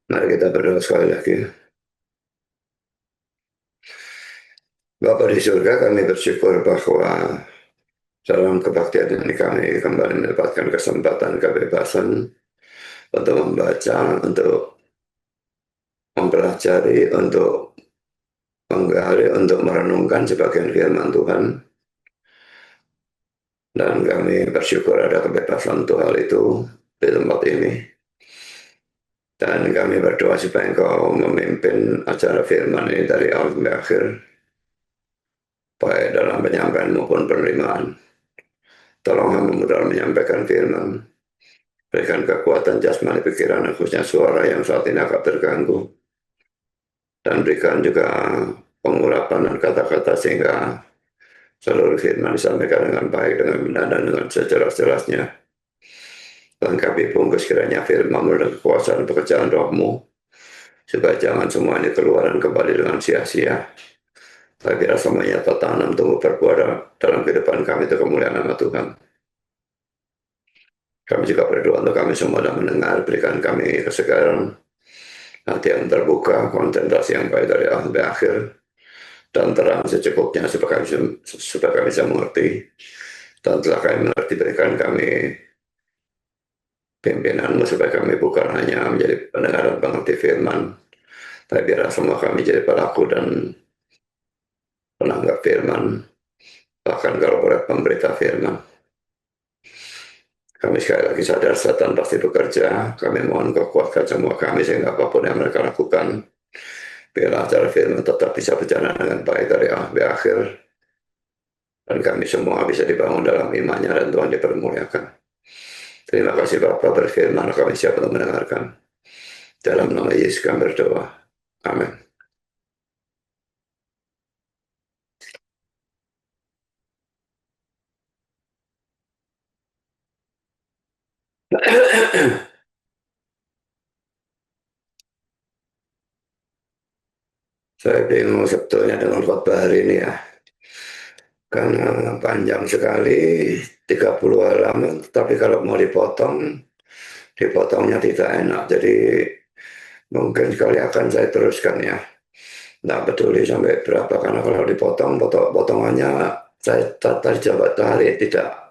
Mari kita berdoa sekali lagi. Bapa di surga, kami bersyukur bahwa dalam kebaktian ini kami kembali mendapatkan kesempatan kebebasan untuk membaca, untuk mempelajari, untuk menggali, untuk merenungkan sebagian firman Tuhan. Dan kami bersyukur ada kebebasan untuk hal itu di tempat ini. Dan kami berdoa supaya Engkau memimpin acara firman ini dari awal sampai akhir, baik dalam penyampaian maupun penerimaan. Tolong hamba dalam menyampaikan firman. Berikan kekuatan jasmani pikiran, khususnya suara yang saat ini agak terganggu. Dan berikan juga pengurapan dan kata-kata sehingga seluruh firman disampaikan dengan baik, dengan benar, dan dengan sejelas-jelasnya. Lengkapi bungkus kiranya firman dan kekuasaan pekerjaan rohmu, supaya jangan semua ini keluar dan kembali dengan sia-sia. Tapi biar semuanya tertanam, tumbuh berbuah dalam kehidupan kami, itu kemuliaan nama Tuhan. Kami juga berdoa untuk kami semua dan mendengar, berikan kami kesegaran hati yang terbuka, konsentrasi yang baik dari awal sampai akhir, dan terang secukupnya supaya kami bisa mengerti. Dan telah kami mengerti, berikan kami pimpinanmu supaya kami bukan hanya menjadi pendengar dan pengerti firman, tapi biar semua kami jadi pelaku dan penanggap firman, bahkan kalau berat pemberita firman. Kami sekali lagi sadar setan pasti bekerja. Kami mohon Kau kuatkan semua kami sehingga apapun yang mereka lakukan, biarlah acara firman tetap bisa berjalan dengan baik dari awal sampai akhir. Dan kami semua bisa dibangun dalam imannya dan Tuhan dipermuliakan. Terima kasih Bapak, berfirman kami siap untuk mendengarkan. Dalam nama Yesus kami berdoa. Amin. Saya bingung sebetulnya dengan khotbah hari ini ya. Karena panjang sekali, 30 halaman, tapi kalau mau dipotong, dipotongnya tidak enak. Jadi mungkin sekali akan saya teruskan ya. Nggak peduli sampai berapa, karena kalau dipotong, potongannya saya tadi coba tarik, tidak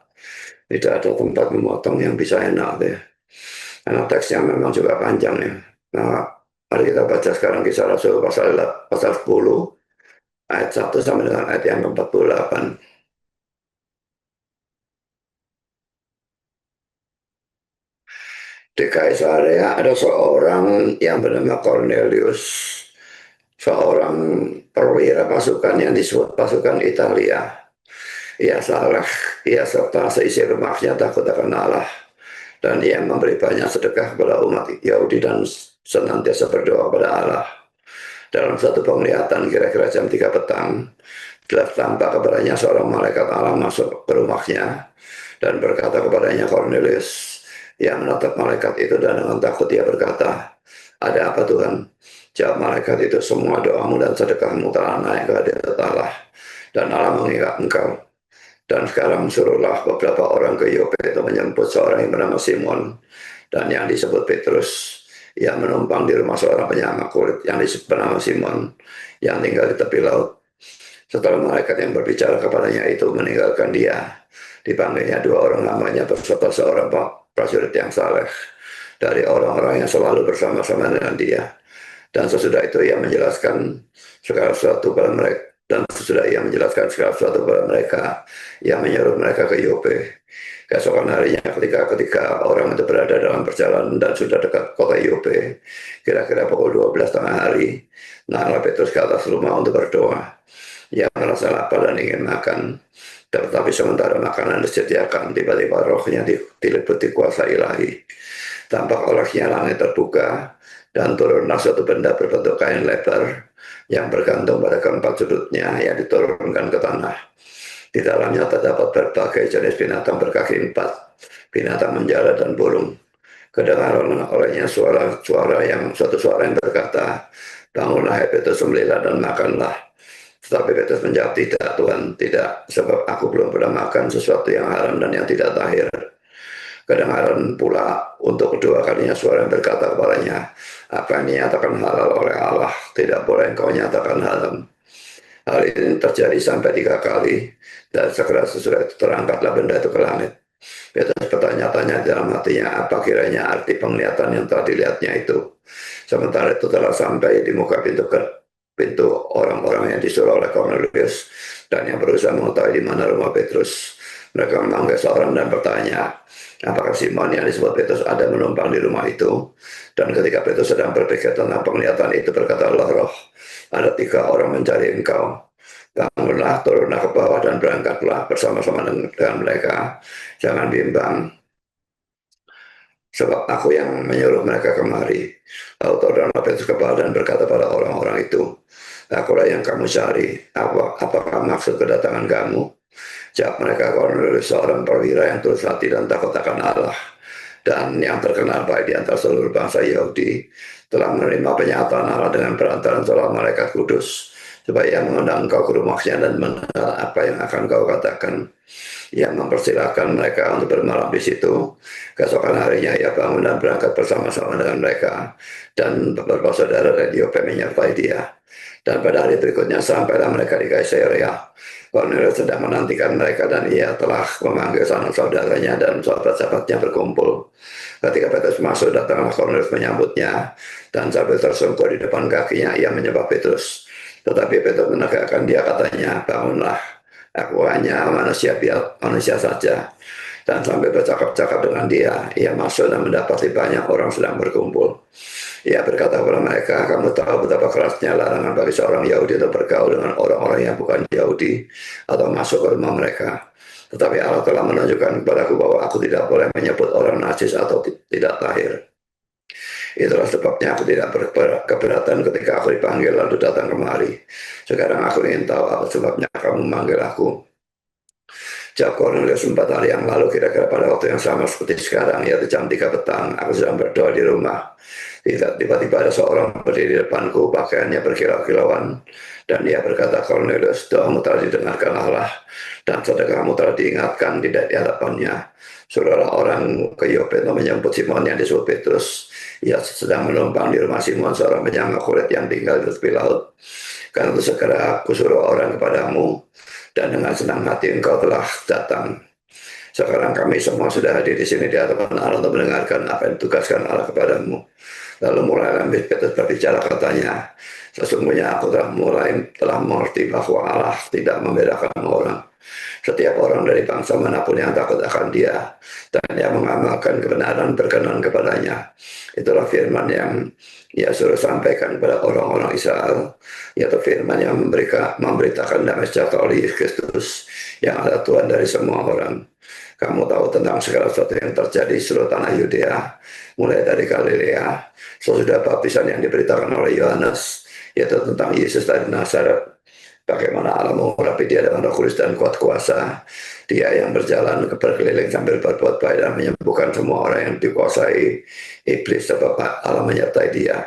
ada tempat memotong yang bisa enak deh. Karena teksnya memang juga panjang ya. Nah, mari kita baca sekarang Kisah Rasul pasal 10 ayat 1 sampai dengan ayat yang ke-48. Di Kaisarea ada seorang yang bernama Cornelius, seorang perwira pasukan yang disebut pasukan Italia. Ia saleh, ia serta seisi rumahnya takut akan Allah, dan ia memberi banyak sedekah kepada umat Yahudi dan senantiasa berdoa kepada Allah. Dalam satu penglihatan kira-kira jam 3 petang, telah tampak kepadanya seorang malaikat Allah masuk ke rumahnya dan berkata kepadanya, Cornelius. Ia menatap malaikat itu dan dengan takut ia berkata, ada apa Tuhan? Jawab malaikat itu, semua doamu dan sedekahmu telah naik ke hadirat Allah, dan Allah mengingat engkau. Dan sekarang suruhlah beberapa orang ke Yope untuk menjemput seorang yang bernama Simon dan yang disebut Petrus. Ia menumpang di rumah seorang penyamak kulit yang disebut bernama Simon yang tinggal di tepi laut. Setelah malaikat yang berbicara kepadanya itu meninggalkan dia, dipanggilnya dua orang namanya beserta seorang prajurit yang saleh dari orang-orang yang selalu bersama-sama dengan dia. Dan sesudah itu ia menjelaskan segala sesuatu kepada mereka. Dan sesudah ia menjelaskan segala sesuatu kepada mereka, ia menyuruh mereka ke Yope. Keesokan harinya ketika orang itu berada dalam perjalanan dan sudah dekat kota Yope, kira-kira pukul 12 tengah hari, naiklah Petrus ke atas rumah untuk berdoa. Ia merasa lapar dan ingin makan, tetapi sementara makanan disediakan, tiba-tiba rohnya diliputi kuasa ilahi. Tampak olehnya langit terbuka, dan turunlah suatu benda berbentuk kain lebar yang bergantung pada keempat sudutnya yang diturunkan ke tanah. Di dalamnya terdapat berbagai jenis binatang berkaki empat, binatang menjala dan burung. Kedengaran olehnya suara yang berkata, bangunlah hai Petrus, sembelihlah dan makanlah. Tetapi Petrus menjawab, tidak Tuhan, tidak, sebab aku belum pernah makan sesuatu yang haram dan yang tidak tahir. Kedengaran pula untuk kedua kalinya suara yang berkata kepadanya, apa yang dinyatakan halal oleh Allah, tidak boleh engkau nyatakan haram. Hal ini terjadi sampai 3 kali, dan segera sesudah itu terangkatlah benda itu ke langit. Petrus bertanya-tanya dalam hatinya, apa kiranya arti penglihatan yang telah dilihatnya itu. Sementara itu telah sampai di muka pintu orang-orang yang disuruh oleh Cornelius, dan yang berusaha mengetahui di mana rumah Petrus. Mereka memanggil seorang dan bertanya, apakah Simon yang disebut Petrus ada menumpang di rumah itu? Dan ketika Petrus sedang berpikir tentang penglihatan itu, berkatalah Roh, ada 3 orang mencari engkau. Bangunlah, turunlah ke bawah dan berangkatlah bersama-sama dengan mereka. Jangan bimbang, sebab aku yang menyuruh mereka kemari. Lalu turunlah Petrus ke bawah dan berkata pada orang-orang itu, akulah yang kamu cari. Apakah maksud kedatangan kamu? Jawab mereka, Cornelius seorang perwira yang tulus hati dan takut akan Allah, dan yang terkenal baik di antara seluruh bangsa Yahudi, telah menerima penyataan Allah dengan perantaran seorang malaikat kudus, supaya mengundang engkau ke rumahnya dan mendengar apa yang akan kau katakan. Ia mempersilahkan mereka untuk bermalam di situ. Keesokan harinya ia bangun dan berangkat bersama-sama dengan mereka, dan beberapa saudara dari Yope menyertai dia. Dan pada hari berikutnya sampailah mereka di Kaisarea. Cornelius sedang menantikan mereka, dan ia telah memanggil sanak saudaranya dan sahabat-sahabatnya berkumpul. Ketika Petrus masuk, datanglah Cornelius menyambutnya, dan sambil tersungkur di depan kakinya ia menyembah Petrus. Tetapi Petrus menegakkan dia, katanya, bangunlah, aku hanya manusia saja. Dan sambil bercakap-cakap dengan dia, ia masuk dan mendapati banyak orang sedang berkumpul. Ia berkata kepada mereka, kamu tahu betapa kerasnya larangan bagi seorang Yahudi untuk bergaul dengan orang-orang yang bukan Yahudi atau masuk ke rumah mereka. Tetapi Allah telah menunjukkan kepadaku bahwa aku tidak boleh menyebut orang najis atau tidak tahir. Itulah sebabnya aku tidak berkeberatan ketika aku dipanggil lalu datang kemari. Sekarang aku ingin tahu apa sebabnya kamu memanggil aku. Jawab Cornelius, 4 hari yang lalu, kira-kira pada waktu yang sama seperti sekarang, yaitu jam 3 petang, aku sedang berdoa di rumah. Tiba-tiba ada seorang berdiri di depanku, pakaiannya berkilau-kilauan, dan dia berkata, Cornelius, doamu telah didengarkan Allah, dan sedekahmu telah diingatkan di hadapannya. Saudara orang ke Yope menyambut Simon yang disebut Petrus. Ia sedang menumpang di rumah Simon, seorang penyangga kulit yang tinggal di tepi laut. Karena itu segera aku suruh orang kepadamu, dan dengan senang hati engkau telah datang. Sekarang kami semua sudah hadir di sini di hadapan Allah untuk mendengarkan apa yang ditugaskan Allah kepadamu. Lalu mulai Petrus berbicara, katanya, sesungguhnya aku telah mengerti bahwa Allah tidak membedakan orang. Setiap orang dari bangsa manapun yang takut akan dia dan yang mengamalkan kebenaran berkenan kepadanya. Itulah firman yang ia suruh sampaikan kepada orang-orang Israel, yaitu firman yang memberitakan damai sejahtera oleh Yesus Kristus yang adalah Tuhan dari semua orang. Kamu tahu tentang segala sesuatu yang terjadi di seluruh tanah Yudea, mulai dari Galilea, sesudah baptisan yang diberitakan oleh Yohanes, yaitu tentang Yesus dari Nazaret. Bagaimana Allah mengurapi dia dengan Roh Kudus dan kuat kuasa. Dia yang berjalan berkeliling sambil berbuat baik dan menyembuhkan semua orang yang dikuasai iblis, sebab Allah menyertai dia.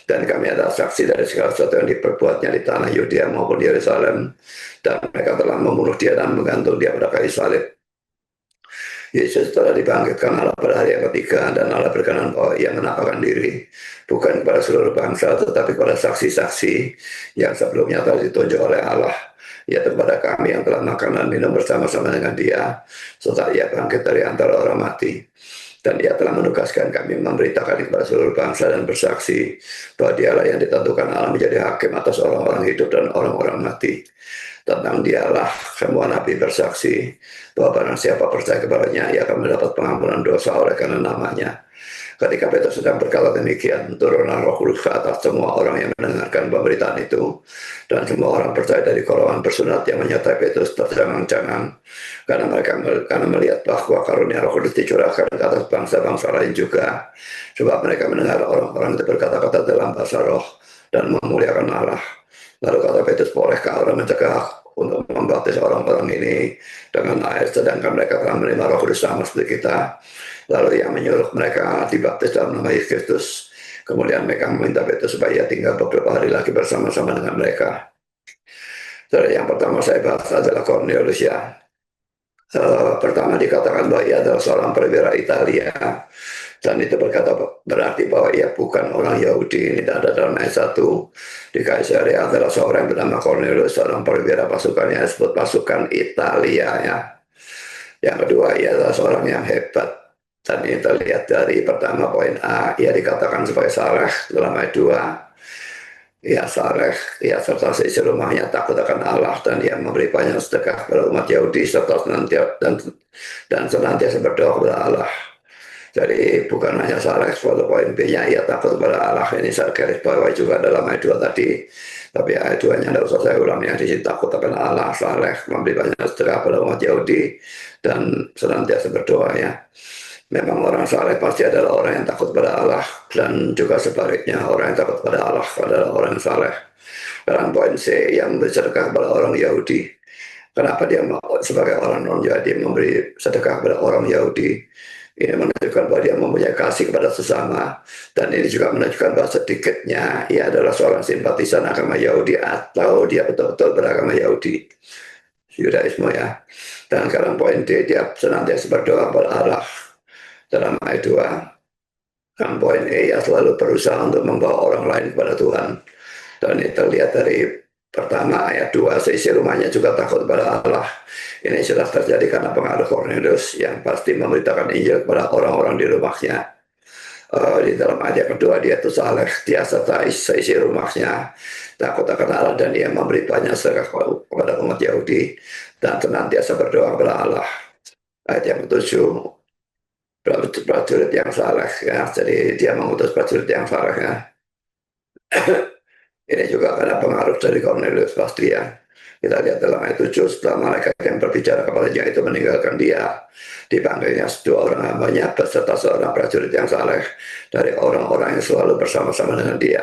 Dan kami adalah saksi dari segala sesuatu yang diperbuatnya di tanah Yudea maupun di Yerusalem. Dan mereka telah membunuh dia dan menggantung dia pada kayu salib. Yesus telah dibangkitkan Allah pada hari yang ketiga, dan Allah berkenan bahwa ia menampakkan diri bukan kepada seluruh bangsa tetapi kepada saksi-saksi yang sebelumnya telah ditunjuk oleh Allah, yaitu kepada kami yang telah makan dan minum bersama-sama dengan dia setelah ia bangkit dari antara orang mati. Dan dia telah menugaskan kami memberitakan kepada seluruh bangsa dan bersaksi bahwa dialah yang ditentukan Allah menjadi hakim atas orang-orang hidup dan orang-orang mati. Tentang dialah semua nabi bersaksi bahwa barang siapa percaya kepadanya, ia akan mendapat pengampunan dosa oleh karena namanya. Ketika Petrus sedang berkata demikian, turunlah Roh Kudus ke atas semua orang yang mendengarkan pemberitaan itu, dan semua orang percaya dari golongan bersunat yang menyertai Petrus tercengang-cengang, karena melihat bahwa karunia Roh Kudus dicurahkan ke atas bangsa-bangsa lain juga, sebab mereka mendengar orang-orang itu berkata-kata dalam bahasa roh dan memuliakan Allah. Lalu kata Petrus, bolehkah orang mencegah untuk membaptis orang-orang ini dengan air, sedangkan mereka telah menerima Roh Kudus sama seperti kita? Lalu ia menyuruh mereka dibaptis dalam nama Yesus Kristus. Kemudian mereka meminta Petrus supaya ia tinggal beberapa hari lagi bersama-sama dengan mereka. Jadi yang pertama saya bahas adalah Cornelius, ya. Pertama dikatakan bahwa ia adalah seorang perwira Italia, dan itu berarti bahwa ia bukan orang Yahudi. Ini ada dalam ayat 1. Di Kaisarea adalah seorang yang bernama Cornelius, seorang perwira pasukan yang disebut pasukan Italia ya. Yang kedua, ia adalah seorang yang hebat. Dan ini terlihat dari pertama poin A, ia dikatakan sebagai saleh dalam ayat 2. Ia saleh, ia serta seisi rumahnya takut akan Allah, dan ia memberi banyak sedekah kepada umat Yahudi serta senantiasa berdoa kepada Allah. Jadi bukan hanya saleh, suatu poin B-nya ia takut kepada Allah. Ini saya garis bawah juga dalam ayat 2 tadi. Tapi ayat 2-nya tidak usah saya ulang, yang di sini takut akan Allah, saleh, memberi banyak sedekah pada umat Yahudi, dan senantiasa berdoa ya. Memang orang saleh pasti adalah orang yang takut pada Allah, dan juga sebaliknya orang yang takut pada Allah adalah orang yang saleh. Sekarang poin C, yang bersedekah kepada orang Yahudi. Kenapa dia mau sebagai orang non-Yahudi memberi sedekah kepada orang Yahudi? Ini menunjukkan bahwa dia mempunyai kasih kepada sesama, dan ini juga menunjukkan bahwa sedikitnya ia adalah seorang simpatisan agama Yahudi atau dia betul-betul beragama Yahudi, Yudaisme ya. Dan sekarang poin D, dia senantiasa berdoa kepada Allah dalam ayat 2. Dan poin E, ia selalu berusaha untuk membawa orang lain kepada Tuhan. Dan ini terlihat dari pertama ayat 2, seisi rumahnya juga takut kepada Allah. Ini jelas terjadi karena pengaruh Cornelius yang pasti memberitakan Injil kepada orang-orang di rumahnya. Di dalam ayat kedua, dia itu saleh, dia serta seisi rumahnya takut akan Allah, dan ia memberi banyak sedekah kepada umat Yahudi dan senantiasa berdoa kepada Allah. Ayat yang ketujuh, prajurit yang saleh ya, jadi dia mengutus prajurit yang saleh ya. Ini juga karena pengaruh dari Cornelius pasti ya. Kita lihat dalam ayat 7, setelah malaikat yang berbicara kepadanya itu meninggalkan dia, dipanggilnya dua orang hambanya beserta seorang prajurit yang saleh dari orang-orang yang selalu bersama-sama dengan dia.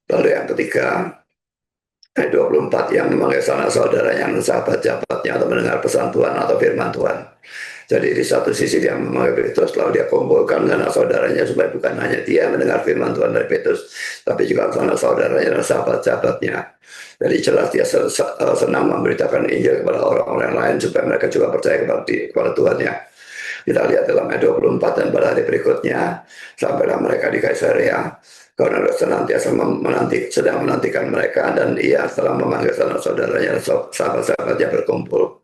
Lalu yang ketiga, ayat 24, yang memanggil sanak saudaranya dan sahabat-sahabatnya untuk mendengar pesan Tuhan atau firman Tuhan. Jadi di satu sisi dia memanggil Petrus, lalu dia kumpulkan sanak saudaranya supaya bukan hanya dia mendengar firman Tuhan dari Petrus, tapi juga sanak saudaranya dan sahabat-sahabatnya. Jadi jelas dia senang memberitakan Injil kepada orang-orang lain supaya mereka juga percaya kepada Tuhan ya. Kita lihat dalam ayat 24, dan pada hari berikutnya sampailah mereka di Kaisarea. Cornelius senantiasa sedang menantikan mereka, dan ia telah memanggil sanak saudaranya dan sahabat-sahabatnya berkumpul.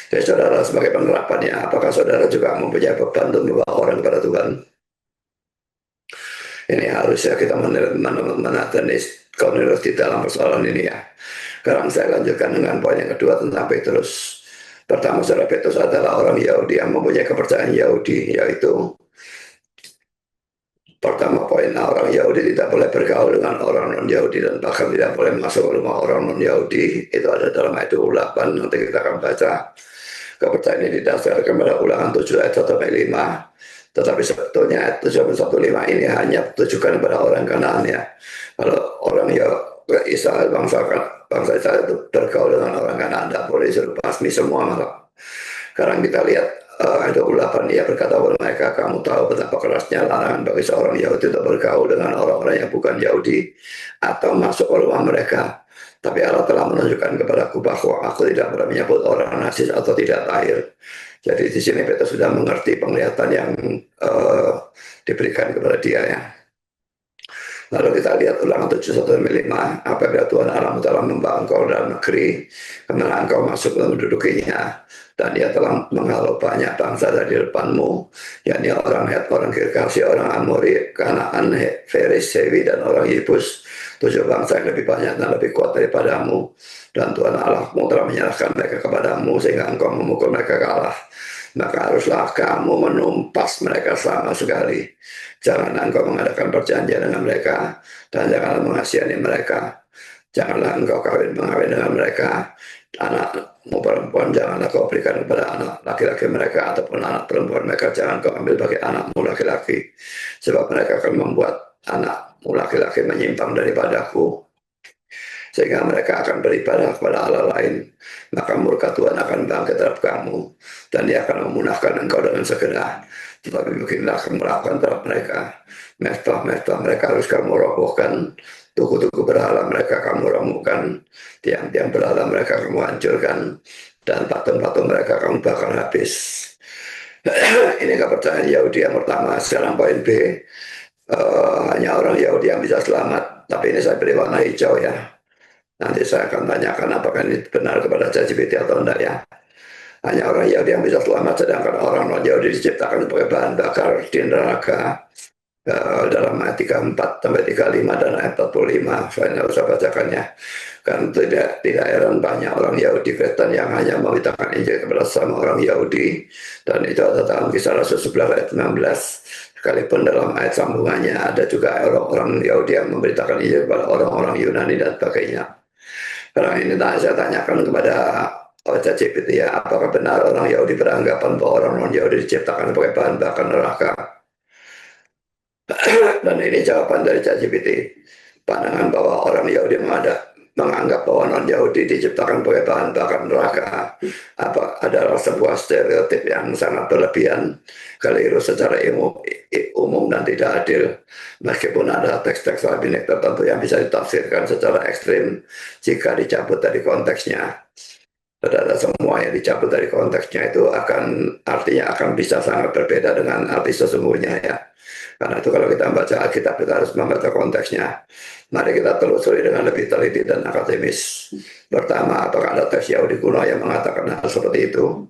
Jadi saudara, sebagai penerapannya, apakah saudara juga mempunyai beban untuk membawa orang kepada Tuhan? Ini harusnya kita menatani Cornelius di dalam persoalan ini ya. Sekarang saya lanjutkan dengan poin yang kedua tentang Petrus. Pertama, saudara, Petrus adalah orang Yahudi yang mempunyai kepercayaan Yahudi, yaitu pertama poin, orang Yahudi tidak boleh bergaul dengan orang non-Yahudi, dan bahkan tidak boleh masuk ke rumah orang non-Yahudi. Itu ada dalam ayat 28, nanti kita akan baca. Kepercayaan ini didasarkan pada Ulangan 7 ayat 1-5. Tetapi sebetulnya ayat 7-1-5 ini hanya ditujukan kepada orang Kanaan ya. Kalau orang Israel, bangsa Israel itu bergaul dengan orang Kanaan, tidak boleh disuruh basmi semua malah. Sekarang kita lihat ayat 28, ia berkata kepada mereka, kamu tahu betapa kerasnya larangan bagi seorang Yahudi untuk bergaul dengan orang-orang yang bukan Yahudi atau masuk ke rumah mereka. Tapi Allah telah menunjukkan kepadaku bahwa aku tidak pernah menyebut orang najis atau tidak tahir. Jadi di sini Petrus sudah mengerti penglihatan yang diberikan kepada dia ya. Lalu kita lihat Ulangan 7-1-5, apabila Tuhan Allah telah membawa engkau dalam negeri kemana engkau masuk dan mendudukinya, dan dia telah menghalau banyak bangsa dari depanmu, yakni orang Het, orang Girgashi, orang Amori, Kanaan, Feris, Hewi, dan orang Yebus, 7 bangsa yang lebih banyak dan lebih kuat daripadamu, dan Tuhan Allahmu telah menyerahkan mereka kepadamu sehingga engkau memukul mereka kalah. Maka haruslah kamu menumpas mereka sama sekali. Janganlah engkau mengadakan perjanjian dengan mereka, dan janganlah mengasihani mereka. Janganlah engkau mengawin dengan mereka. Anakmu perempuan janganlah kau berikan kepada anak laki-laki mereka, ataupun anak perempuan mereka jangan kau ambil bagi anakmu laki-laki, sebab mereka akan membuat anakmu laki-laki menyimpang daripadaku, sehingga mereka akan beribadah kepada Allah lain. Maka murka Tuhan akan bangkit terhadap kamu, dan dia akan memunahkan engkau dengan segera. Tetapi mungkinlah kamu melakukan terhadap mereka. Mezbah mereka harus kamu robohkan, tugu-tugu berhala mereka kamu romuhkan, tiang-tiang berhala mereka kamu hancurkan, dan patung-patung mereka kamu bakar habis. Ini kepercayaan Yahudi yang pertama. Sekarang poin B, hanya orang Yahudi yang bisa selamat. Tapi ini saya beri warna hijau ya. Nanti saya akan tanyakan apakah ini benar kepada ChatGPT atau enggak ya. Hanya orang Yahudi yang bisa selamat, sedangkan orang non-Yahudi diciptakan sebagai bahan bakar di neraka. Dalam ayat 34 sampai 35 dan ayat 45. Saya tidak usah bacakannya. Kan tidak heran banyak orang Yahudi Kristen yang hanya memberitakan Injil kepada sama orang Yahudi, dan itu ada dalam Kisah Rasul 11 ayat 19. Sekalipun dalam ayat sambungannya ada juga orang-orang Yahudi yang memberitakan Injil kepada orang-orang Yunani dan sebagainya. Sekarang ini saya tanyakan kepada ChatGPT ya, apakah benar orang Yahudi beranggapan bahwa orang non-Yahudi diciptakan sebagai bahan bakar neraka? Dan ini jawaban dari ChatGPT. Pandangan bahwa orang Yahudi menganggap bahwa non-Yahudi diciptakan sebagai bahan bakar neraka adalah sebuah stereotip yang sangat berlebihan, keliru secara umum dan tidak adil. Meskipun ada teks-teks rabbinik tertentu yang bisa ditafsirkan secara ekstrim jika dicabut dari konteksnya. Saudara, semua yang dicabut dari konteksnya itu artinya akan bisa sangat berbeda dengan arti sesungguhnya ya. Karena itu kalau kita membaca Alkitab kita harus membaca konteksnya. Mari kita telusuri dengan lebih teliti dan akademis. Pertama, apakah ada teks Yahudi kuno yang mengatakan hal seperti itu?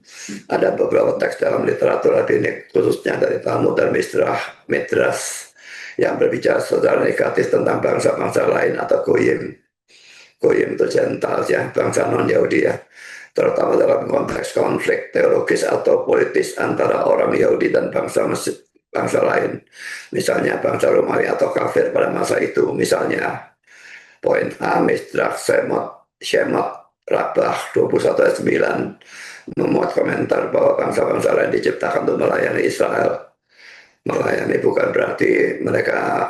Ada beberapa teks dalam literatur rabbinik, khususnya dari Talmud dan Midrash, yang berbicara secara negatif tentang bangsa-bangsa lain atau goyim. Goyim itu Gentiles ya, bangsa non-Yahudi ya. Terutama dalam konteks konflik teologis atau politis antara orang Yahudi dan bangsa lain, misalnya bangsa Romawi atau kafir pada masa itu. Misalnya poin A, Midrash Shemot Rabbah 21 ayat 9 memuat komentar bahwa bangsa-bangsa lain diciptakan untuk melayani Israel. Melayani bukan berarti mereka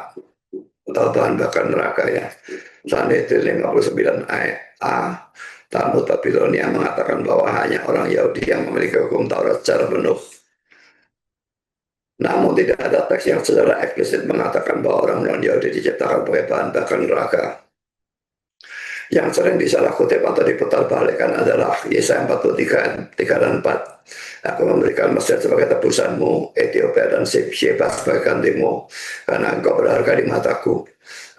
bahan bakar neraka ya. Sanhedrin 59 ayat A, Talmud Babilonia mengatakan bahwa hanya orang Yahudi yang memiliki hukum Taurat secara penuh. Namun tidak ada teks yang secara eksplisit mengatakan bahwa orang non-Yahudi diciptakan sebagai bahan bakar neraka. Yang sering disalah kutip atau diputar balikan adalah Yesaya 43, 3 dan 4. Aku memberikan Mesir sebagai tebusanmu, Ethiopia dan Sheba sebagai gantimu, karena engkau berharga di mataku.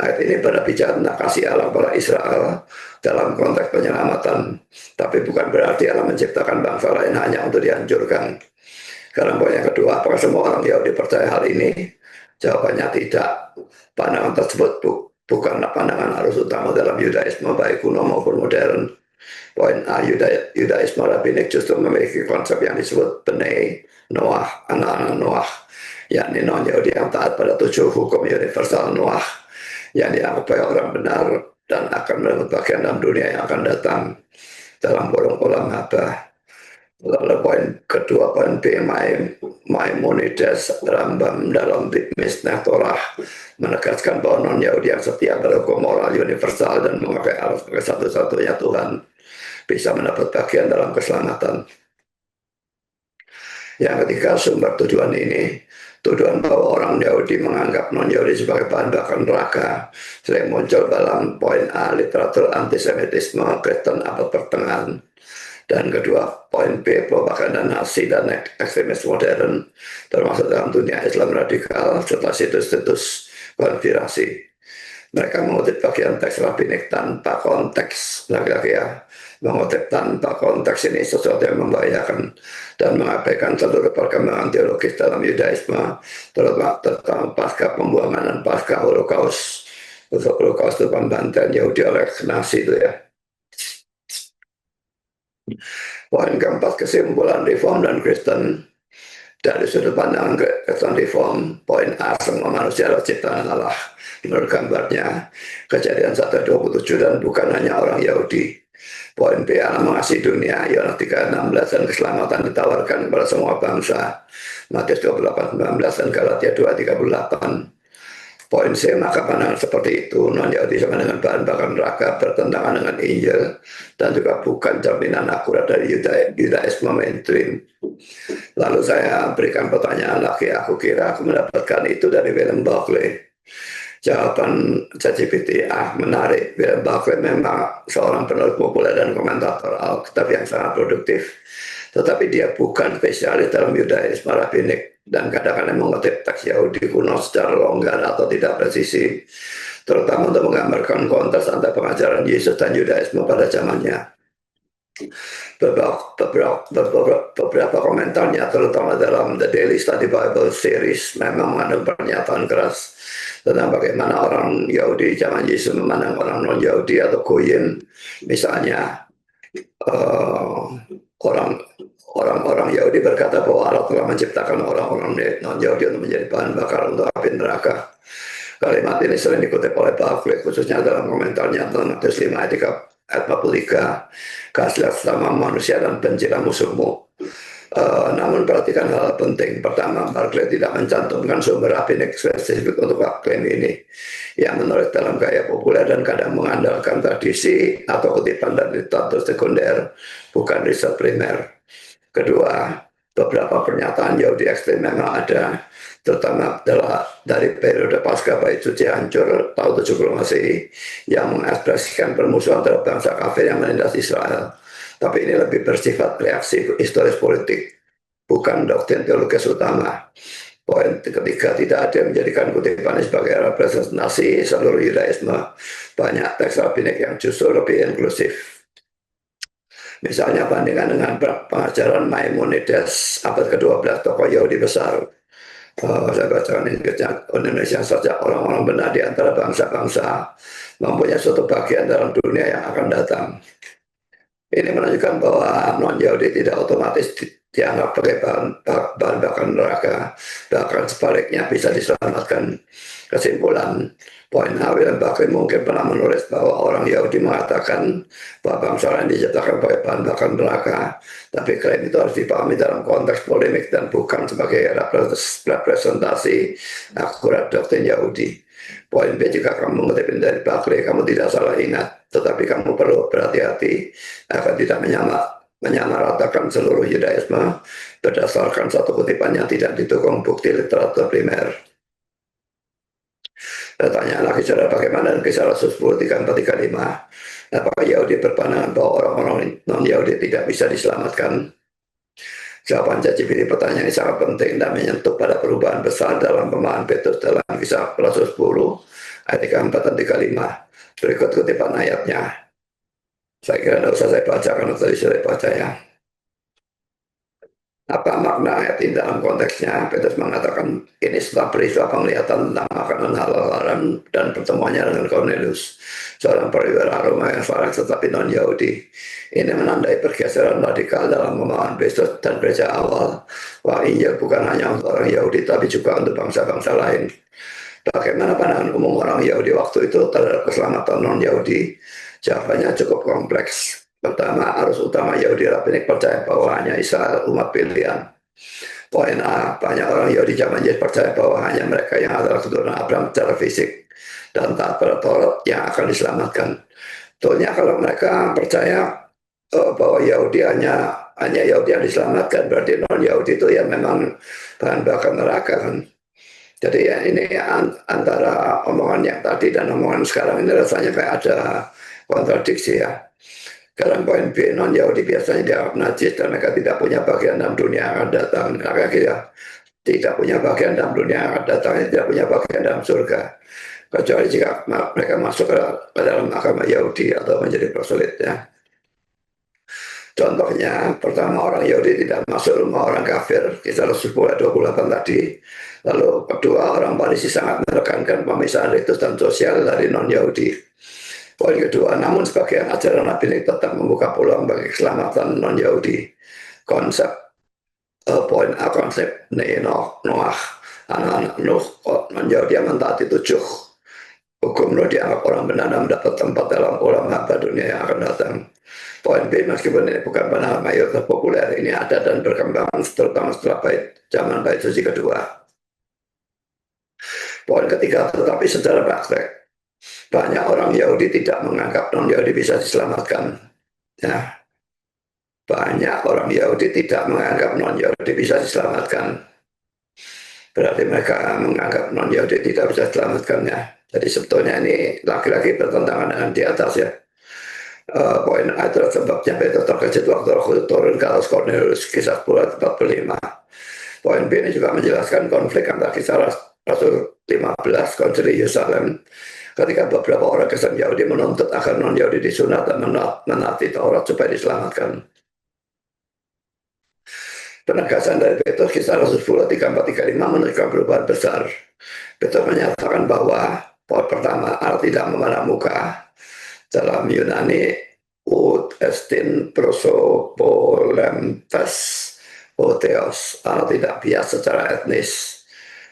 Ayat ini berbicara tentang kasih Allah pada Israel dalam konteks penyelamatan, tapi bukan berarti Allah menciptakan bangsa lain hanya untuk dihancurkan. Sekarang poin yang kedua, apakah semua orang Yahudi percaya hal ini? Jawabannya tidak. Pandangan tersebut bukanlah pandangan arus utama dalam Yudaisme baik kuno maupun modern. Poin A, Yudaisme rabbinik justru memiliki konsep yang disebut Bnei Noah, anak-anak Noah, yakni non-Yahudi yang taat pada 7 hukum universal Noah, yang dianggap sebagai orang benar dan akan mendapat bagian dalam dunia yang akan datang dalam olam haba. Lalu poin kedua, poin B, Maimonides Rambam dalam Mishnah Torah menegaskan bahwa non-Yahudi yang setia berhukum moral universal dan memakai Allah sebagai satu-satunya Tuhan bisa mendapat bagian dalam keselamatan. Yang ketiga, sumber tujuan ini, tuduhan bahwa orang Yahudi menganggap non-Yahudi sebagai bahan bakar neraka, sering muncul dalam poin A, literatur antisemitisme Kristen abad pertengahan. Dan kedua, poin B, propaganda Nazi dan ekstremis modern, termasuk dalam dunia Islam radikal serta situs-situs konspirasi. Mereka mengutip bagian teks rabbinik tanpa konteks, lagi-lagi ya, mengutip tanpa konteks ini sesuatu yang membahayakan dan mengabaikan seluruh perkembangan teologis dalam Yudaisme, terutama pasca pembuangan dan pasca Holocaust. Holocaust itu pembantaian Yahudi oleh Nazi itu ya. Poin keempat, kesimpulan Reform dan Kristen. Dari sudut pandangan Kristen Reform, poin A, semua manusia adalah ciptaan Allah. Menurut gambarnya, Kejadian 1:27 dan bukan hanya orang Yahudi. Poin B, Allah mengasihi dunia, Yohanes 3:16, dan keselamatan ditawarkan kepada semua bangsa, Matius 28:19 dan Galatia 2:38. Poin C, maka pandangan seperti itu non-Yahudi sama dengan bahan bakar neraka, bertentangan dengan Injil, dan juga bukan jaminan akurat dari Yudaisme mainstream. Lalu saya berikan pertanyaan lagi, aku kira aku mendapatkan itu dari William Buckley. Jawaban ChatGPT, menarik. William Buckley memang seorang penulis populer dan komentator Alkitab yang sangat produktif. Tetapi dia bukan spesialis dalam Yudaisme rabbinik dan kadang-kadang mengutip teks Yahudi kuno secara longgar atau tidak presisi, terutama untuk menggambarkan kontras antara pengajaran Yesus dan Yudaisme pada zamannya. Beberapa komentarnya, terutama dalam The Daily Study Bible Series, memang mengandung pernyataan keras tentang bagaimana orang Yahudi zaman Yesus memandang orang non-Yahudi atau Goyim. Misalnya, orang-orang Yahudi berkata bahwa Allah telah menciptakan orang-orang non-Yahudi untuk menjadi bahan bakar untuk api neraka. Kalimat ini sering dikutip oleh Buckley, khususnya dalam komentarnya tentang Matius 5 ayat 43, kasihlah sama manusia dan bencilah musuhmu. Namun perhatikan hal penting. Pertama, Buckley tidak mencantumkan sumber rabbinik spesifik untuk klaim ini. Yang menulis dalam gaya populer dan kadang mengandalkan tradisi atau kutipan dari literatur sekunder, bukan riset primer. Kedua, beberapa pernyataan Yahudi ekstrem memang ada, terutama dari periode pasca Bait Suci hancur tahun 70 Masehi yang mengekspresikan permusuhan terhadap bangsa kafir yang menindas Israel. Tapi ini lebih bersifat reaksi historis politik, bukan doktrin teologis utama. Poin ketiga, tidak ada yang menjadikan kutipan sebagai representasi seluruh Yudaisme. Banyak teks rabbinik yang justru lebih inklusif. Misalnya bandingkan dengan pengajaran Maimonides abad ke-12, tokoh Yahudi besar. Saya baca Indonesia saja, orang-orang benar di antara bangsa-bangsa mempunyai suatu bagian dalam dunia yang akan datang. Ini menunjukkan bahwa non-Yahudi tidak otomatis dianggap sebagai bahan bakar neraka, bahkan sebaliknya bisa diselamatkan. Kesimpulan, poin A, William Buckley mungkin pernah menulis bahwa orang Yahudi mengatakan bahwa bangsa lain diciptakan sebagai bahan bakar neraka, tapi klaim itu harus dipahami dalam konteks polemik dan bukan sebagai representasi akurat doktrin Yahudi. Poin B, jika kamu mengutip dari Buckley, kamu tidak salah ingat, tetapi kamu perlu berhati-hati agar tidak menyamaratakan seluruh Yudaisme berdasarkan satu kutipan yang tidak didukung bukti literatur primer. Tanya lagi saudara, bagaimana kisah Rasul 10:34-35? Apakah Yahudi berpandangan bahwa orang-orang non-Yahudi tidak bisa diselamatkan? Jawaban ChatGPT pertanyaan ini sangat penting dan menyentuh pada perubahan besar dalam pemahaman Petrus dalam kisah Rasul 10 ayat 34 dan 35. Berikut kutipan ayatnya. Saya kira tidak usah saya baca karena tadi sudah baca ya. Apa makna ayat ini dalam konteksnya? Petrus mengatakan ini setelah peristiwa penglihatan tentang makanan halal haram dan pertemuannya dengan Cornelius, seorang perwira Roma yang saleh tetapi non-Yahudi. Ini menandai pergeseran radikal dalam pemahaman Petrus dan gereja awal. Wah, Injil bukan hanya untuk orang Yahudi tapi juga untuk bangsa-bangsa lain. Bagaimana pandangan umum orang Yahudi waktu itu terhadap keselamatan non-Yahudi? Jawabannya cukup kompleks. Pertama, arus utama Yahudi rabbinik percaya bahwa hanya Israel umat pilihan. Poin A, banyak orang Yahudi zaman Yesus percaya bahwa hanya mereka yang adalah keturunan Abraham secara fisik dan taat pada Taurat yang akan diselamatkan. Tentunya kalau mereka percaya bahwa Yahudi hanya Yahudi yang diselamatkan, berarti non-Yahudi itu ya memang bahan bakar neraka kan. Jadi ya ini antara omongan yang tadi dan omongan sekarang ini rasanya kayak ada kontradiksi ya. Dalam poin B, non-Yahudi biasanya dianggap najis dan mereka tidak punya bagian dalam dunia yang akan datang. Mereka tidak punya bagian dalam dunia yang akan datang, tidak punya bagian dalam surga. Kecuali jika mereka masuk ke dalam agama Yahudi atau menjadi proselytnya. Contohnya, pertama orang Yahudi tidak masuk rumah orang kafir, kisah Rasul 10 ayat 28 tadi. Lalu kedua, orang Farisi sangat menekankan pemisahan ritus dan sosial dari non-Yahudi. Poin kedua, namun sebagian ajaran rabbinik tetap membuka peluang bagi keselamatan non-Yahudi. Poin A, konsep Noah, anak-anak Nuh, non-Yahudi yang mentaati 7 hukum Nuh dianggap orang benar dan mendapat tempat dalam ulam haba dunia yang akan datang. Poin B, meskipun ini bukan pandangan mayoritas populer, ini ada dan berkembang terutama setelah zaman Bait Suci kedua. Poin ketiga, tetapi secara praktek banyak orang Yahudi tidak menganggap non-Yahudi bisa diselamatkan. Ya. Banyak orang Yahudi tidak menganggap non-Yahudi bisa diselamatkan. Berarti mereka menganggap non-Yahudi tidak bisa diselamatkan ya. Jadi sebetulnya ini lagi-lagi bertentangan dengan di atas ya. Poin A adalah sebabnya Petrus terkejut waktu Roh Kudus turun ke atas Kornelius, kisah 10 ayat 45. Poin B ini juga menjelaskan konflik antara kisah Rasul 15 konsili Yerusalem ketika beberapa orang Kristen Yahudi menuntut agar non-Yahudi disunat dan menaati Taurat supaya diselamatkan. Penegasan dari Petrus kisah Rasul 10 3435 menunjukkan perubahan besar. Petrus menyatakan bahwa poin pertama, Allah tidak memandang muka. Dalam Yunani, ut estin prosopolempes otheos, Allah tidak bias secara etnis.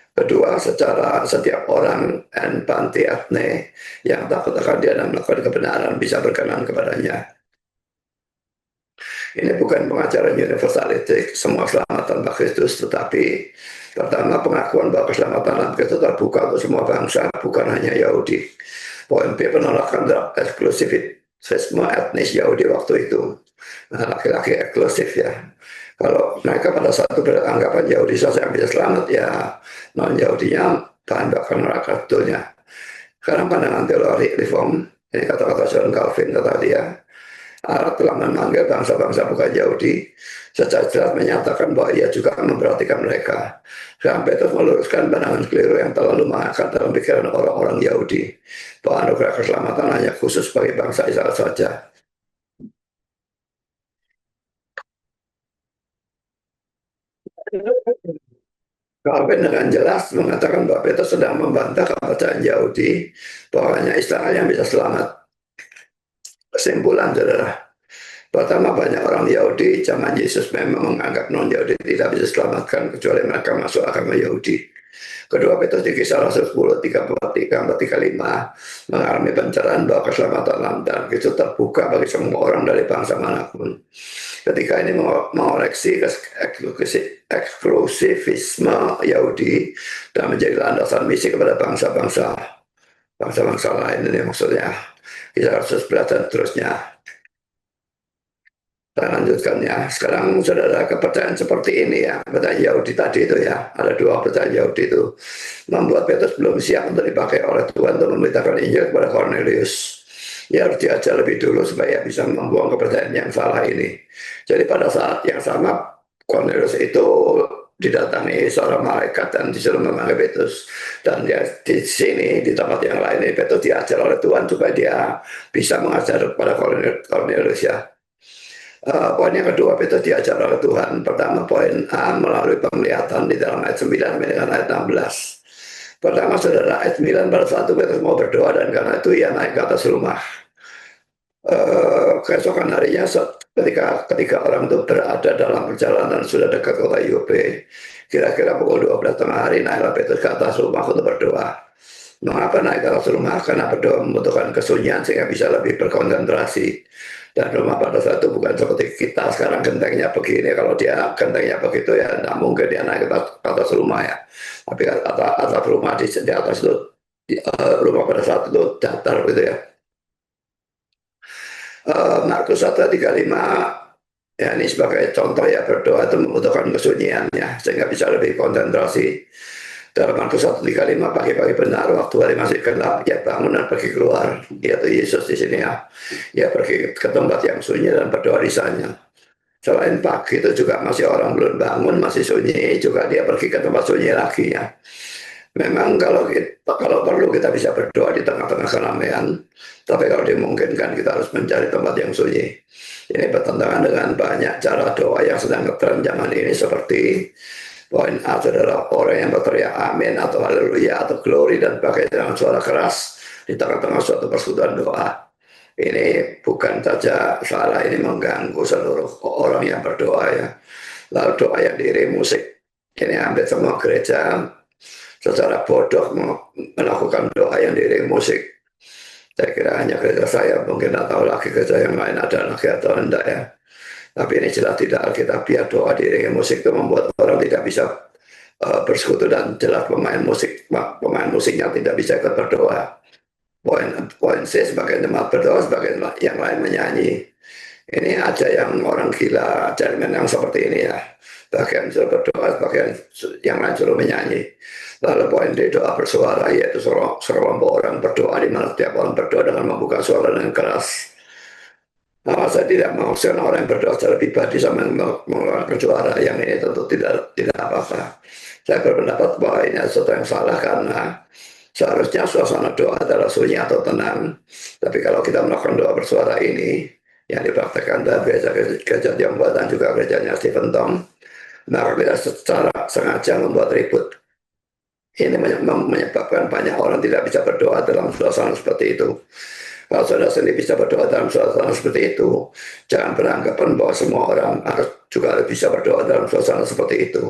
Kedua, secara setiap orang en panti etne yang takut akan dia dan melakukan kebenaran bisa berkenan kepadanya. Ini bukan pengajaran universalistik semua selamat tanpa Kristus, tetapi pertama pengakuan bahwa keselamatan dalam Kristus terbuka untuk semua bangsa, bukan hanya Yahudi. Poin B, penolakan terhadap eksklusivisme etnis Yahudi waktu itu. Nah, laki-laki eksklusif ya. Kalau mereka pada saat itu beranggapan Yahudi saja yang bisa selamat, ya non-Yahudinya bahan bakar neraka betulnya. Karena pandangan teori reform, ini kata-kata John Calvin, kata dia, Allah telah memanggil bangsa-bangsa bukan Yahudi, secara jelas menyatakan bahwa ia juga memperhatikan mereka. Sampai terus meluruskan pandangan keliru yang terlalu mengangkat dalam pikiran orang-orang Yahudi, bahwa anugerah keselamatan hanya khusus bagi bangsa Israel saja. Calvin dengan jelas mengatakan bahwa Petrus sedang membantah kepercayaan Yahudi bahwa hanya Israel yang bisa selamat. Kesimpulan, saudara. Pertama, banyak orang Yahudi zaman Yesus memang menganggap non-Yahudi tidak bisa selamatkan kecuali mereka masuk agama Yahudi. Kedua, Petrus di kisah Rasul 10, 34-35 mengalami pencerahan bahwa keselamatan dalam Kristus terbuka bagi semua orang dari bangsa manapun. Ketika ini mengoreksi eksklusivisme Yahudi dan menjadi landasan misi kepada bangsa-bangsa lain, ini maksudnya kisah Rasul 11 dan seterusnya. Saya lanjutkan ya. Sekarang saudara, kepercayaan seperti ini ya, kepercayaan Yahudi tadi itu ya, ada dua kepercayaan Yahudi itu membuat Petrus belum siap untuk dipakai oleh Tuhan untuk memberitakan Injil kepada Cornelius. Ya, harus diajar lebih dulu supaya bisa membuang kepercayaan yang salah ini. Jadi pada saat yang sama Cornelius itu didatangi seorang malaikat dan disuruh memanggil Petrus, dan dia di sini di tempat yang lain ini Petrus diajar oleh Tuhan supaya dia bisa mengajar kepada Cornelius ya. Poin yang kedua, Petrus diajar oleh Tuhan. Pertama, poin A, melalui penglihatan di dalam ayat 9 dengan ayat 16. Pertama, saudara, ayat 9 pada saat itu Petrus mau berdoa dan karena itu ia naik ke atas rumah. Keesokan harinya ketika orang itu berada dalam perjalanan sudah dekat kota Yope, kira-kira pukul 12 tengah hari naiklah Petrus ke atas rumah untuk berdoa. Mengapa naik ke atas rumah? Karena berdoa membutuhkan kesunyian sehingga bisa lebih berkonsentrasi. Dan rumah pada saat itu bukan seperti kita sekarang gentengnya begini. Kalau dia gentengnya begitu ya tidak mungkin dia naik ke atas rumah ya. Tapi atas rumah di atas itu rumah pada saat itu datar gitu ya. Markus 1:35 ya, ini sebagai contoh ya, berdoa itu membutuhkan kesunyian ya sehingga bisa lebih konsentrasi. Dalam Markus 1:35, pagi-pagi benar waktu hari masih gelap, ia bangun dan pergi keluar, yaitu Yesus di sini ya. Ia pergi ke tempat yang sunyi dan berdoa di sana. Selain pagi itu juga masih orang belum bangun, masih sunyi, juga dia pergi ke tempat sunyi lagi ya. Memang kalau perlu kita bisa berdoa di tengah-tengah keramaian, tapi kalau dimungkinkan kita harus mencari tempat yang sunyi. Ini bertentangan dengan banyak cara doa yang sedang ngetren zaman ini, seperti poin A adalah orang yang berteriak amin atau haleluya atau glory dan pakai dengan suara keras di tengah-tengah suatu persekutuan doa. Ini bukan saja salah, ini mengganggu seluruh orang yang berdoa ya. Lalu doa yang diiringi musik, ini hampir semua gereja secara bodoh melakukan doa yang diiringi musik. Saya kira hanya gereja saya, mungkin tidak tahu lagi gereja yang lain ada lagi atau tidak ya. Tapi ini jelas tidak alkitabiah. Doa diiringi musik itu membuat orang tidak bisa bersekutu, dan jelas pemain musiknya tidak bisa ikut berdoa. Poin C, sebagai jemaat berdoa, sebagai yang lain menyanyi. Ini aja yang orang gila, jaringan yang seperti ini ya. bagian suruh berdoa, bagian yang lain suruh menyanyi. Lalu poin di doa bersuara, yaitu sekelompok orang berdoa, di mana setiap orang berdoa dengan membuka suara dengan keras. Nah, saya tidak maksudkan orang yang berdoa secara pribadi sama mengeluarkan suara, yang ini tentu tidak apa-apa. Saya berpendapat bahwa ini sesuatu yang salah, karena seharusnya suasana doa adalah sunyi atau tenang. Tapi kalau kita melakukan doa bersuara ini, yang dipraktekkan dari gereja Tionghoa dan juga gerejanya Stephen Tong, maka kita secara sengaja membuat ribut. Ini menyebabkan banyak orang tidak bisa berdoa dalam suasana seperti itu. Kalau saudara sendiri bisa berdoa dalam suasana seperti itu, jangan beranggapan bahwa semua orang juga bisa berdoa dalam suasana seperti itu.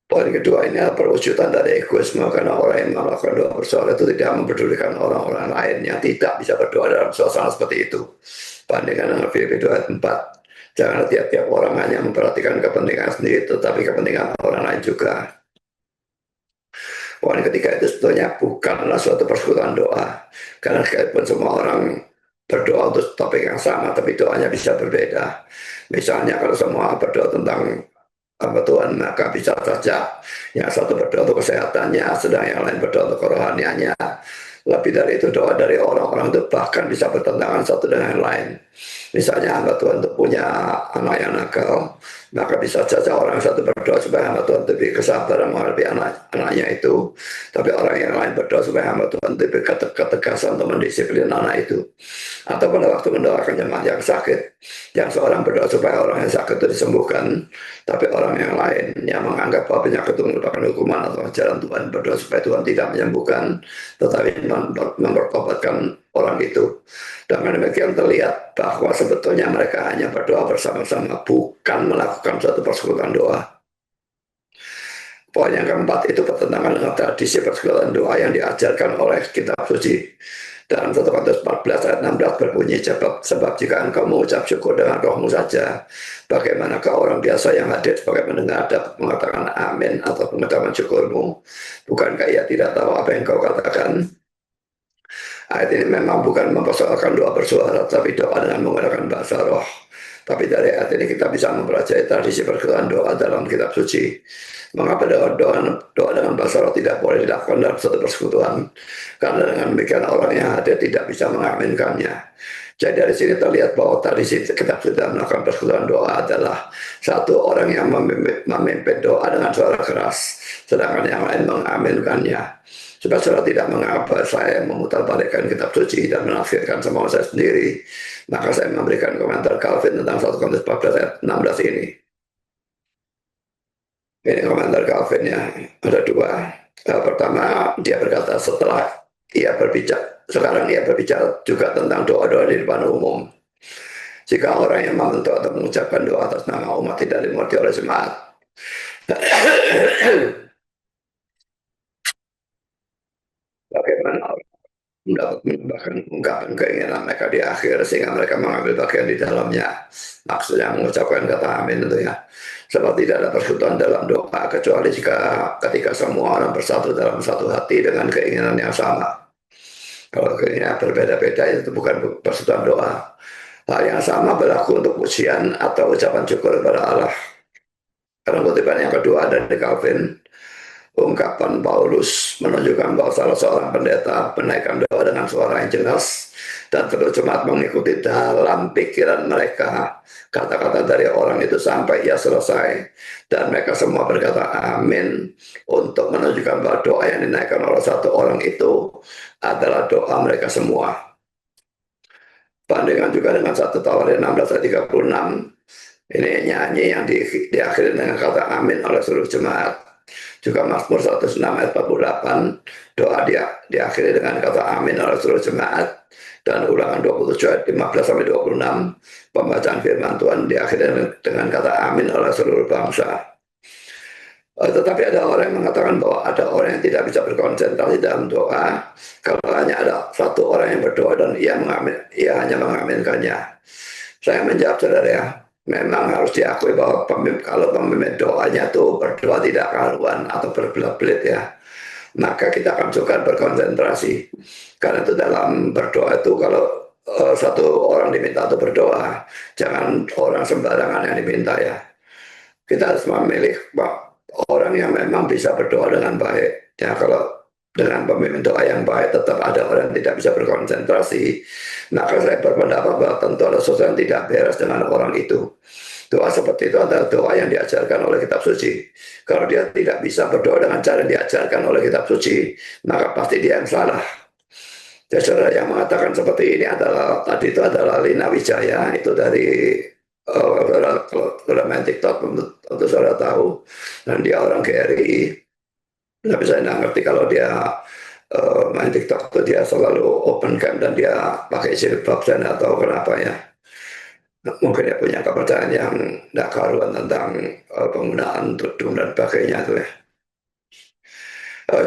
Poin kedua, ini adalah perwujudan dari egoisme, karena orang yang melakukan doa bersuara itu tidak mempedulikan orang-orang lain yang tidak bisa berdoa dalam suasana seperti itu. Bandingkan dengan Filipi 2 ayat 4. Jangan tiap-tiap orang hanya memperhatikan kepentingan sendiri, tetapi kepentingan orang lain juga. Poin ketiga itu sebetulnya bukanlah suatu persekutuan doa, karena sekalipun semua orang berdoa untuk topik yang sama, tapi doanya bisa berbeda. Misalnya kalau semua berdoa tentang apa Tuhan, maka bisa saja yang satu berdoa untuk kesehatannya, sedang yang lain berdoa untuk kerohaniannya. Lebih dari itu, doa dari orang-orang itu bahkan bisa bertentangan satu dengan yang lain. Misalnya hamba Tuhan itu punya anak yang nakal, maka bisa saja orang satu berdoa supaya hamba Tuhan lebih kesabaran menghadapi anaknya itu, tapi orang yang lain berdoa supaya hamba Tuhan lebih ketegasan untuk mendisiplin anak itu. Atau pada waktu mendoakan jemaat yang sakit, yang seorang berdoa supaya orang yang sakit itu disembuhkan, tapi orang yang lain yang menganggap bahwa penyakit itu merupakan hukuman atau ajaran Tuhan, berdoa supaya Tuhan tidak menyembuhkan, tetapi mempertobatkan orang itu. Dengan demikian terlihat bahwa sebetulnya mereka hanya berdoa bersama-sama, bukan melakukan suatu persekutuan doa. Poin yang keempat itu bertentangan dengan tradisi persekutuan doa yang diajarkan oleh kitab suci. Dalam 1 Korintus 14 ayat 16 berbunyi, sebab jika engkau mengucap syukur dengan rohmu saja, bagaimanakah orang biasa yang hadir sebagai pendengar dapat mengatakan amin atau pengucapan syukurmu? Bukankah ia tidak tahu apa yang kau katakan? Ayat ini memang bukan mempersoalkan doa bersuara, tapi doa dengan menggunakan bahasa roh. Tapi dari ayat ini kita bisa mempelajari tradisi persekutuan doa dalam kitab suci. Mengapa doa dengan bahasa roh tidak boleh dilakukan dalam satu persekutuan? Karena dengan demikian orang yang hadir tidak bisa mengaminkannya. Jadi dari sini terlihat bahwa tradisi kitab suci dalam melakukan persekutuan doa adalah satu orang yang memimpin doa dengan suara keras, sedangkan yang lain mengaminkannya. Supaya saudara tidak mengapa saya memutarbalikkan kitab suci dan menafsirkan semua saya sendiri, maka saya memberikan komentar Calvin tentang 1 Korintus 14 ayat 16 ini. Ini komentar Calvin ya, ada dua. Pertama, dia berkata sekarang ia berbicara juga tentang doa-doa di depan umum. Jika orang yang membentuk atau mengucapkan doa atas nama umat tidak dimengerti oleh jemaat, bagaimana orang dapat menambahkan ungkapan keinginan mereka di akhir sehingga mereka mengambil bagian di dalamnya? Maksudnya mengucapkan kata amin itu ya. Sebab tidak ada persekutuan dalam doa kecuali ketika semua orang bersatu dalam satu hati dengan keinginan yang sama. Kalau keinginan berbeda-beda itu bukan persekutuan doa. Hal yang sama berlaku untuk pujian atau ucapan syukur kepada Allah. Karena kutipan yang kedua dari Calvin, ungkapan Paulus menunjukkan bahwa salah seorang pendeta menaikkan doa dengan suara yang jelas dan terus jemaat mengikuti dalam pikiran mereka kata-kata dari orang itu sampai ia selesai, dan mereka semua berkata amin untuk menunjukkan bahwa doa yang dinaikkan oleh satu orang itu adalah doa mereka semua. Bandingkan juga dengan 1 Tawarin 16 ayat 36, ini nyanyi yang diakhiri dengan kata amin oleh seluruh jemaat. Juga Mazmur 106 ayat 48, doa diakhiri dengan kata amin oleh seluruh jemaat. Dan Ulangan 27 ayat 15 sampai 26, pembacaan firman Tuhan diakhiri dengan kata amin oleh seluruh bangsa. Tetapi ada orang yang mengatakan bahwa ada orang yang tidak bisa berkonsentrasi dalam doa kalau hanya ada satu orang yang berdoa dan ia hanya mengaminkannya. Saya menjawab, saudara ya, memang harus diakui bahwa kalau pemimpin doanya itu berdoa tidak karuan atau berbelit-belit ya, maka kita akan suka berkonsentrasi. Karena itu dalam berdoa itu kalau satu orang diminta untuk berdoa, jangan orang sembarangan yang diminta ya. kita harus memilih orang yang memang bisa berdoa dengan baik. Ya, kalau dengan pemimpin doa yang baik tetap ada orang yang tidak bisa berkonsentrasi, maka saya berpendapat bahwa tentu ada sesuatu yang tidak beres dengan orang itu. Doa seperti itu adalah doa yang diajarkan oleh kitab suci. Kalau dia tidak bisa berdoa dengan cara yang diajarkan oleh kitab suci, maka pasti dia yang salah. Ya, saudara yang mengatakan seperti ini adalah tadi itu adalah Lina Wijaya, itu dari kalau main TikTok tentu saudara tahu, dan dia orang GRI. Tapi saya nggak ngerti kalau dia main TikTok itu dia selalu open cam dan dia pakai jilbab dan atau kenapa ya. Mungkin dia punya kepercayaan yang tidak karuan tentang penggunaan tudung dan sebagainya itu ya.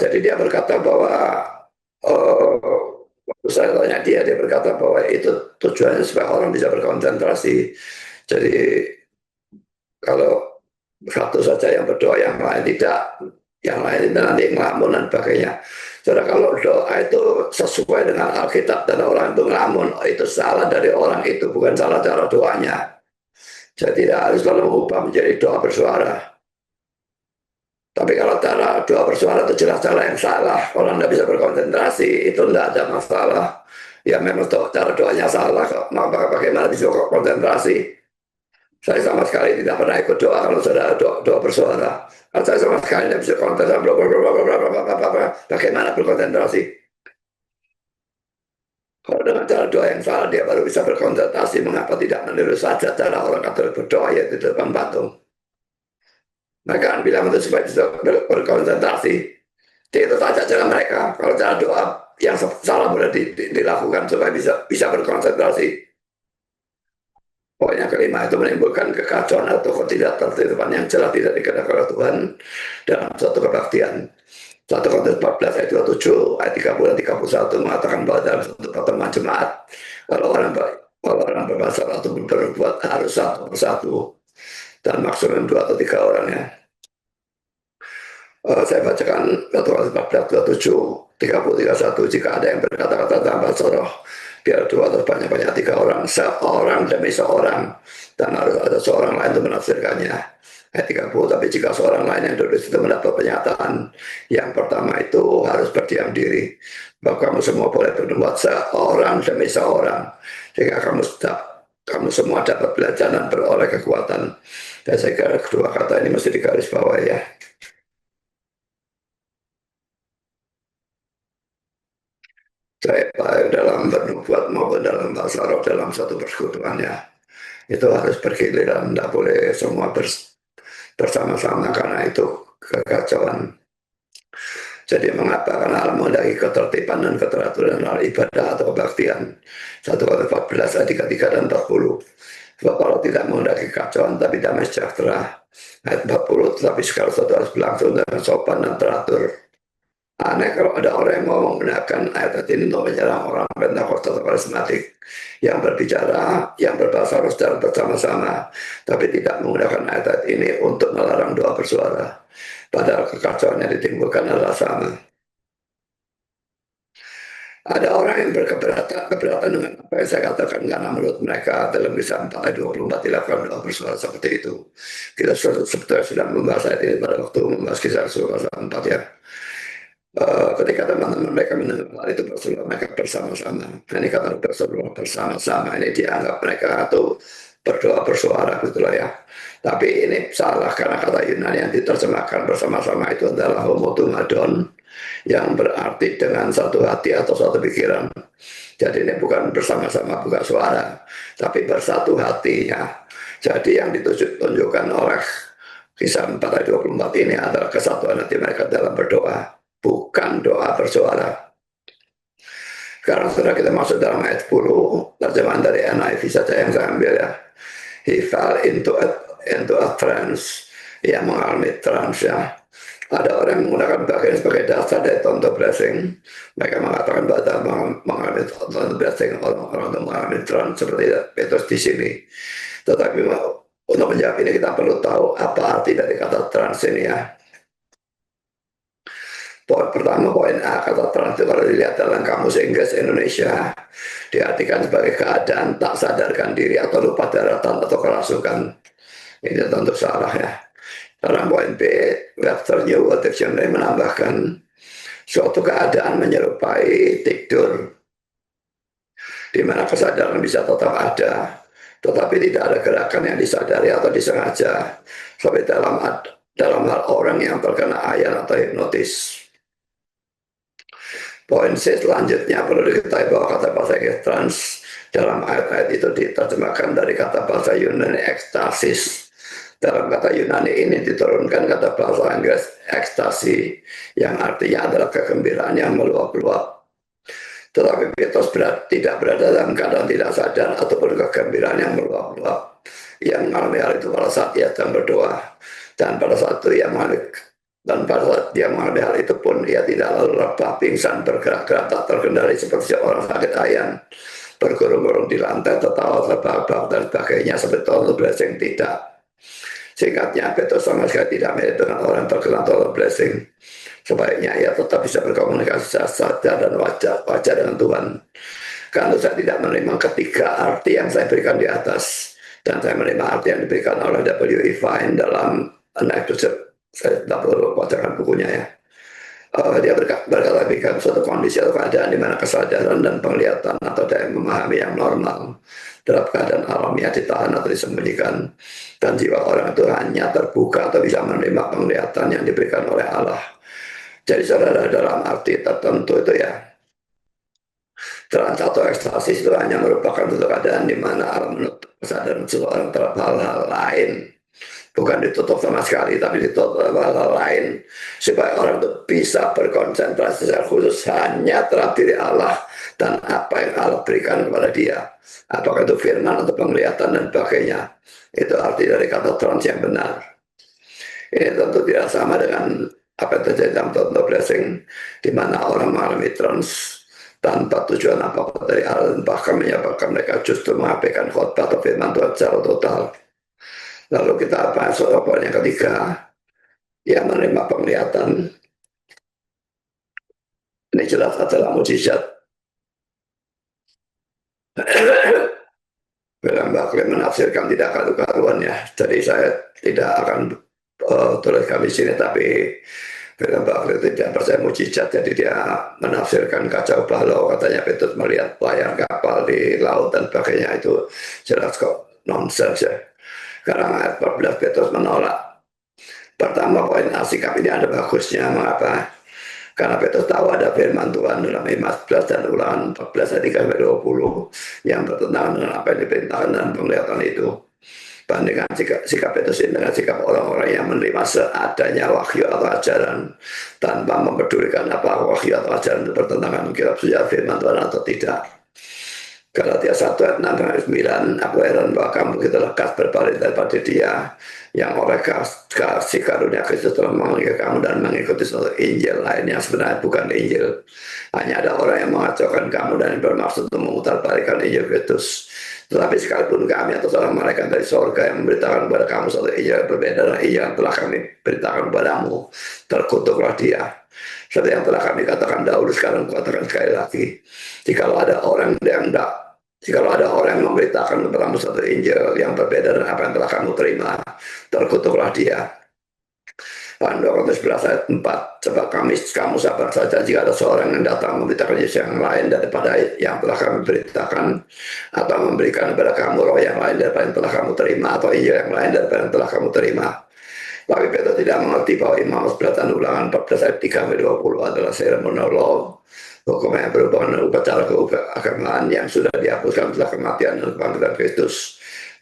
Jadi dia berkata bahwa waktu saya tanya dia berkata bahwa itu tujuannya supaya orang bisa berkonsentrasi. Jadi kalau satu saja yang berdoa, yang lain tidak, yang lain itu nanti ngelamun dan sebagainya. Jadi kalau doa itu sesuai dengan Alkitab dan orang itu ngelamun, itu salah dari orang itu, bukan salah cara doanya. Jadi tidak harus kalau mengubah menjadi doa bersuara. Tapi kalau cara doa bersuara itu jelas cara yang salah, orang tidak bisa berkonsentrasi, itu tidak ada masalah. Ya memang cara doanya salah, maka bagaimana bisa konsentrasi? Saya sama sekali tidak pernah ikut doa kalau sudah doa bersuara. Kalau saya sama sekali tidak bisa konsentrasi, bagaimana berkonsentrasi? Kalau dengan cara doa yang salah dia baru bisa berkonsentrasi, mengapa tidak meniru saja cara orang Katolik berdoa yaitu di depan patung? Mereka bilang itu supaya bisa berkonsentrasi. Itu saja cara mereka. Kalau cara doa yang salah boleh dilakukan supaya bisa berkonsentrasi. Pokoknya kelima itu menimbulkan kekacauan atau ketidaktertiban yang jelas tidak dikehendaki oleh Tuhan dalam suatu kebaktian. 1 Korintus 14 ayat 27, ayat 30 dan 31 mengatakan bahwa dalam suatu pertemuan jemaat, kalau orang berbahasa atau berbuat harus satu persatu dan maksimum 2 atau 3 orang ya. Saya bacakan 1 Korintus 14, 27, 30, 31, jika ada yang berkata-kata tanpa soroh, biar 2 atau banyak-banyak 3 orang, seorang demi seorang, dan harus ada seorang lain untuk menafsirkannya. Ayat 30, tapi jika seorang lain yang duduk itu mendapat pernyataan, yang pertama itu harus berdiam diri. Bahwa kamu semua boleh berbuat seorang demi seorang, sehingga kamu semua dapat belajar dan beroleh kekuatan. Dan saya kira kedua kata ini mesti digarisbawahi ya. Saya baik dalam bernubuat maupun dalam bahasa roh dalam satu persekutuan ya. Itu harus bergiliran, tidak boleh semua bersama-sama karena itu kekacauan. Jadi mengapa? Karena Allah menghendaki ketertiban dan keteraturan dalam ibadah atau kebaktian. 1 Korintus 14 ayat 33 dan 40. Sebab kalau tidak menghendaki kekacauan tapi damai sejahtera. Ayat 40, tetapi segala sesuatu harus berlangsung dengan sopan dan teratur. Aneh kalau ada orang yang mau menggunakan ayat ini untuk menyerang orang Pentakosta atau karismatik yang berbicara, yang berbahasa roh secara bersama-sama, tapi tidak menggunakan ayat ini untuk melarang doa bersuara. Padahal kekacauan yang ditimbulkan adalah sama. Ada orang yang keberatan dengan apa yang saya katakan karena menurut mereka dalam kisah 4 ayat 24 dilakukan doa bersuara seperti itu. Kita sebetulnya sudah membahas ayat ini pada waktu membahas kisah Rasul pasal 4 ya. Ketika teman-teman mereka mendengar itu berseru mereka bersama-sama. Ini kata berseru bersama-sama ini dianggap mereka itu berdoa bersuara gitu loh ya. Tapi ini salah karena kata Yunani yang diterjemahkan bersama-sama itu adalah homotumadon yang berarti dengan satu hati atau satu pikiran. Jadi ini bukan bersama-sama buka suara, tapi bersatu hatinya. Jadi yang ditunjukkan oleh kisah 4 ayat 24 ini adalah kesatuan hati mereka dalam berdoa. Bukan doa bersuara. Sekarang sudah kita masuk dalam ayat 10, terjemahan dari NIV saja yang saya ambil ya. He fell into a trance. Ia mengalami trance ya. Ada orang yang menggunakan bagian sebagai dasar dari tonto blessing. Mereka mengatakan bahwa mengalami tonto blessing, orang-orang yang mengalami trance seperti Petrus di sini. Tetapi untuk menjawab ini kita perlu tahu apa arti dari kata trance ini ya. Pertama poin A, kata trans itu kalau dilihat dalam kamus Inggris Indonesia diartikan sebagai keadaan tak sadarkan diri atau lupa daratan atau kerasukan. Ini tentu salah ya. Dalam poin B, Webster New World Dictionary menambahkan suatu keadaan menyerupai tidur di mana kesadaran bisa tetap ada, tetapi tidak ada gerakan yang disadari atau disengaja, seperti dalam hal orang yang terkena ayan atau hipnotis. Poin C selanjutnya perlu diketahui bahwa kata bahasa Inggris trans dalam ayat-ayat itu diterjemahkan dari kata bahasa Yunani ekstasis. Dalam kata Yunani ini diturunkan kata bahasa Inggris ekstasi yang artinya adalah kegembiraan yang meluap-luap. Tetapi Petrus tidak berada dalam keadaan tidak sadar ataupun kegembiraan yang meluap-luap. Yang mengalami hal itu pada saat ia sedang berdoa. Dan pada saat dia mengalami hal itu pun ia tidak lalu rebah, pingsan, bergerak-gerak tak terkendali seperti orang sakit ayan, bergurung-gurung di lantai, tertawa terbahak-bahak dan sebagainya seperti total blessing. Tidak. Singkatnya, Petrus sama sekali tidak mirip dengan orang terkena total blessing. Sebaiknya ia tetap bisa berkomunikasi sadar dan wajar dengan Tuhan. Karena saya tidak menerima ketiga arti yang saya berikan di atas, dan saya menerima arti yang diberikan oleh W.E. Fine dalam Anecdote. Saya tidak perlu bacakan bukunya ya. Dia berkata berikan suatu kondisi atau keadaan di mana kesadaran dan penglihatan atau daya memahami yang normal dalam keadaan alamiah ditahan atau disembunyikan, dan jiwa orang itu hanya terbuka atau bisa menerima penglihatan yang diberikan oleh Allah. Jadi saudara, dalam arti tertentu itu ya, trans atau ekstasi itu hanya merupakan suatu keadaan di mana alam menutup kesadaran seseorang terhadap hal-hal lain. Bukan ditutup sama sekali, tapi ditutup hal-hal lain. Supaya orang itu bisa berkonsentrasi secara khusus hanya terhadap diri Allah dan apa yang Allah berikan kepada dia. Apakah itu firman atau penglihatan dan sebagainya. Itu arti dari kata trans yang benar. Ini tentu tidak sama dengan apa yang terjadi dalam total blessing, di mana orang mengalami trans tanpa tujuan apa-apa dari Allah, bahkan menyebabkan mereka justru mengabaikan khotbah atau firman Tuhan secara total. Lalu kita bahas poin yang ketiga, yang menerima penglihatan. Ini jelas adalah mujizat. William Buckley menafsirkan tidak karu-karuan ya. Jadi saya tidak akan tuliskan di sini, tapi William Buckley tidak percaya mujizat, jadi dia menafsirkan kacau balau. Katanya Petrus melihat layar kapal di laut dan sebagainya. Itu jelas kok nonsens ya. Karena ayat 14 Petrus menolak. Pertama, poin sikap ini ada bagusnya. Mengapa? Karena Petrus tahu ada firman Tuhan dalam Imas 11 dan Ulangan 14 ayat 3-20 yang bertentangan dengan apa yang diperintahkan dan penglihatan itu. Bandingkan sikap Petrus ini dengan sikap orang-orang yang menerima seadanya wahyu atau ajaran tanpa mempedulikan apa wahyu atau ajaran itu bertentangan dengan kitab suci firman Tuhan atau tidak. Galatia 1 ayat 6 9, aku heran bahwa kamu begitu lekas berpaling daripada dia yang oleh kasih karunia Kristus telah memanggil kamu dan mengikuti suatu Injil lain yang sebenarnya bukan Injil. Hanya ada orang yang mengacaukan kamu dan bermaksud untuk memutarbalikan Injil Kristus. Tetapi sekalipun kami atau seorang malaikat dari surga yang memberitakan kepada kamu suatu Injil yang berbeda dengan Injil yang telah kami beritakan kepadamu, terkutuklah dia. Seperti yang telah kami katakan dahulu, sekarang katakan sekali lagi. Jikalau ada orang yang memberitakan kepadamu satu Injil yang berbeda dengan apa yang telah kamu terima, terkutuklah dia. 2 Korintus 11 ayat 4, sebab kamu sabar saja jika ada seorang yang datang memberitakan Yesus yang lain daripada yang telah kami beritakan, atau memberikan kepada kamu roh yang lain daripada yang telah kamu terima, atau Injil yang lain daripada yang telah kamu terima. Tapi Petrus tidak mengerti bahwa Imam 11 dan Ulangan 14 ayat 3-20 adalah ceremonial law, hukum yang berhubungan dengan upacara keagamaan yang sudah dihapuskan setelah kematian dan kebangkitan Kristus.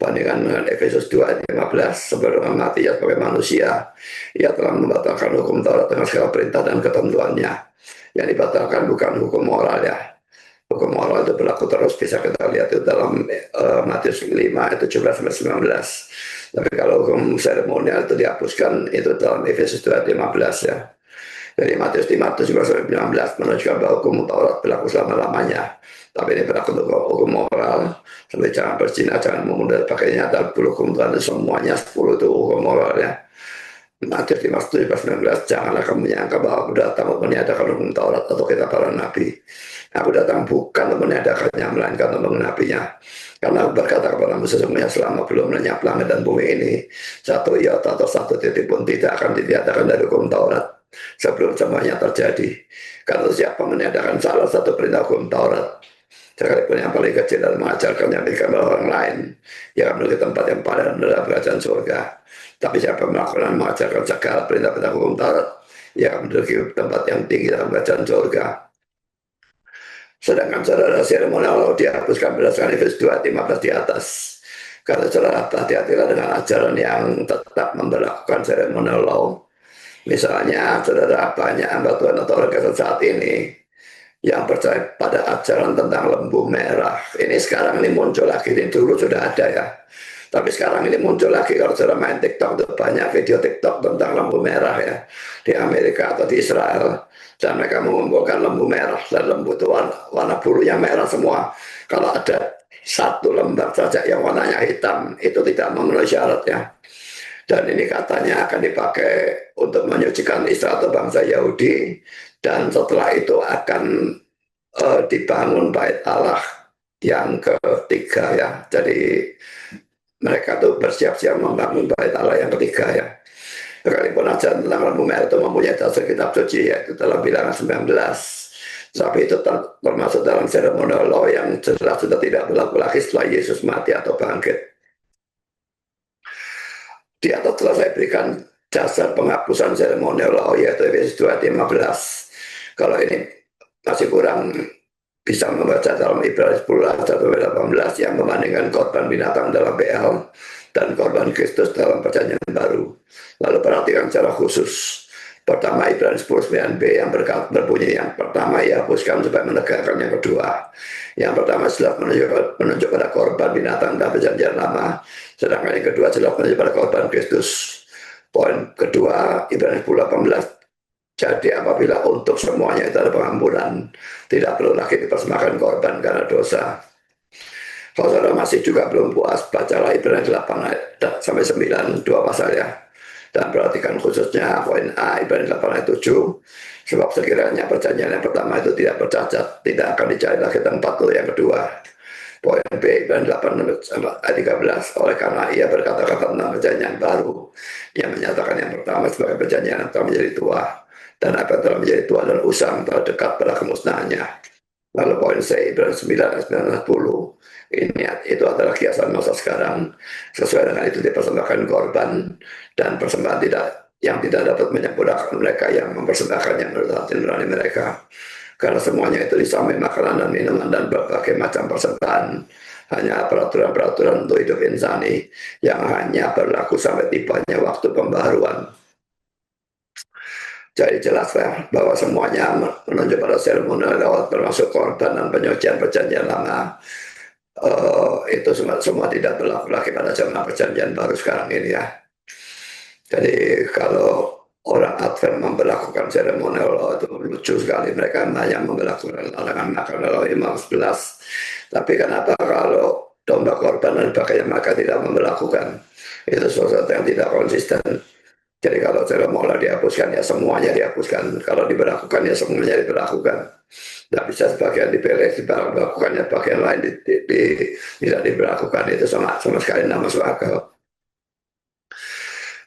Bandingkan dengan Efesus 2 ayat 15, sebelum mati ia sebagai manusia, ia telah membatalkan hukum Taurat dengan segala perintah dan ketentuannya. Yang dibatalkan bukan hukum moral ya. Hukum moral itu berlaku terus, bisa kita lihat itu dalam Matius 5 ayat 17-19. Tapi kalau hukum seremonial itu dihapuskan, itu dalam Efesus 2 ayat 15 ya. Dari Matius 5-17-19 menunjukkan bahwa hukum Taurat berlaku selama-lamanya. Tapi ini berlaku untuk hukum moral, seperti jangan berzina, jangan membunuh, pakainya ada 10 hukum Tuhan, semuanya 10 itu hukum moral ya. Matius 5:17-19, janganlah kamu menyangka bahwa aku datang untuk meniadakan hukum Taurat atau kitab para nabi. Aku datang bukan untuk meniadakannya, melainkan untuk menggenapinya. Karena aku berkata kepadamu, sesungguhnya selama belum lenyap langit dan bumi ini, satu iota atau satu titik pun tidak akan ditiadakan dari hukum Taurat sebelum semuanya terjadi. Karena siapa meniadakan salah satu perintah hukum Taurat, sekalipun yang paling kecil, dan mengajarkannya berikan orang lain, yang memiliki tempat yang padan dalam kerajaan surga. Tapi siapa melakukan mengajarkan segala perintah-perintah hukum Taurat, yang memiliki tempat yang tinggi dalam kerajaan surga. Sedangkan saudara seremonial dihapuskan berdasarkan Efesus 2:15 di atas. Kata saudara, hati-hatilah dengan ajaran yang tetap memperlakukan seremonial law. Misalnya, saudara, banyak hamba Tuhan atau orang Kristen saat ini yang percaya pada ajaran tentang lembu merah. Ini sekarang ini muncul lagi, ini dulu sudah ada ya. Tapi sekarang ini muncul lagi, kalau sudah main TikTok itu banyak video TikTok tentang lembu merah ya. Di Amerika atau di Israel. Dan mereka mengumpulkan lembu merah, dan lembu itu warna bulunya merah semua. Kalau ada satu lembar saja yang warnanya hitam, itu tidak memenuhi syarat ya. Dan ini katanya akan dipakai untuk menyucikan Israel atau bangsa Yahudi. Dan setelah itu akan dibangun bait Allah yang ketiga ya. Jadi mereka tuh bersiap-siap membangun bait Allah yang ketiga ya. Sekalipun ajaran tentang lembu merah itu mempunyai dasar kitab suci, yaitu dalam Bilangan 19. Tapi itu termasuk dalam seremonial law yang jelas sudah tidak berlaku lagi setelah Yesus mati atau bangkit. Di atas telah saya berikan dasar penghapusan seremonial law, yaitu Efesus 2:15. Kalau ini masih kurang, bisa membaca dalam Ibrani 10:1-18 yang membandingkan korban binatang dalam BL dan korban Kristus dalam perjanjian baru. Lalu perhatikan secara khusus. Pertama, Ibrani 10:9b yang berbunyi, yang pertama ia hapuskan supaya menegakkan yang kedua. Yang pertama jelas menunjuk pada korban binatang dalam perjanjian lama, sedangkan yang kedua jelas menunjuk pada korban Kristus. Poin kedua, Ibrani 10:18. Jadi apabila untuk semuanya itu ada pengampunan, tidak perlu lagi dipersembahkan korban karena dosa. Kalau saudara masih juga belum puas, bacalah Ibrani 8-9, 2 pasal ya. Dan perhatikan khususnya poin A, Ibrani 8:7. Sebab sekiranya perjanjian yang pertama itu tidak bercacat, tidak akan dicari lagi tempat untuk yang kedua. Poin B, Ibrani 8:13. Oleh karena ia berkata-kata tentang perjanjian baru, ia menyatakan yang pertama sebagai perjanjian yang telah menjadi tua, dan apa yang telah menjadi tua dan usang telah dekat pada kemusnahannya. Lalu poin C, Ibrani 9:10. Ini itu adalah kiasan masa sekarang. Sesuai dengan itu dipersembahkan korban, dan persembahan yang tidak dapat menyempurnakan mereka yang mempersembahkannya menurut hati nurani mereka. Karena semuanya itu disamping makanan dan minuman dan berbagai macam persembahan, hanya peraturan-peraturan untuk hidup insani yang hanya berlaku sampai tibanya waktu pembaharuan. Jadi jelas ya, bahwa semuanya menunjuk pada seremonial lewat termasuk korban dan penyucian perjanjian lama. Itu semua tidak berlaku lagi pada zaman perjanjian baru sekarang ini ya. Jadi kalau orang Advent memperlakukan seremonial law itu lucu sekali, mereka hanya memperlakukan larangan makan law 15. Tapi kenapa kalau domba korban dan sebagainya maka tidak memperlakukan? Itu sesuatu yang tidak konsisten. Jadi kalau seremonial dihapuskan ya semuanya dihapuskan, kalau diberlakukan ya semuanya diberlakukan. Tidak bisa sebagian dipilih, diberlakukannya bagian lain tidak diberlakukan, itu sama sekali tidak masuk akal.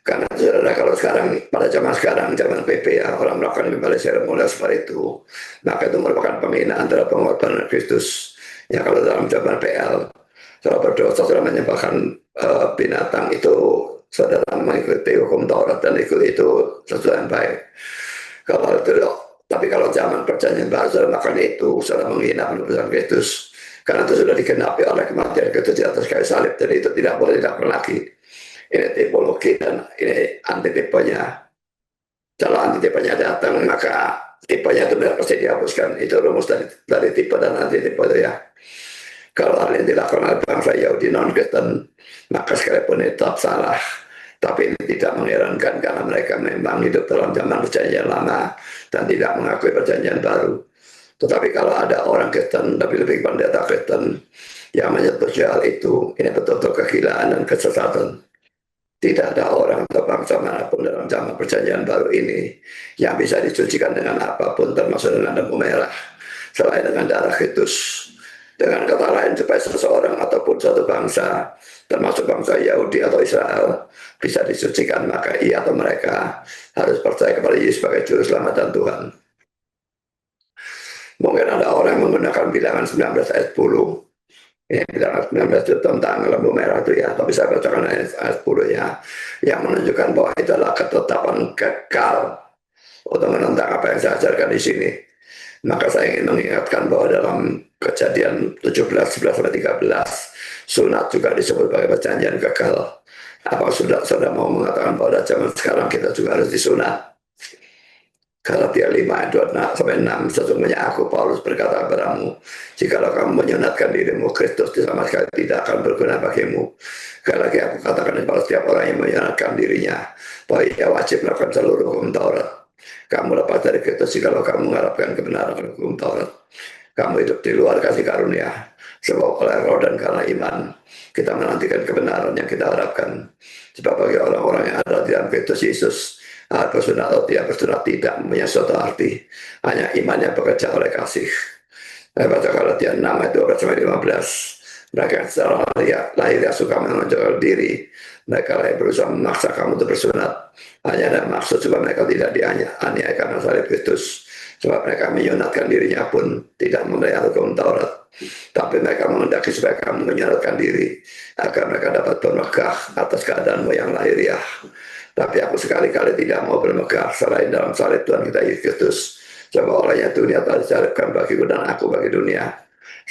Karena saudara, kalau sekarang, pada zaman sekarang, zaman PP ya, orang melakukan kembali seremonial seperti itu, maka itu merupakan penghinaan terhadap pengorbanan Kristus. Ya kalau dalam zaman PL, saudara berdosa, saudara menyembahkan binatang itu, saudara mengikuti hukum Taurat dan itu sesuatu yang baik. Kalau itu, tapi kalau zaman perjanjian baru saudara melakukan itu, saudara menghina penebusan Kristus, karena itu sudah digenapi oleh kematian Kristus di atas kayu salib, jadi itu tidak boleh dilakukan lagi. Ini tipologi dan ini antitipenya. Kalau antitipenya datang, maka tipenya itu pasti dihapuskan. Itu rumus dari tipe dan antitipe itu ya. Kalau hal yang dilakukan oleh bangsa Yahudi non-Kristen, maka sekalipun itu tetap salah. Tapi ini tidak mengherankan karena mereka memang hidup dalam zaman perjanjian lama dan tidak mengakui perjanjian baru. Tetapi kalau ada orang Kristen, lebih pendeta Kristen yang menyetujui hal itu, ini betul-betul kegilaan dan kesesatan. Tidak ada orang atau bangsa manapun dalam zaman perjanjian baru ini yang bisa disucikan dengan apapun, termasuk dengan lembu merah, selain dengan darah Kristus. Dengan kata lain, supaya seseorang ataupun suatu bangsa, termasuk bangsa Yahudi atau Israel, bisa disucikan, maka ia atau mereka harus percaya kepada Yesus sebagai juru selamat dan Tuhan. Mungkin ada orang yang menggunakan bilangan 19 ayat 10. Ini bilangan 19 itu tentang lembu merah itu ya, tapi saya bacakan ayat 10 ya, yang menunjukkan bahwa itu adalah ketetapan kekal untuk menentang apa yang saya ajarkan di sini. Maka saya ingin mengingatkan bahwa dalam Kejadian 17:11-13, sunat juga disebut sebagai perjanjian kekal. Apa sudah mau mengatakan bahwa zaman sekarang kita juga harus disunat? Galatia 5 ayat 2-6, sesungguhnya aku Paulus berkata kepadamu, jikalau kamu menyunatkan dirimu, Kristus sama sekali tidak akan berguna bagimu. Sekali lagi aku katakan kepada setiap orang yang menyunatkan dirinya, bahwa ia wajib melakukan seluruh hukum Taurat. Kamu lepas dari Kristus jikalau kamu mengharapkan kebenaran hukum Taurat. Kamu hidup di luar kasih karunia, sebab oleh roh dan karena iman kita menantikan kebenaran yang kita harapkan. Sebab bagi orang-orang yang ada di dalam Kristus Yesus, bersunat atau tidak bersunat tidak mempunyai suatu arti, hanya iman yang bekerja oleh kasih. Saya baca Galatia 6 ayat 12-15. Mereka yang secara lahir suka menonjolkan diri, mereka yang berusaha memaksa kamu untuk bersunat, hanya ada maksud supaya mereka tidak dianiaya karena salib Kristus. Sebab mereka menyunatkan dirinya pun tidak membayar hukum Taurat, tapi mereka menghendaki supaya kamu menyunatkan diri agar mereka dapat bermegah atas keadaanmu yang lahiriah. Tapi aku sekali-kali tidak mau bermegah selain dalam salib Tuhan kita Yesus Kristus. Sebab olehnya dunia telah disalibkan bagiku dan aku bagi dunia.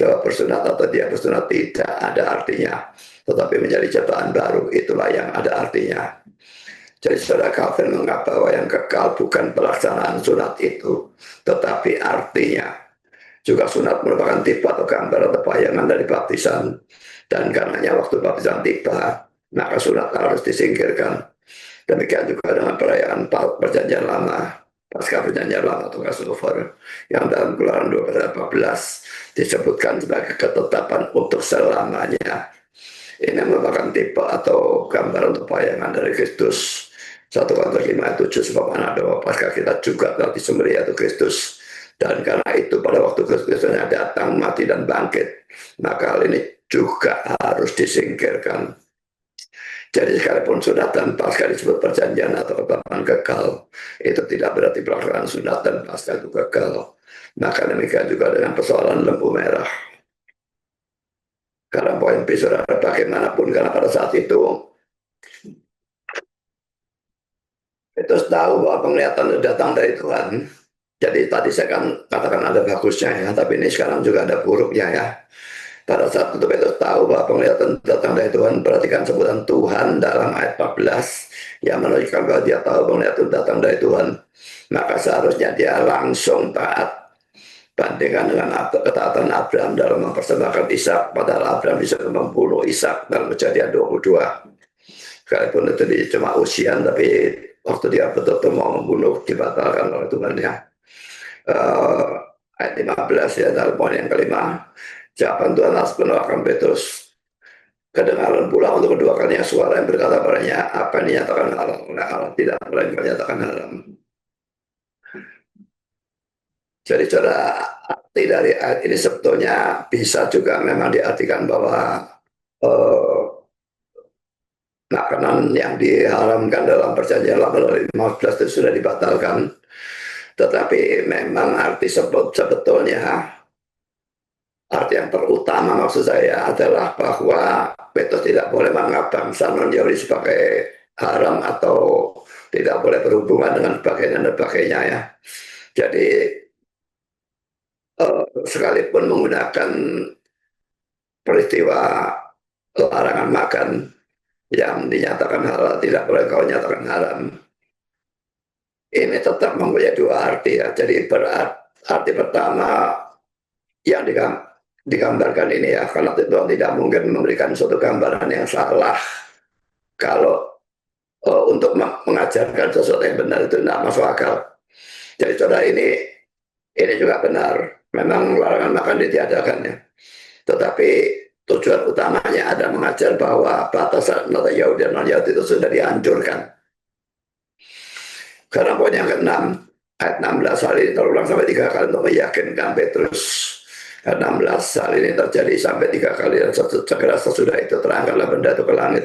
Sebab bersunat atau tidak bersunat tidak ada artinya, tetapi menjadi ciptaan baru, itulah yang ada artinya. Jadi saudara Calvin menganggap bahwa yang kekal bukan pelaksanaan sunat itu, tetapi artinya. Juga sunat merupakan tipe atau gambar atau bayangan dari baptisan. Dan karenanya waktu baptisan tiba, maka sunat harus disingkirkan. Demikian juga dengan perayaan perjanjian lama, pasca perjanjian lama atau Passover, yang dalam Keluaran 12:14 disebutkan sebagai ketetapan untuk selamanya. Ini merupakan tipe atau gambar untuk bayangan dari Kristus. 1 Korintus 5:7, sebab anak domba Paskah kita juga telah disembelih yaitu Kristus. Dan karena itu pada waktu Kristusnya datang, mati dan bangkit, maka hal ini juga harus disingkirkan. Jadi sekalipun sunat dan Paskah disebut perjanjian atau ketetapan kekal, itu tidak berarti pelaksanaan sunat dan Paskah itu kekal. Maka demikian juga dengan persoalan lembu merah. Karena poin B, saudara, bagaimanapun, karena pada saat itu tahu bahwa penglihatan itu datang dari Tuhan. Jadi tadi saya kan katakan ada bagusnya ya, tapi ini sekarang juga ada buruknya ya. Pada saat itu Petrus tahu bahwa penglihatan datang dari Tuhan, perhatikan sebutan Tuhan dalam ayat 14 yang menunjukkan bahwa dia tahu penglihatan datang dari Tuhan. Maka seharusnya dia langsung taat. Bandingkan dengan ketaatan Abraham dalam mempersembahkan Ishak, padahal Abraham bisa membunuh Ishak dalam Kejadian 22. Sekalipun itu cuma usian, tapi waktu dia betul-betul mau membunuh dibatalkan oleh Tuhan ya. Ayat 15 ya, dalam poin yang kelima, jawaban Tuhan harus menolakkan Petrus. Kedengaran pula untuk kedua kalinya suara yang berkata padanya, apa yang dinyatakan haram oleh Allah tidak boleh dinyatakan haram. Jadi saudara, arti dari ayat ini sebetulnya bisa juga memang diartikan bahwa makanan yang diharamkan dalam perjanjian lama 15 itu sudah dibatalkan. Tetapi memang arti sebetulnya, arti yang terutama maksud saya adalah bahwa Petrus tidak boleh menganggap bangsa non-Yahudi sebagai haram atau tidak boleh berhubungan dengan sebagainya ya. Jadi sekalipun menggunakan peristiwa larangan makan yang dinyatakan halal, tidak boleh kau nyatakan haram, ini tetap mempunyai dua arti ya. Jadi arti pertama yang digambarkan ini ya, karena Tuhan tidak mungkin memberikan suatu gambaran yang salah kalau untuk mengajarkan sesuatu yang benar itu tidak masuk akal. Jadi saudara, ini juga benar, memang larangan makan ditiadakan ya. Tetapi tujuan utamanya ada mengajar bahwa batasan antara Yahudi dan non-Yahudi itu sudah dihancurkan. Karena poin yang ke-6, ayat 16 hal ini terulang sampai 3 kali untuk meyakinkan Petrus. Ayat 16 hal ini terjadi sampai 3 kali dan segera sesudah itu terangkatlah benda itu ke langit.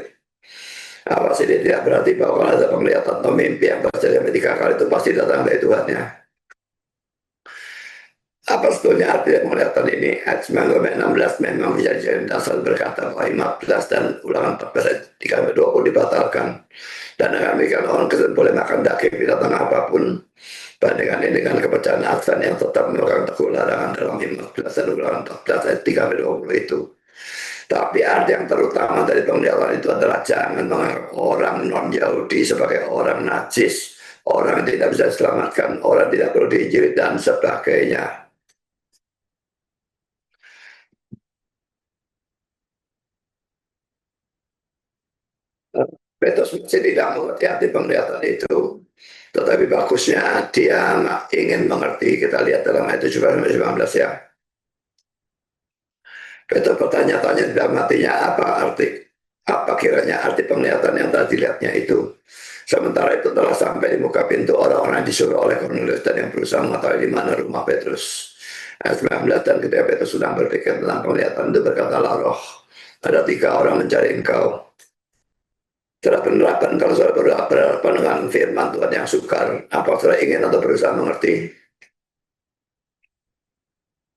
Apa sih ini tidak berarti bahwa kalau ada penglihatan atau mimpi yang terjadi sampai 3 kali itu pasti datang dari Tuhannya. Apa sebetulnya arti penglihatan ini? Ayat 9-16 memang menjadi dasar berkata bahwa 15 dan ulangan 14 ayat 3-20 dibatalkan. Dan demikian orang Kristen boleh makan daging binatang apapun. Bandingkan ini dengan kepercayaan Advent yang tetap memegang teguh larangan dalam 15 dan ulangan 14 ayat 3-20 itu. Tapi arti yang terutama dari penglihatan itu adalah jangan menganggap orang non-Yahudi sebagai orang najis, orang yang tidak bisa diselamatkan, orang tidak perlu diinjili dan sebagainya. Petrus masih tidak mengerti arti penglihatan itu. Tetapi bagusnya dia ingin mengerti. Kita lihat dalam ayat 17-19 ya. Petrus bertanya-tanya dalam hatinya apa kiranya arti penglihatan yang tadi dilihatnya itu. Sementara itu telah sampai di muka pintu orang-orang yang disuruh oleh Cornelius dan yang berusaha mengetahui di mana rumah Petrus. Ayat 19, dan ketika Petrus sedang berpikir tentang penglihatan itu berkatalah Roh, ada 3 orang mencari engkau. Setelah penerapan, kalau saudara berhadapan dengan firman Tuhan yang sukar, apa saudara ingin atau berusaha mengerti?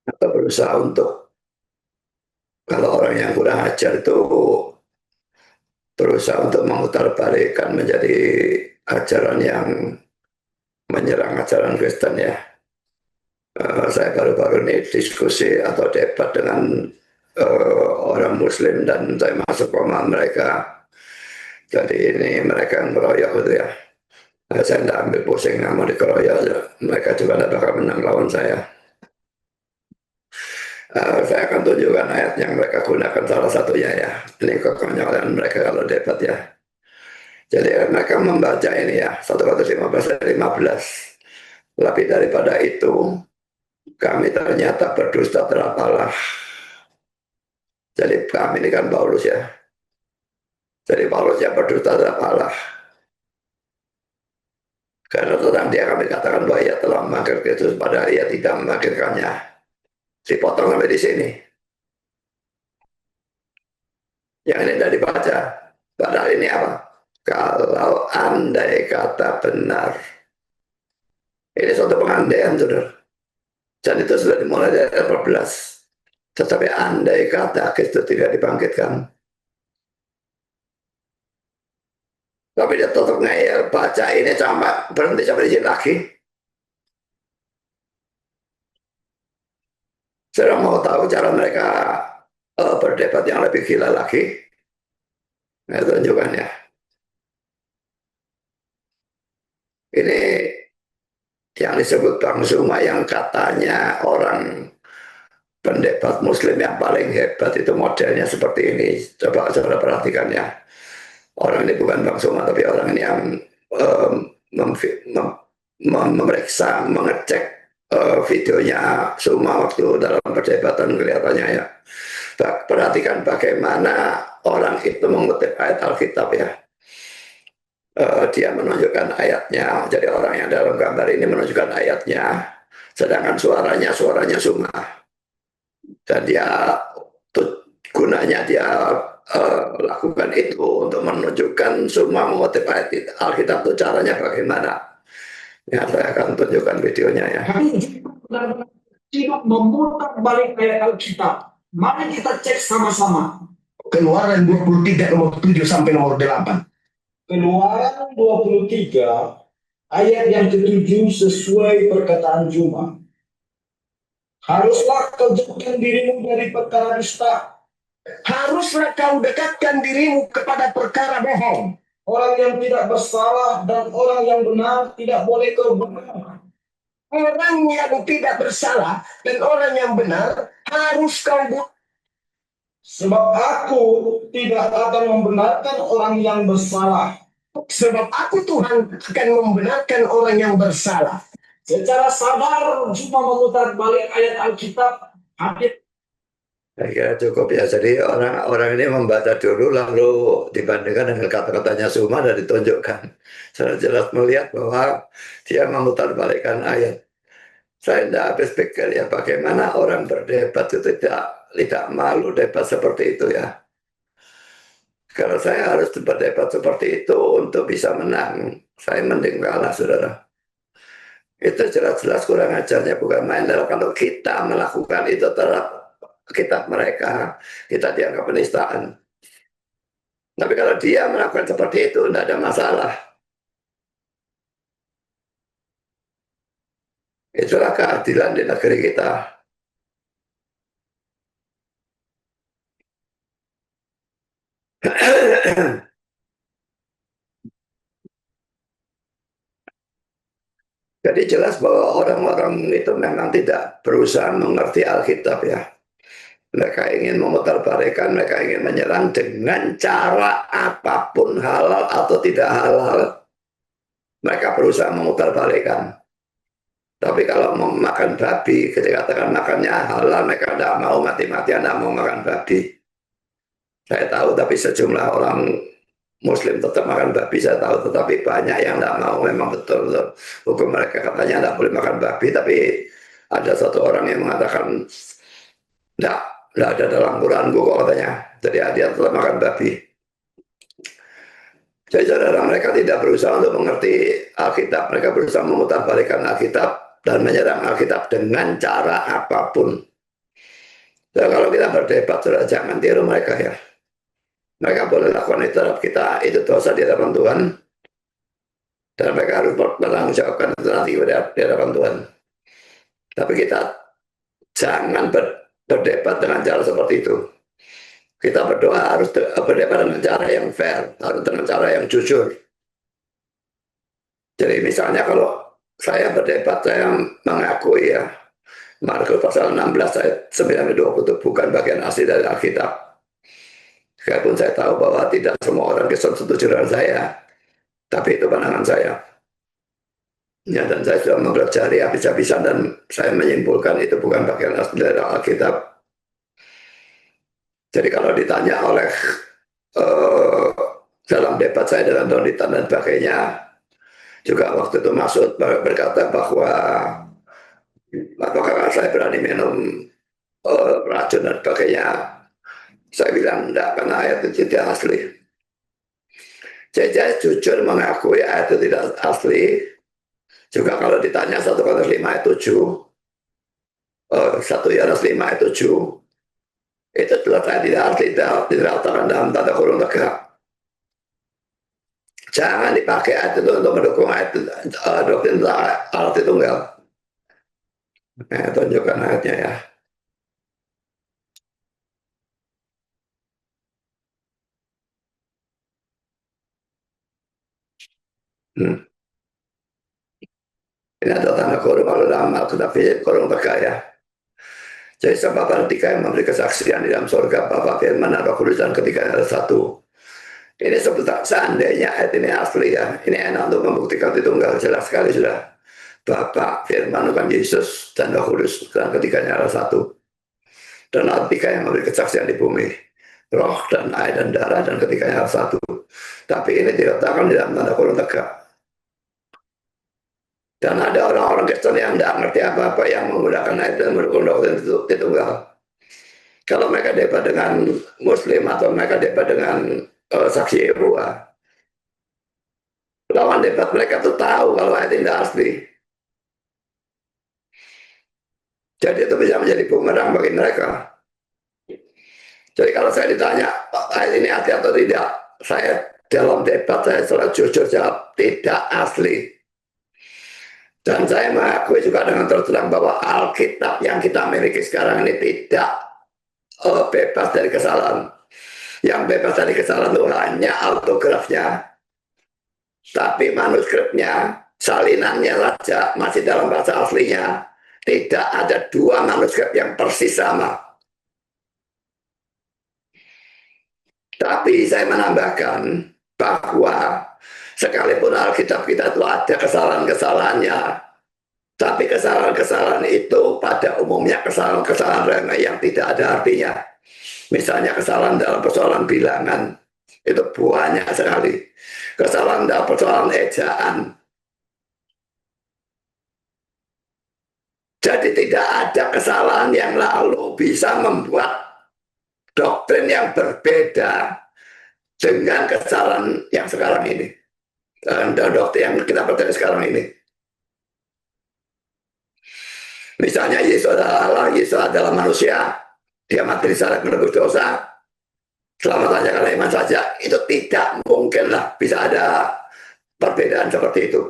Atau berusaha untuk, kalau orang yang kurang ajar itu berusaha untuk memutarbalikkan menjadi ajaran yang menyerang ajaran Kristen ya. Saya baru-baru ini diskusi atau debat dengan orang Muslim dan saya masuk koma mereka. Jadi ini mereka yang meroyok itu ya. Saya tidak ambil pusing, nggak mau dikeroyok. Mereka juga tidak bakal menang lawan saya. Saya akan tunjukkan ayat yang mereka gunakan salah satunya ya. Ini kekonyolan mereka kalau debat ya. Jadi mereka membaca ini ya, 1 Korintus 15 ayat 15. Lebih daripada itu, kami ternyata berdusta terhadap Allah. Jadi kami ini kan Paulus ya. Jadi Paulus yang berdusta terhadap Allah. Karena tentang dia kami katakan bahwa ia telah memanggil Kristus padahal ia tidak memanggilkannya. Dipotong sampai di sini. Yang ini tidak dibaca. Padahal ini apa? Kalau andai kata benar. Ini suatu pengandaian, saudara. Dan itu sudah dimulai dari ayat 14. Tetapi andai kata Kristus tidak dibangkitkan. Tapi dia tetap ngeyel, baca ini sampai berhenti sampai di sini lagi. Saya mau tahu cara mereka berdebat yang lebih gila lagi. Nah, tunjukkan ya. Ini yang disebut Bang Zuma yang katanya orang pendebat Muslim yang paling hebat itu modelnya seperti ini. Coba saudara perhatikan ya. Orang ini bukan Bang Zuma tapi orang ini yang memeriksa, mengecek videonya Zuma waktu dalam perdebatan kelihatannya ya. Perhatikan bagaimana orang itu mengutip ayat Alkitab ya. Dia menunjukkan ayatnya. Jadi orang yang dalam gambar ini menunjukkan ayatnya, sedangkan suaranya Zuma. Dan dia gunanya dia lakukan itu untuk menunjukkan Zuma mengutip ayat Alkitab itu caranya bagaimana. Ya, saya akan tunjukkan videonya ya. Tidak memutar balik ayat Alkitab. Mari kita cek sama-sama. Keluaran 23 nomor 7 sampai nomor 8. Keluaran 23 ayat yang ke-7 sesuai perkataan Zuma. Haruslah kau jauhkan dirimu dari perkara dusta. Haruslah kau dekatkan dirimu kepada perkara bohong. Orang yang tidak bersalah dan orang yang benar tidak boleh kau benar. Orang yang tidak bersalah dan orang yang benar harus kau bunuh. Sebab aku tidak akan membenarkan orang yang bersalah. Sebab aku Tuhan akan membenarkan orang yang bersalah. Secara sadar Zuma memutar balik ayat Alkitab. Saya kira cukup ya. Jadi orang-orang ini membaca dulu lalu dibandingkan dengan kata-katanya Suma dan ditunjukkan. Saya jelas melihat bahwa dia memutarbalikkan ayat. Saya tidak habis pikir ya bagaimana orang berdebat itu tidak malu debat seperti itu ya. Kalau saya harus berdebat seperti itu untuk bisa menang, saya mending kalah, saudara. Itu jelas-jelas kurang ajarnya, bukan main. Kalau kita melakukan itu terhadap kitab mereka, kita dianggap penistaan. Tapi kalau dia melakukan seperti itu, tidak ada masalah. Itulah keadilan di negeri kita. Jadi jelas bahwa orang-orang itu memang tidak berusaha mengerti Alkitab ya. Mereka ingin memutarbalikkan, mereka ingin menyerang dengan cara apapun, halal atau tidak halal. Mereka berusaha memutarbalikkan. Tapi kalau mau makan babi, ketika katakan makannya halal, mereka tidak mau, mati-matian tidak mau makan babi. Saya tahu, tapi sejumlah orang Muslim tetap makan babi, saya tahu, tetapi banyak yang tidak mau, memang betul-betul hukum mereka katanya tidak boleh makan babi, tapi ada satu orang yang mengatakan tidak ada dalam Quranku kok katanya, jadi dia tetap makan babi. Jadi saudara, mereka tidak berusaha untuk mengerti Alkitab, mereka berusaha memutarbalikkan Alkitab dan menyerang Alkitab dengan cara apapun. Jadi kalau kita berdebat, saudara, jangan tiru mereka ya. Mereka boleh lakukan itu terhadap kita, itu dosa di hadapan Tuhan, dan mereka harus bertanggung jawabkan itu nanti di hadapan Tuhan. Tapi kita jangan berdebat dengan cara seperti itu. Kita berdoa harus berdebat dengan cara yang fair, harus dengan cara yang jujur. Jadi misalnya kalau saya berdebat, saya mengakui ya, Markus pasal 16 ayat 9-20 itu bukan bagian asli dari Alkitab. Sekalipun saya tahu bahwa tidak semua orang Kristen setuju dengan saya, tapi itu pandangan saya. Ya, dan saya sudah mempelajari habis-habisan dan saya menyimpulkan itu bukan bagian asli dari Alkitab. Jadi kalau ditanya oleh dalam debat saya dengan Donitan dan sebagainya, juga waktu itu Masud berkata bahwa apakah saya berani minum racun dan sebagainya. Saya bilang enggak, karena ayat itu tidak asli. Jadi saya jujur mengakui ayat itu tidak asli. Juga kalau ditanya 1 Korintus 5 ayat 7, 1 Yohanes 5 ayat 7, itu telah saya tidak asli, tidak letakkan dalam tanda kurung tegak. Jangan dipakai ayat itu untuk mendukung ayat doktrin alat tunggal. Tunjukkan ayatnya ya. Ini ada tanda kurung kalau dalam Alkitab kurung tegak ya. Jadi sebab ketika yang memberi kesaksian di dalam surga, Bapa Firman dan Roh Kudus dan ketiganya ada satu. Ini sebetulnya seandainya ayat ini asli ya, ini enak untuk membuktikan Tritunggal, jelas sekali sudah. Bapa, Firman, Tuhan Yesus, dan Roh Kudus, dan ketiganya ada satu. Dan tiga yang memberi kesaksian di bumi, roh dan air dan darah, dan ketiganya ada satu. Tapi ini diletakkan di dalam tanda kurung tegak. Dan ada orang-orang Kristen yang tidak ngerti apa-apa yang menggunakan ayat dan mendukung doktrin Tritunggal. Kalau mereka debat dengan Muslim atau mereka debat dengan saksi Yehova, lawan debat mereka tuh tahu kalau ayat ini asli. Jadi itu bisa menjadi bumerang bagi mereka. Jadi kalau saya ditanya ayat ini asli atau tidak, saya dalam debat saya selalu jujur jawab tidak asli. Dan saya mengakui juga dengan terus terang bahwa Alkitab yang kita miliki sekarang ini tidak bebas dari kesalahan. Yang bebas dari kesalahan itu hanya autografnya. Tapi manuskripnya, salinannya saja masih dalam bahasa aslinya. Tidak ada dua manuskrip yang persis sama. Tapi saya menambahkan bahwa sekalipun Alkitab kita itu ada kesalahan-kesalahannya, Tapi kesalahan-kesalahan itu pada umumnya kesalahan-kesalahan remeh yang tidak ada artinya. Misalnya kesalahan dalam persoalan bilangan, itu banyak sekali. Kesalahan dalam persoalan ejaan. Jadi tidak ada kesalahan yang lalu bisa membuat doktrin yang berbeda dengan kesalahan yang sekarang ini. Dan doktrin yang kita percaya sekarang ini. Misalnya Yesus adalah Allah, Yesus adalah manusia, dia mati di salib menebus dosa, selamat saja karena iman saja. Itu tidak mungkin lah bisa ada perbedaan seperti itu.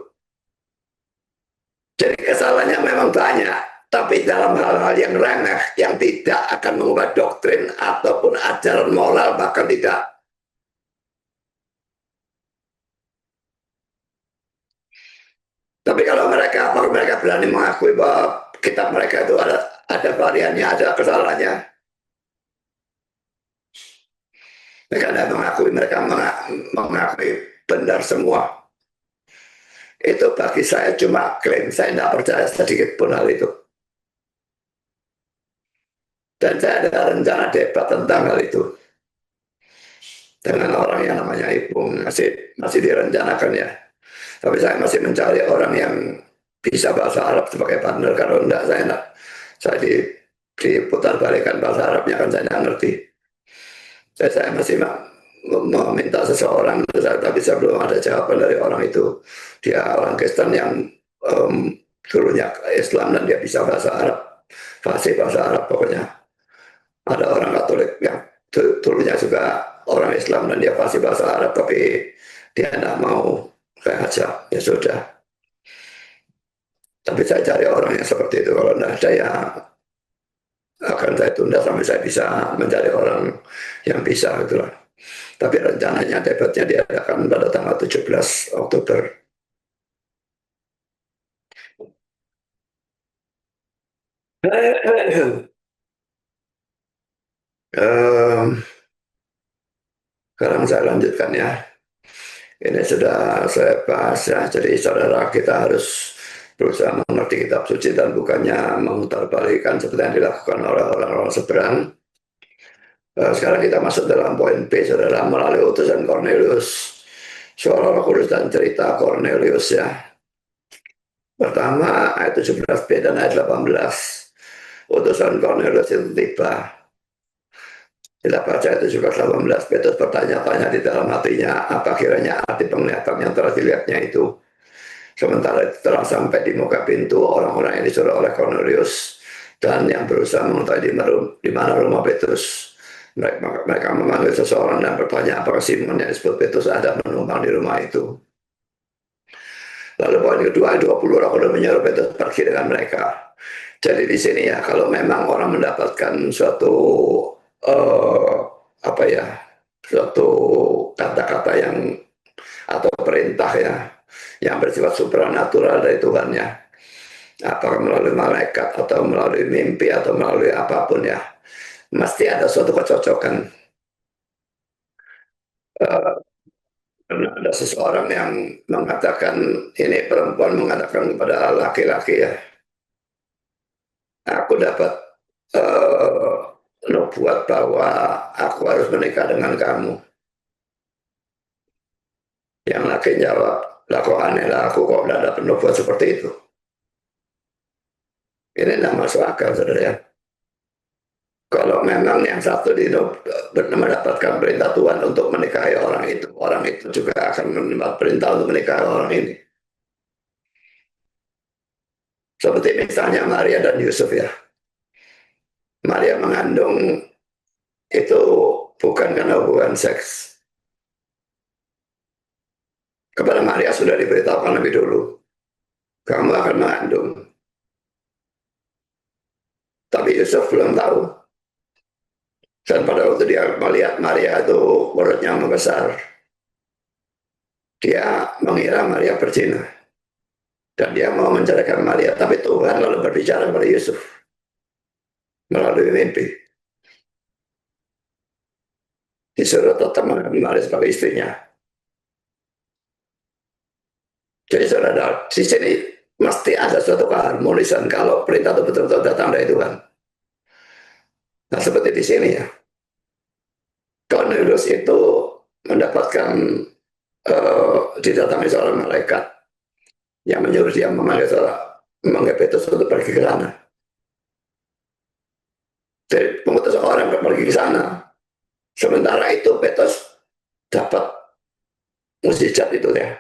Jadi kesalahannya memang banyak, tapi dalam hal-hal yang remeh, yang tidak akan mengubah doktrin ataupun ajaran moral, bahkan tidak. Tapi kalau mereka berani mengakui bahwa kitab mereka itu ada variannya, ada kesalahannya, mereka mengakui benar semua. Itu bagi saya cuma klaim, saya tidak percaya sedikit pun hal itu. Dan saya ada rencana debat tentang hal itu dengan orang yang namanya Ipung, masih direncanakan ya. Tapi saya masih mencari orang yang bisa bahasa Arab sebagai partner. Kalau enggak, saya diputar balikan bahasa Arabnya kan saya tidak ngerti. Saya masih meminta seseorang, tapi saya belum ada jawaban dari orang itu. Dia orang Kristen yang dulunya Islam dan dia bisa bahasa Arab, fasih bahasa Arab pokoknya. Ada orang Katolik yang dulunya juga orang Islam dan dia fasih bahasa Arab, tapi dia tidak mau. Saya ajak, ya sudah. Tapi saya cari orang yang seperti itu. Kalau tidak ada ya akan saya tunda sampai saya bisa mencari orang yang bisa gitu lah. Tapi rencananya debatnya diadakan pada tanggal 17 Oktober. Sekarang saya lanjutkan ya. Ini sudah saya bahas ya. Jadi saudara, kita harus berusaha mengerti kitab suci dan bukannya memutarbalikkan seperti yang dilakukan oleh orang-orang seberang. Sekarang kita masuk dalam poin B, saudara, melalui utusan Cornelius. Suara Roh Kudus dan cerita Cornelius ya. Pertama ayat 17b dan ayat 18. Utusan Cornelius itu tiba. Kita baca itu juga 18. Petrus bertanya-tanya di dalam hatinya, apa kiranya arti penglihatan yang telah dilihatnya itu. Sementara itu telah sampai di muka pintu orang-orang yang disuruh oleh Cornelius dan yang berusaha mengetahui di mana rumah Petrus. Mereka memanggil seseorang dan bertanya apakah Simon yang disebut Petrus ada menumpang di rumah itu. Lalu poin kedua, 20 Roh Kudus menyuruh Petrus pergi dengan mereka. Jadi di sini ya, kalau memang orang mendapatkan suatu suatu kata-kata yang atau perintah ya yang bersifat supranatural dari Tuhan ya, apakah melalui malaikat atau melalui mimpi atau melalui apapun ya, mesti ada suatu kecocokan. Ada seseorang yang mengatakan, ini perempuan mengatakan kepada laki-laki ya, aku dapat nubuat bahwa aku harus menikah dengan kamu. Yang laki jawab, lah kok aneh lah, aku kok tidak dapat nubuat seperti itu. Ini tidak masuk akal, saudara ya. Kalau memang yang satu mendapatkan perintah Tuhan untuk menikahi orang itu juga akan mendapat perintah untuk menikahi orang ini. Seperti misalnya Maria dan Yusuf ya. Maria mengandung itu bukan karena hubungan seks. Kepada Maria sudah diberitahukan lebih dulu, kamu akan mengandung. Tapi Yusuf belum tahu. Dan pada waktu dia melihat Maria itu perutnya membesar, dia mengira Maria berzina. Dan dia mau menceraikan Maria. Tapi Tuhan lalu berbicara kepada Yusuf melalui mimpi. Disuruh tetap mengambil Maria sebagai istrinya. Jadi saudara, di sini mesti ada suatu keharmonisan kalau perintah itu betul-betul datang dari Tuhan. Nah, seperti di sini ya, Cornelius itu mendapatkan didatangi seorang malaikat yang menyuruh dia memanggil Petrus untuk pergi ke sana. Jadi mengutus orang pergi ke sana. Sementara itu Petrus dapat mukjizat itu ya.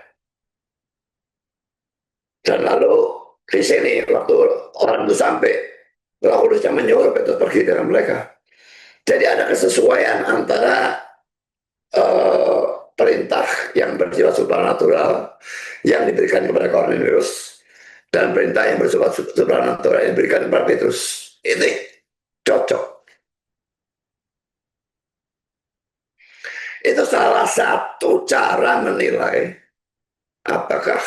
Dan lalu di sini waktu orang itu sampai, Roh Kudusnya menyuruh Petrus pergi dengan mereka. Jadi ada kesesuaian antara perintah yang bersifat supranatural yang diberikan kepada Cornelius dan perintah yang bersifat supranatural yang diberikan kepada Petrus. Ini cocok. Itu salah satu cara menilai apakah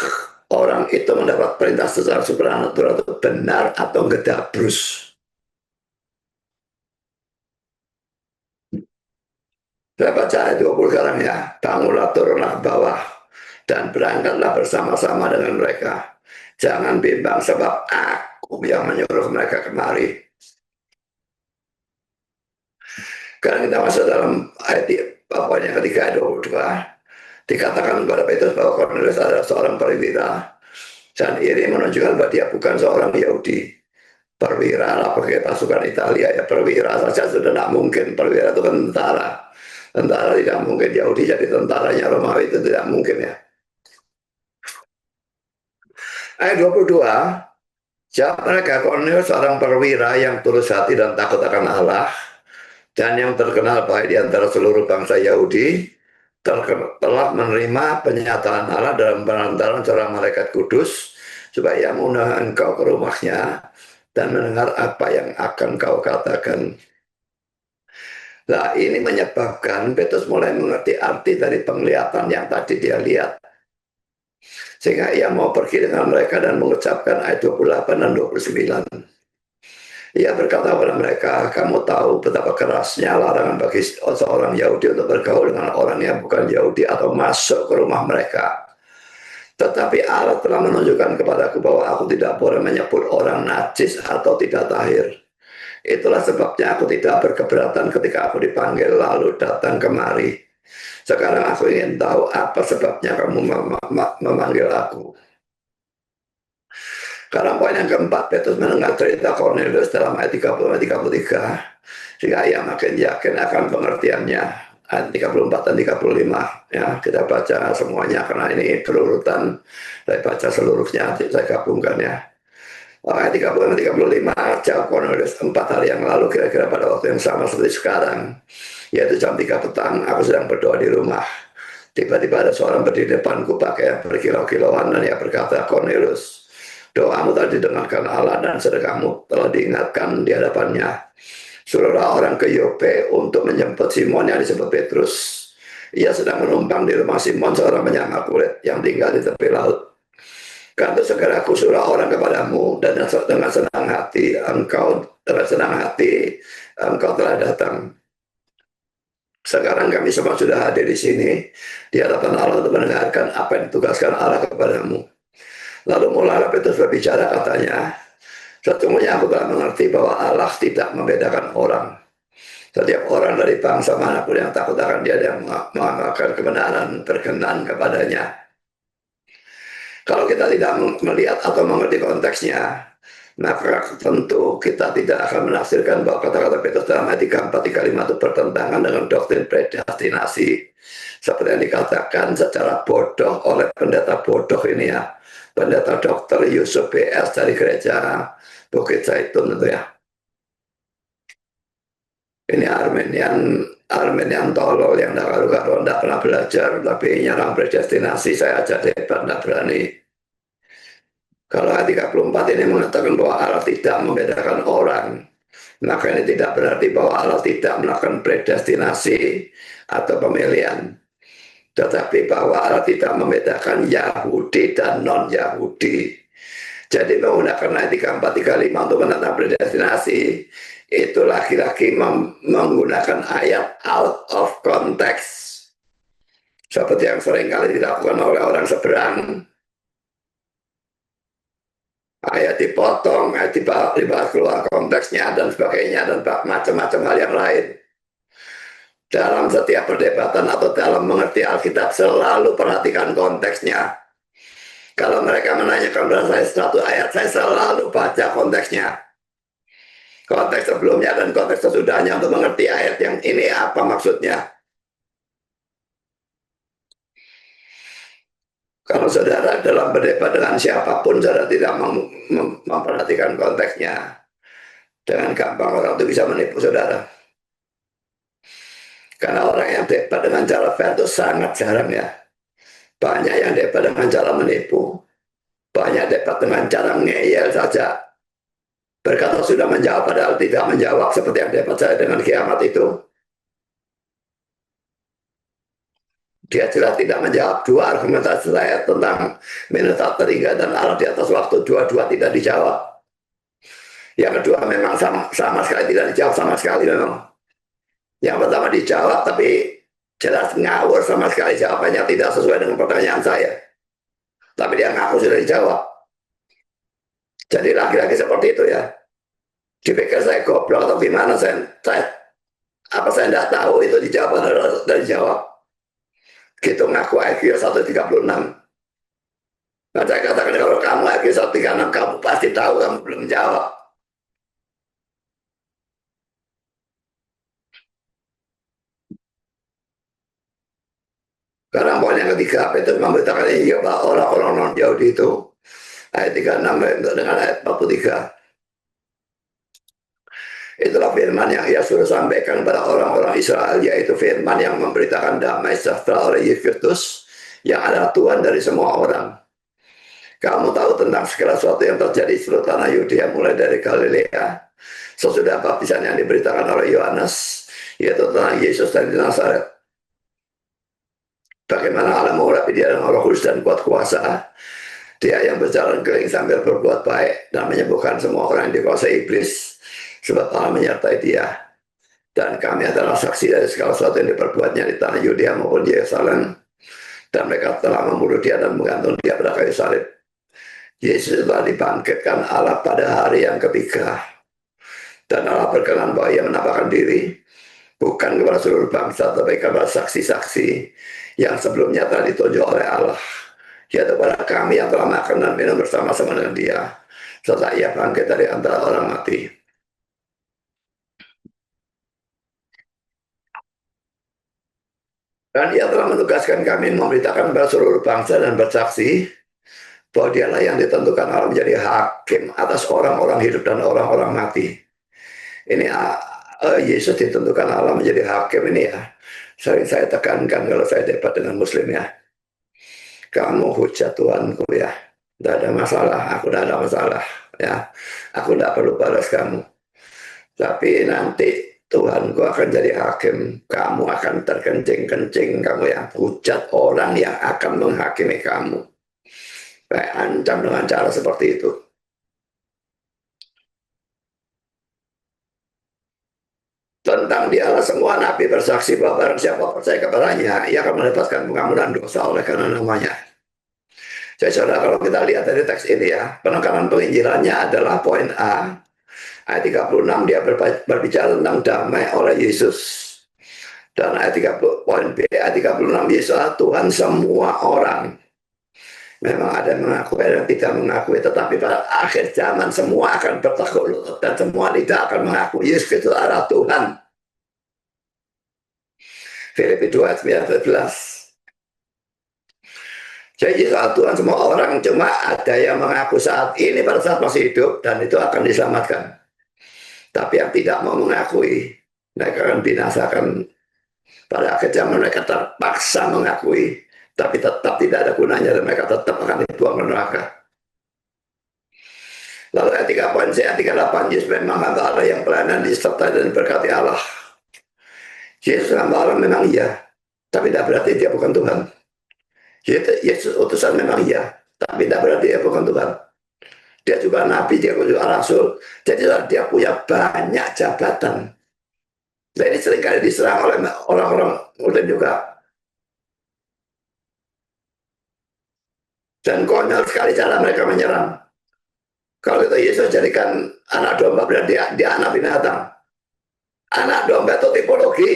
orang itu mendapat perintah secara supranatural itu benar atau gedabrus. Saya baca ayat 20 sekarang ya. Bangunlah, turunlah bawah, dan berangkatlah bersama-sama dengan mereka. Jangan bimbang sebab aku yang menyuruh mereka kemari. Karena kita masuk dalam ayat yang ketiga ayat 22. Dikatakan kepada Petrus bahwa Cornelius adalah seorang perwira. Dan ini menunjukkan bahwa dia bukan seorang Yahudi. Perwira lah pakai pasukan Italia ya, perwira saja sudah tidak mungkin. Perwira itu kan tentara. Tentara tidak mungkin Yahudi jadi tentaranya Romawi, itu tidak mungkin ya. Ayat 22, jawab mereka, Cornelius seorang perwira yang tulus hati dan takut akan Allah, dan yang terkenal baik di antara seluruh bangsa Yahudi, telah menerima penyataan Allah dalam perantaran seorang malaikat kudus, supaya mengundang engkau ke rumahnya, dan mendengar apa yang akan kau katakan. Nah, ini menyebabkan Petrus mulai mengerti arti dari penglihatan yang tadi dia lihat. Sehingga ia mau pergi dengan mereka dan mengucapkan ayat 28 dan 29. Ia berkata kepada mereka, kamu tahu betapa kerasnya larangan bagi seorang Yahudi untuk bergaul dengan orang yang bukan Yahudi atau masuk ke rumah mereka. Tetapi Allah telah menunjukkan kepadaku bahwa aku tidak boleh menyebut orang najis atau tidak tahir. Itulah sebabnya aku tidak berkeberatan ketika aku dipanggil lalu datang kemari. Sekarang aku ingin tahu apa sebabnya kamu memanggil aku. Karena poin yang keempat, Petrus mendengar cerita Cornelius dalam ayat 30-33. Sehingga ia makin yakin akan pengertiannya. Ayat 34 dan 35. Ya, kita baca semuanya karena ini berurutan. Saya baca seluruhnya, saya gabungkan ya. Ayat 30 dan 35, jawab Cornelius, 4 hari yang lalu kira-kira pada waktu yang sama seperti sekarang, yaitu jam 3 petang, aku sedang berdoa di rumah. Tiba-tiba ada seorang berdiri depanku pakai berkilau-kilauan dan ia berkata, Cornelius, doamu telah didengarkan Allah dan sedekahmu telah diingatkan di hadapannya. Suruhlah orang ke Yope untuk menjemput Simon yang disebut Petrus. Ia sedang menumpang di rumah Simon, seorang penyamar kulit yang tinggal di tepi laut. Karena segera aku suruh orang kepadamu dan dengan senang hati engkau telah datang. Sekarang kami semua sudah hadir di sini di hadapan Allah untuk mendengarkan apa yang ditugaskan Allah kepadamu. Lalu mulailah Petrus berbicara, katanya, sesungguhnya aku telah mengerti bahwa Allah tidak membedakan orang. Setiap orang dari bangsa manapun yang takut akan dia dan mengamalkan kebenaran berkenan kepadanya. Kalau kita tidak melihat atau mengerti konteksnya, maka tentu kita tidak akan menafsirkan bahwa kata-kata Petrus dalam ayat 34-35 itu bertentangan dengan doktrin predestinasi. Seperti yang dikatakan secara bodoh oleh pendeta bodoh ini ya. Pendeta Dr. Yusuf B.S. dari gereja Bukit Zaitun itu ya. Ini Armenian tolol yang tidak pernah belajar, tapi nyerang predestinasi. Saya aja hebat, tidak berani. Kalau ayat 34 ini mengatakan bahwa Allah tidak membedakan orang, maka ini tidak berarti bahwa Allah tidak melakukan predestinasi atau pemilihan. Tetapi bahwa Allah tidak membedakan Yahudi dan non-Yahudi. Jadi menggunakan ayat 34-35 untuk menentang predestinasi, itu laki-laki menggunakan ayat out of context. Seperti yang seringkali dilakukan oleh orang seberang. ayat dipotong, ayat dibawa keluar konteksnya dan sebagainya, dan macam-macam hal yang lain. Dalam setiap perdebatan atau dalam mengerti Alkitab, selalu perhatikan konteksnya. Kalau mereka menanyakan kepada saya satu ayat, saya selalu baca konteksnya. Konteks sebelumnya dan konteks sesudahnya untuk mengerti ayat yang ini apa maksudnya. Kalau saudara dalam berdebat dengan siapapun, saudara tidak memperhatikan konteksnya, dengan gampang orang itu bisa menipu saudara. Karena orang yang debat dengan cara fair itu sangat jarang ya. Banyak yang debat dengan cara menipu. Banyak debat dengan cara ngeyel saja. Berkata sudah menjawab padahal tidak menjawab, seperti yang debat saya dengan kiamat itu. Dia jelas tidak menjawab dua argumentasi saya tentang Minotaur tertinggal dan Allah di atas waktu. Dua-dua tidak dijawab. Yang kedua memang sama sekali tidak dijawab sama sekali memang. Yang pertama dijawab tapi jelas ngawur sama sekali, jawabannya tidak sesuai dengan pertanyaan saya. Tapi dia ngaku sudah dijawab. Jadi laki-laki seperti itu ya. Dipikir saya goblok atau gimana, saya tidak tahu itu dijawab atau dijawab. Gitu ngaku IQ 136. Nah, saya katakan kalau kamu IQ 136, kamu pasti tahu kamu belum jawab. Karena poin yang ketiga itu memberitakan iya bahwa orang-orang non Yahudi itu, ayat 36 dengan ayat 43. Itulah firman yang ia suruh sampaikan kepada orang-orang Israel, yaitu firman yang memberitakan damai sejahtera oleh Yesus Kristus yang adalah Tuhan dari semua orang. Kamu tahu tentang segala sesuatu yang terjadi di seluruh tanah Yudea, mulai dari Galilea sesudah baptisan yang diberitakan oleh Yohanes, yaitu tentang Yesus dari Nazaret. Bagaimana Allah mengurapi dia dengan Roh Kudus dan kuat kuasa. Dia yang berjalan keliling sambil berbuat baik dan menyembuhkan semua orang yang dikuasai iblis, sebab Allah menyertai dia. Dan kami adalah saksi dari segala sesuatu yang diperbuatnya di tanah Yudea maupun Yerusalem. Dan mereka telah membunuh dia dan menggantung dia pada kayu salib. Yesus telah dibangkitkan Allah pada hari yang ketiga. Dan Allah berkenan bahwa ia menampakkan diri bukan kepada seluruh bangsa, tapi kepada saksi-saksi yang sebelumnya telah ditunjuk oleh Allah, yaitu kepada kami yang telah makan dan minum bersama-sama dengan dia setelah ia bangkit dari antara orang mati. Dan ia telah menugaskan kami memberitakan kepada seluruh bangsa dan bersaksi bahwa dialah yang ditentukan Allah menjadi hakim atas orang-orang hidup dan orang-orang mati. Ini Yesus ditentukan Allah menjadi hakim ini ya. Sering saya tekankan kalau saya debat dengan muslim ya. Kamu hujat Tuhanku ya. Tidak ada masalah, aku tidak ada masalah ya. Aku tidak perlu balas kamu. Tapi nanti Tuhanku akan jadi hakim. Kamu akan terkencing-kencing kamu ya. Hujat orang yang akan menghakimi kamu. Kayak ancam dengan cara seperti itu. Tentang dialah semua nabi bersaksi bahwa barang siapa percaya kepadanya, ia akan mendapatkan pengampunan dosa oleh karena namanya. Jadi saudara, kalau kita lihat dari teks ini ya, penekanan penginjilannya adalah poin A. Ayat 36 dia berbicara tentang damai oleh Yesus. Dan ayat 30, poin B, ayat 36, Yesus adalah Tuhan semua orang. Memang ada yang mengakui dan tidak mengakui, tetapi pada akhir zaman semua akan bertekuk lutut dan semua lidah akan mengakui Yesus itu adalah Tuhan. Filipi 2 ayat 19. Jadi soal Tuhan semua orang, cuma ada yang mengaku saat ini pada saat masih hidup dan itu akan diselamatkan. Tapi yang tidak mau mengakui, mereka akan binasakan. Pada akhir zaman mereka terpaksa mengakui, tapi tetap tidak ada gunanya dan mereka tetap akan dibuang ke neraka. Lalu ayat 3 poin C, ayat 38, Yesus memang hamba Allah yang pelayanan disertai dan berkati Allah. Yesus hamba Allah memang iya, tapi tidak berarti dia bukan Tuhan. Yesus utusan memang iya, tapi tidak berarti dia bukan Tuhan. Dia juga nabi, dia juga rasul. Jadi dia punya banyak jabatan. Dan ini seringkali diserang oleh orang-orang Muslim juga. Dan konyol sekali cara mereka menyerang. Kalau itu Yesus jadikan anak domba, berarti dia anak binatang. Anak domba itu tipologi.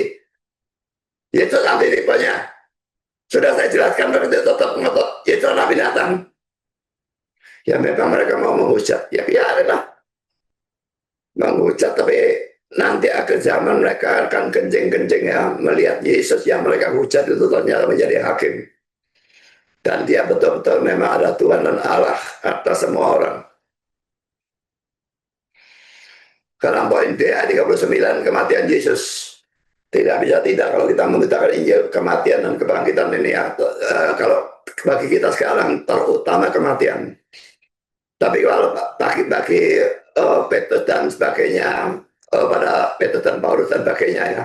Yesus anti tipenya. Sudah saya jelaskan, tapi tetap ngotot. Yesus anak binatang. Ya memang mereka mau menghujat. Ya biarlah menghujat, tapi nanti akhir zaman mereka akan kencing-kencing ya melihat Yesus yang mereka hujat itu ternyata menjadi hakim. Dan dia betul-betul memang ada Tuhan dan Allah atas semua orang. Karena poin DA 39, kematian Yesus. Tidak bisa tidak kalau kita memberitakan Injil kematian dan kebangkitan ini ya. Kalau bagi kita sekarang terutama kematian. Tapi kalau bagi Petrus dan sebagainya, pada Petrus dan Paulus dan sebagainya ya,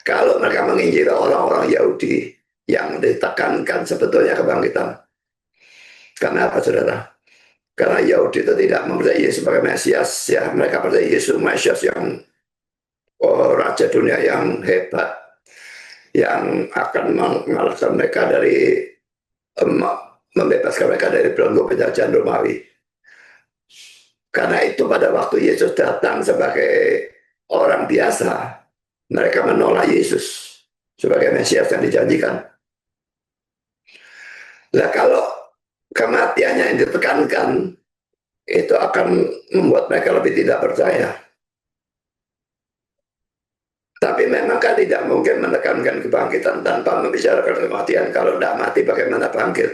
kalau mereka menginjil orang-orang Yahudi yang ditekankan sebetulnya kebangkitan. Karena apa saudara? Karena Yahudi itu tidak mempercayai Yesus sebagai Mesias ya, mereka percaya Yesus Mesias yang raja dunia yang hebat, yang akan mengalahkan mereka dari membebaskan mereka dari belenggu penjajahan Romawi. Karena itu pada waktu Yesus datang sebagai orang biasa, mereka menolak Yesus sebagai Mesias yang dijanjikan. Nah kalau kematiannya yang ditekankan, itu akan membuat mereka lebih tidak percaya. Tapi memang kan tidak mungkin menekankan kebangkitan tanpa membicarakan kematian. Kalau tidak mati bagaimana bangkit?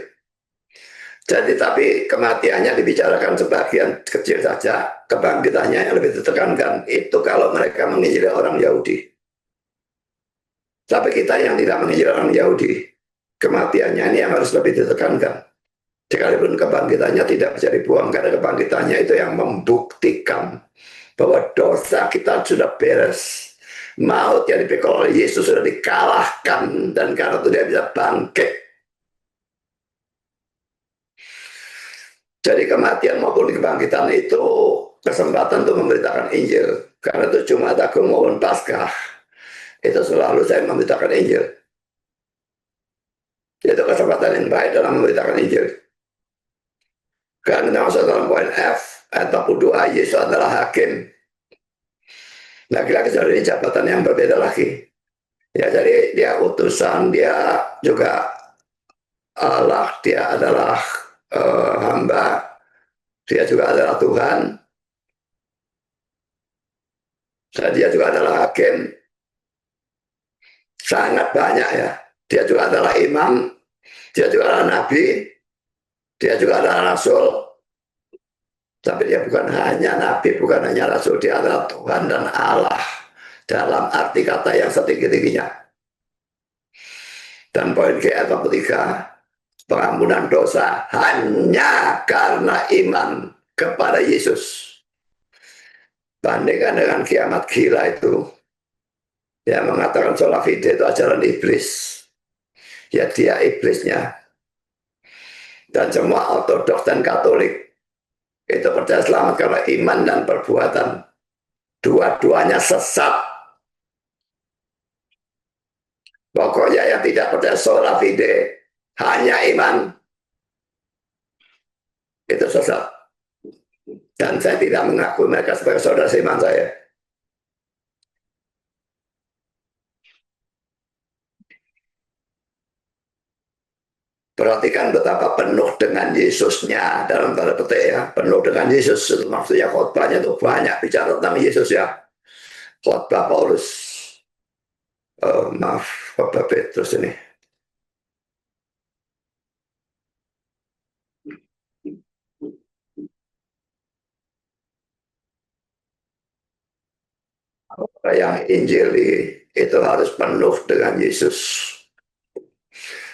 Jadi tapi kematiannya dibicarakan sebagian kecil saja, kebangkitannya yang lebih ditekankan. Itu kalau mereka menginjili orang Yahudi. Tapi kita yang tidak menginjili orang Yahudi, kematiannya ini yang harus lebih ditekankan. Sekalipun kebangkitannya tidak bisa dibuang, karena kebangkitannya itu yang membuktikan bahwa dosa kita sudah beres. Maut yang dipikul oleh Yesus sudah dikalahkan, dan karena itu dia bisa bangkit. Jadi kematian maupun kebangkitan itu kesempatan untuk memberitakan Injil. Karena itu Jumat Agung maupun Paskah, itu selalu saya memberitakan Injil. Itu kesempatan yang baik dalam memberitakan Injil. Karena masuk dalam poin F, ayat 42, Yesus adalah hakim. Laki-laki sudah ini jabatan yang berbeda lagi. Ya, jadi dia utusan, dia juga Allah, dia adalah hamba, dia juga adalah Tuhan, dan dia juga adalah hakim. Sangat banyak ya. Dia juga adalah imam, dia juga adalah nabi, dia juga adalah rasul. Tapi dia bukan hanya nabi, bukan hanya rasul, dia adalah Tuhan dan Allah dalam arti kata yang setinggi-tingginya. Dan poin ke-43, pengampunan dosa hanya karena iman kepada Yesus. Bandingkan dengan kiamat gila itu, yang mengatakan sola fide itu ajaran iblis. Ya dia iblisnya. Dan semua ortodoks dan katolik itu percaya selamat karena iman dan perbuatan. Dua-duanya sesat. Pokoknya yang tidak percaya sola fide, hanya iman, itu sesat. Dan saya tidak mengakui mereka sebagai saudara seiman saya. Perhatikan betapa penuh dengan Yesusnya dalam tanda petik ya, penuh dengan Yesus. Maksudnya khotbahnya itu banyak bicara tentang Yesus ya. Khotbah Paulus, khotbah Petrus ini. Yang Injili itu harus penuh dengan Yesus.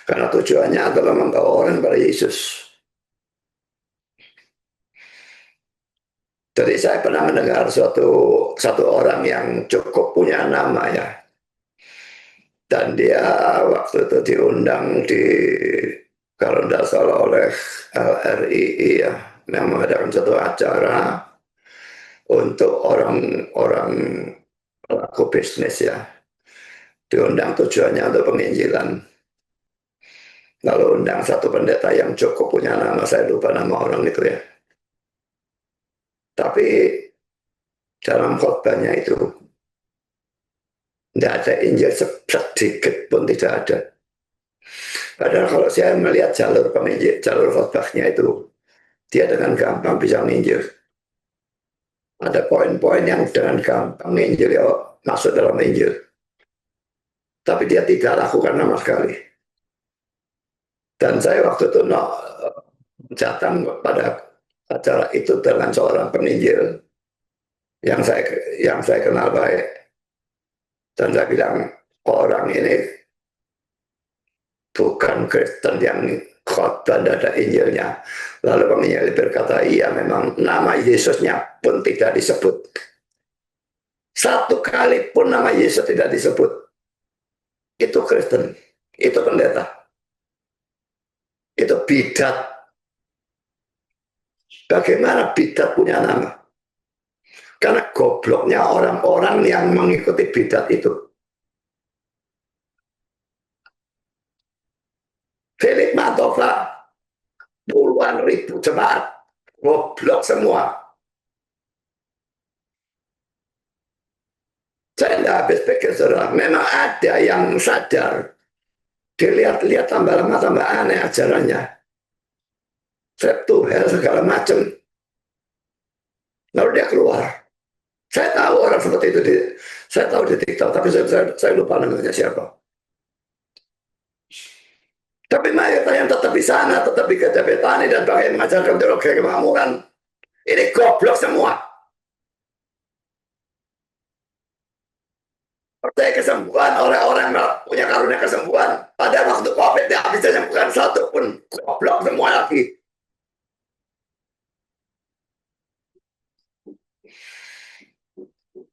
Karena tujuannya adalah membawa orang kepada Yesus. Jadi saya pernah mendengar satu orang yang cukup punya nama ya. Dan dia waktu itu diundang kalau tidak salah oleh LRII ya, yang mengadakan satu acara untuk orang-orang pelaku bisnis ya. Diundang tujuannya untuk penginjilan. Lalu undang satu pendeta yang cukup punya nama, saya lupa nama orang itu ya. Tapi dalam khotbahnya itu tidak ada Injil sedikit pun, tidak ada. Padahal kalau saya melihat jalur penginjil, jalur khotbahnya itu, dia dengan gampang bisa menginjil. Ada poin-poin yang dengan gampang menginjil, ya, masuk dalam Injil. Tapi dia tidak lakukan sama sekali. Dan saya waktu itu datang pada acara itu dengan seorang penginjil yang saya kenal baik, dan saya bilang, orang ini bukan Kristen yang khotbah ada Injilnya. Lalu penginjil berkata, iya memang nama Yesusnya pun tidak disebut. Satu kali pun nama Yesus tidak disebut. Itu Kristen, itu pendeta, itu bidat. Bagaimana bidat punya nama? Karena gobloknya orang-orang yang mengikuti bidat itu. Philip Mantova, puluhan ribu jemaat, goblok semua. Saya tidak habis pikir, saudara, memang ada yang sadar. Dilihat-lihat tambah lama tambah aneh ajarannya. Septuhel segala macam. Lalu dia keluar. Saya tahu orang seperti itu, saya tahu di TikTok, tapi saya lupa namanya siapa. Tapi mayoritas yang tetap di sana, tetap di gereja Betani dan pakai mengajarkan teologi kemakmuran, ini goblok semua. Percaya kesembuhan, orang-orang punya karunia kesembuhan. Pada waktu COVID dia bisa sembuhkan satu pun, goblok semua lagi.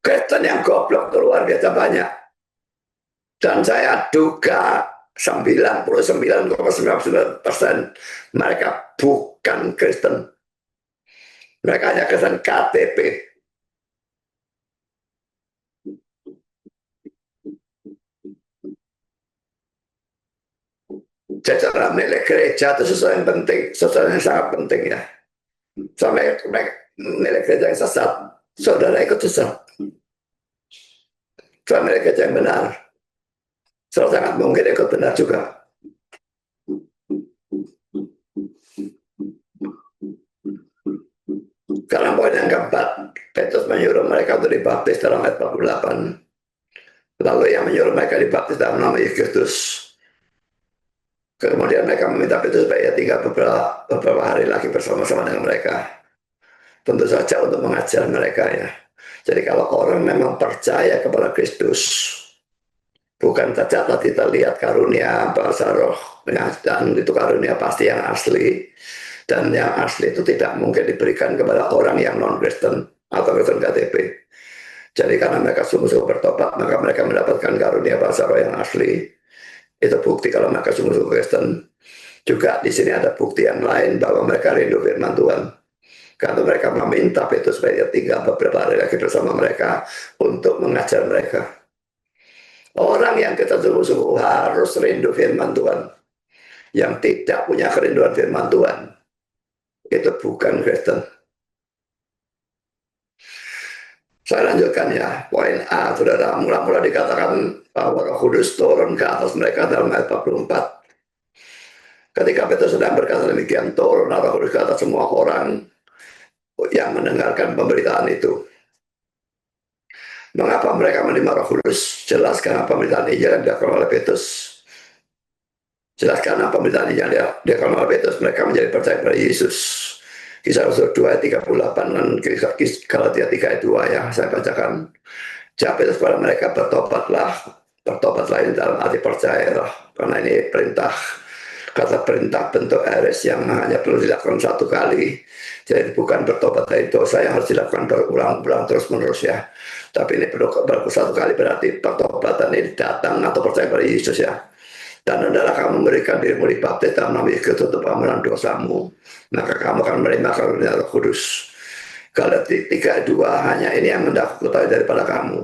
Kristen yang goblok itu luar biasa banyak. Dan saya duga 99,99% mereka bukan Kristen. Mereka hanya Kristen KTP. Secara milik gereja itu sesuatu yang penting, sesuatu yang sangat penting ya. Sampai milik gereja yang sesat, saudara ikut sesat. Sama milik gereja yang benar, sangat mungkin ikut benar juga. Karena poin yang keempat, Petrus menyuruh mereka untuk dibaptis dalam ayat 48. Lalu yang menyuruh mereka dibaptis dalam nama Yesus Kristus. Kemudian mereka meminta Petrus supaya tinggal beberapa hari lagi bersama-sama dengan mereka. Tentu saja untuk mengajar mereka ya. Jadi kalau orang memang percaya kepada Kristus, bukan saja tadi kita lihat karunia bahasa roh, dan itu karunia pasti yang asli. Dan yang asli itu tidak mungkin diberikan kepada orang yang non-Kristen atau Kristen KTP. Jadi karena mereka sungguh-sungguh bertobat, maka mereka mendapatkan karunia bahasa roh yang asli. Itu bukti kalau mereka sungguh-sungguh Kristen. Juga di sini ada bukti yang lain bahwa mereka rindu firman Tuhan. Karena mereka meminta Petrus supaya tinggal beberapa hari lagi bersama mereka untuk mengajar mereka. Orang yang kita sungguh-sungguh harus rindu firman Tuhan. Yang tidak punya kerinduan firman Tuhan, itu bukan Kristen. Saya lanjutkan ya, poin A, saudara, mula-mula dikatakan bahwa Roh Kudus turun ke atas mereka dalam ayat 44. Ketika Petrus sedang berkata demikian, turun Roh Kudus ke atas semua orang yang mendengarkan pemberitaan itu. Mengapa mereka menerima Roh Kudus? Jelaskan apa pemberitaan Injil yang dilakukan oleh Petrus. Jelaskan apa pemberitaan Injil yang dilakukan oleh Petrus. Mereka menjadi percaya pada Yesus. Kisah Rasul 2 ayat 38 dan Galatia 3 ayat 2 ya saya bacakan. Jawab kepada mereka, bertobatlah ini dalam arti percayalah, karena ini perintah. Kata perintah bentuk ares yang hanya perlu dilakukan satu kali. Jadi bukan bertobat dari dosa yang harus dilakukan berulang-ulang terus-menerus ya. Tapi ini perlu satu kali, berarti pertobatan ini datang atau percaya pada Yesus ya. Dan adalah kamu memberikan dirimu dibaptis dalam nama Yesus untuk pengampunan dosamu, maka kamu akan menerima karunia Roh Kudus. Galatia 3:2, hanya ini yang hendak aku ketahui daripada kamu.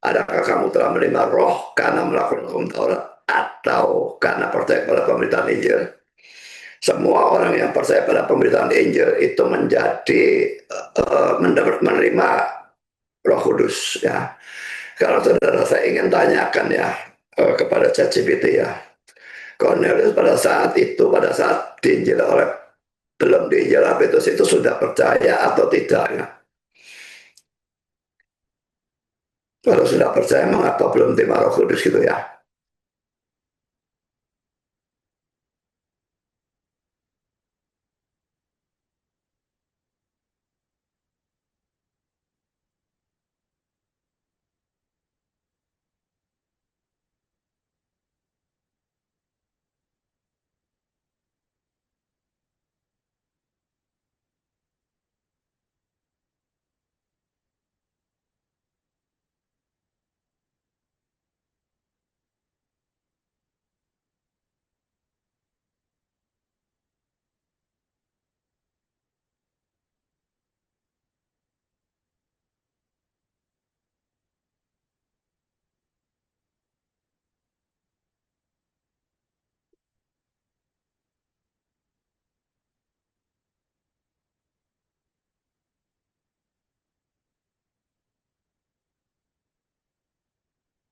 Adakah kamu telah menerima roh karena melakukan hukum Taurat atau karena percaya pada pemberitaan Injil? Semua orang yang percaya pada pemberitaan Injil itu menjadi menerima Roh Kudus ya. Kalau saudara saya ingin tanyakan ya kepada ChatGPT ya, Cornelius pada saat itu, pada saat diinjil oleh belum diinjil Petrus itu sudah percaya atau tidak ya? Kalau sudah percaya mengapa belum terima Roh Kudus gitu ya?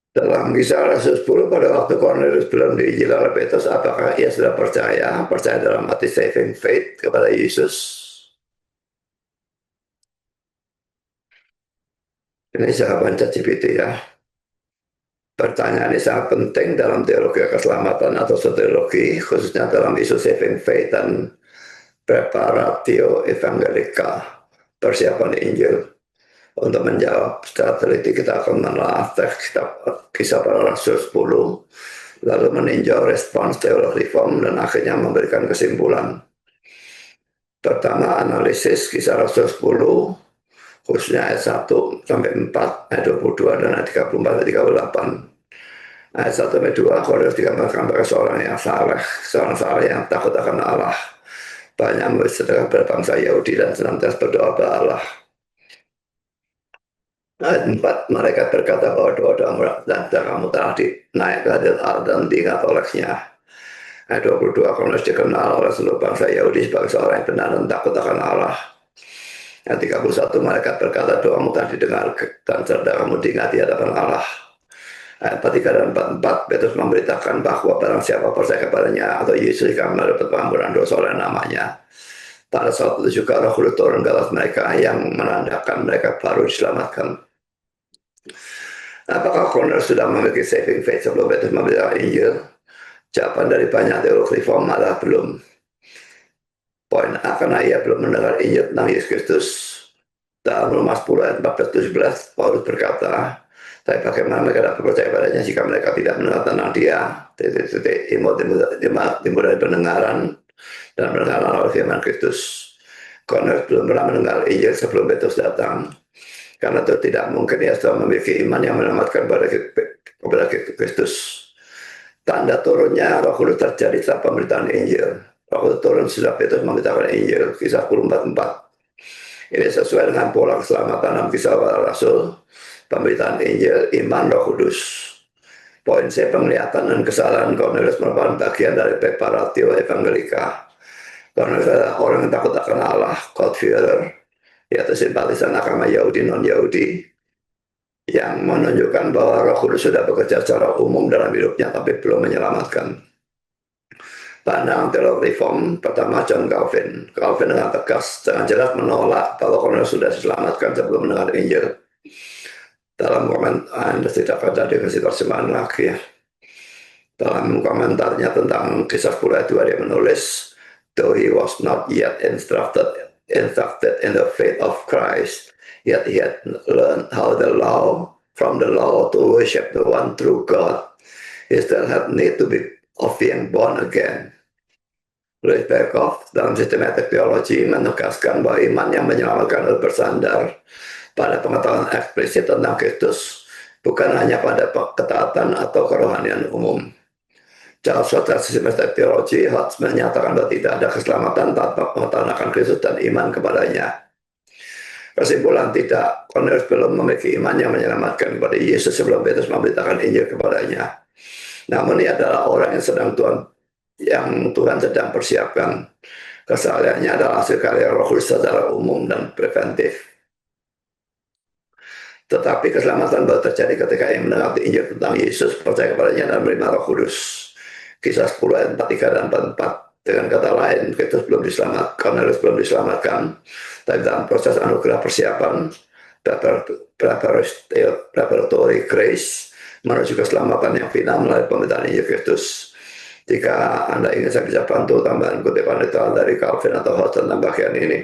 Dalam Kisah Rasul 10 pada waktu Cornelius belum diinjil oleh Petrus, apakah ia sudah percaya dalam arti saving faith kepada Yesus? Ini jawaban ChatGPT ya. Pertanyaan ini sangat penting dalam teologi keselamatan atau soteriologi, khususnya dalam isu saving faith dan preparatio evangelica, persiapan Injil. Untuk menjawab secara teliti kita akan menelaah teks kitab Kisah Para Rasul 10, lalu meninjau respons teologi reform dan akhirnya memberikan kesimpulan. Pertama, analisis Kisah Rasul 10, khususnya ayat 1 sampai 4, ayat 22 dan ayat 34 dan 38. Ayat 1 sampai 2, Cornelius digambarkan sebagai seorang yang saleh yang takut akan Allah, banyak bersedekah pada bangsa Yahudi dan senantiasa berdoa kepada Allah. Ayat 4, mereka berkata bahwa doa-doa dan kamu telah dinaik ke hadirat Allah dan diingat olehnya. Ayat 22, Cornelius dikenal oleh seluruh bangsa Yahudi sebagai seorang yang benar dan takut akan Allah. Ayat 31, mereka berkata doamu telah didengar dan saudaramu diingat di hadapan Allah. Ayat 43 dan 44, Petrus memberitakan bahwa barang siapa percaya kepadanya atau Yesus akan mendapat pengampunan dosa oleh namanya. Pada saat itu juga Roh Kudus turun ke atas mereka yang menandakan mereka baru diselamatkan. Apakah Cornelius sudah memiliki saving faith sebelum Petrus memberitakan Injil? Jawaban dari banyak teolog reform adalah belum. Poin A, karena ia belum mendengar Injil tentang Yesus Kristus. Dalam Roma 10 ayat 14-17, Paulus berkata, tapi bagaimana mereka dapat percaya padanya jika mereka tidak mendengar tentang dia? Timbul dari pendengaran dan pendengaran oleh firman Kristus. Cornelius belum pernah mendengar Injil sebelum Petrus datang. Karena itu tidak mungkin ia sudah memiliki iman yang menyelamatkan kepada Kristus. Tanda turunnya Roh Kudus terjadi saat pemberitaan Injil. Roh Kudus turun setelah Petrus memberitakan Injil, Kisah 10:44. Ini sesuai dengan pola keselamatan dalam Kisah Para Rasul, pemberitaan Injil, iman, Roh Kudus. Poin C, penglihatan dan kesalahan Cornelius merupakan bagian dari preparatio evangelica. Cornelius adalah orang yang takut akan Allah, God-fearer, yaitu simpatisan agama Yahudi non-Yahudi, yang menunjukkan bahwa Roh Kudus sudah bekerja secara umum dalam hidupnya tapi belum menyelamatkan. Pandangan teolog reform pertama, John Calvin. Calvin dengan tegas dengan jelas menolak bahwa Cornelius sudah diselamatkan sebelum mendengar Injil. Dalam komentar, Anda tidak ada dikasih terjemahan lagi ya. Dalam komentarnya tentang Kisah 10 ayat 2 dia menulis, though he was not yet instructed in the faith of Christ, yet he had learned from the law to worship the one true God. He still had need to be of being born again. Louis Berkhoff dalam Systematic Theology menegaskan bahwa iman yang menyelamatkan harus bersandar pada pengetahuan eksplisit tentang Kristus, bukan hanya pada ketaatan atau kerohanian umum. Charles Schwab Systematic Theology Hodge menyatakan bahwa tidak ada keselamatan tanpa pengetahuan akan Kristus dan iman kepadanya. Kesimpulan tidak, Cornelius belum memiliki iman yang menyelamatkan kepada Yesus sebelum Petrus memberitakan Injil kepadanya. Namun ia adalah orang yang sedang Tuhan yang Tuhan sedang persiapkan. Kesalahannya adalah hasil karya Roh Kudus secara umum dan preventif. Tetapi keselamatan baru terjadi ketika yang mendengar Injil tentang Yesus, percaya kepadanya dan menerima Roh Kudus. Kisah 10 ayat 43 dan 44. Dengan kata lain, Kristus belum diselamatkan, Cornelius belum diselamatkan, tapi dalam proses anugerah persiapan preparatory grace menuju keselamatan yang final melalui pemberitaan Injil Kristus. Jika Anda ingin, saya bisa bantu tambahan kutipan literal dari Calvin atau Holt tentang bagian ini.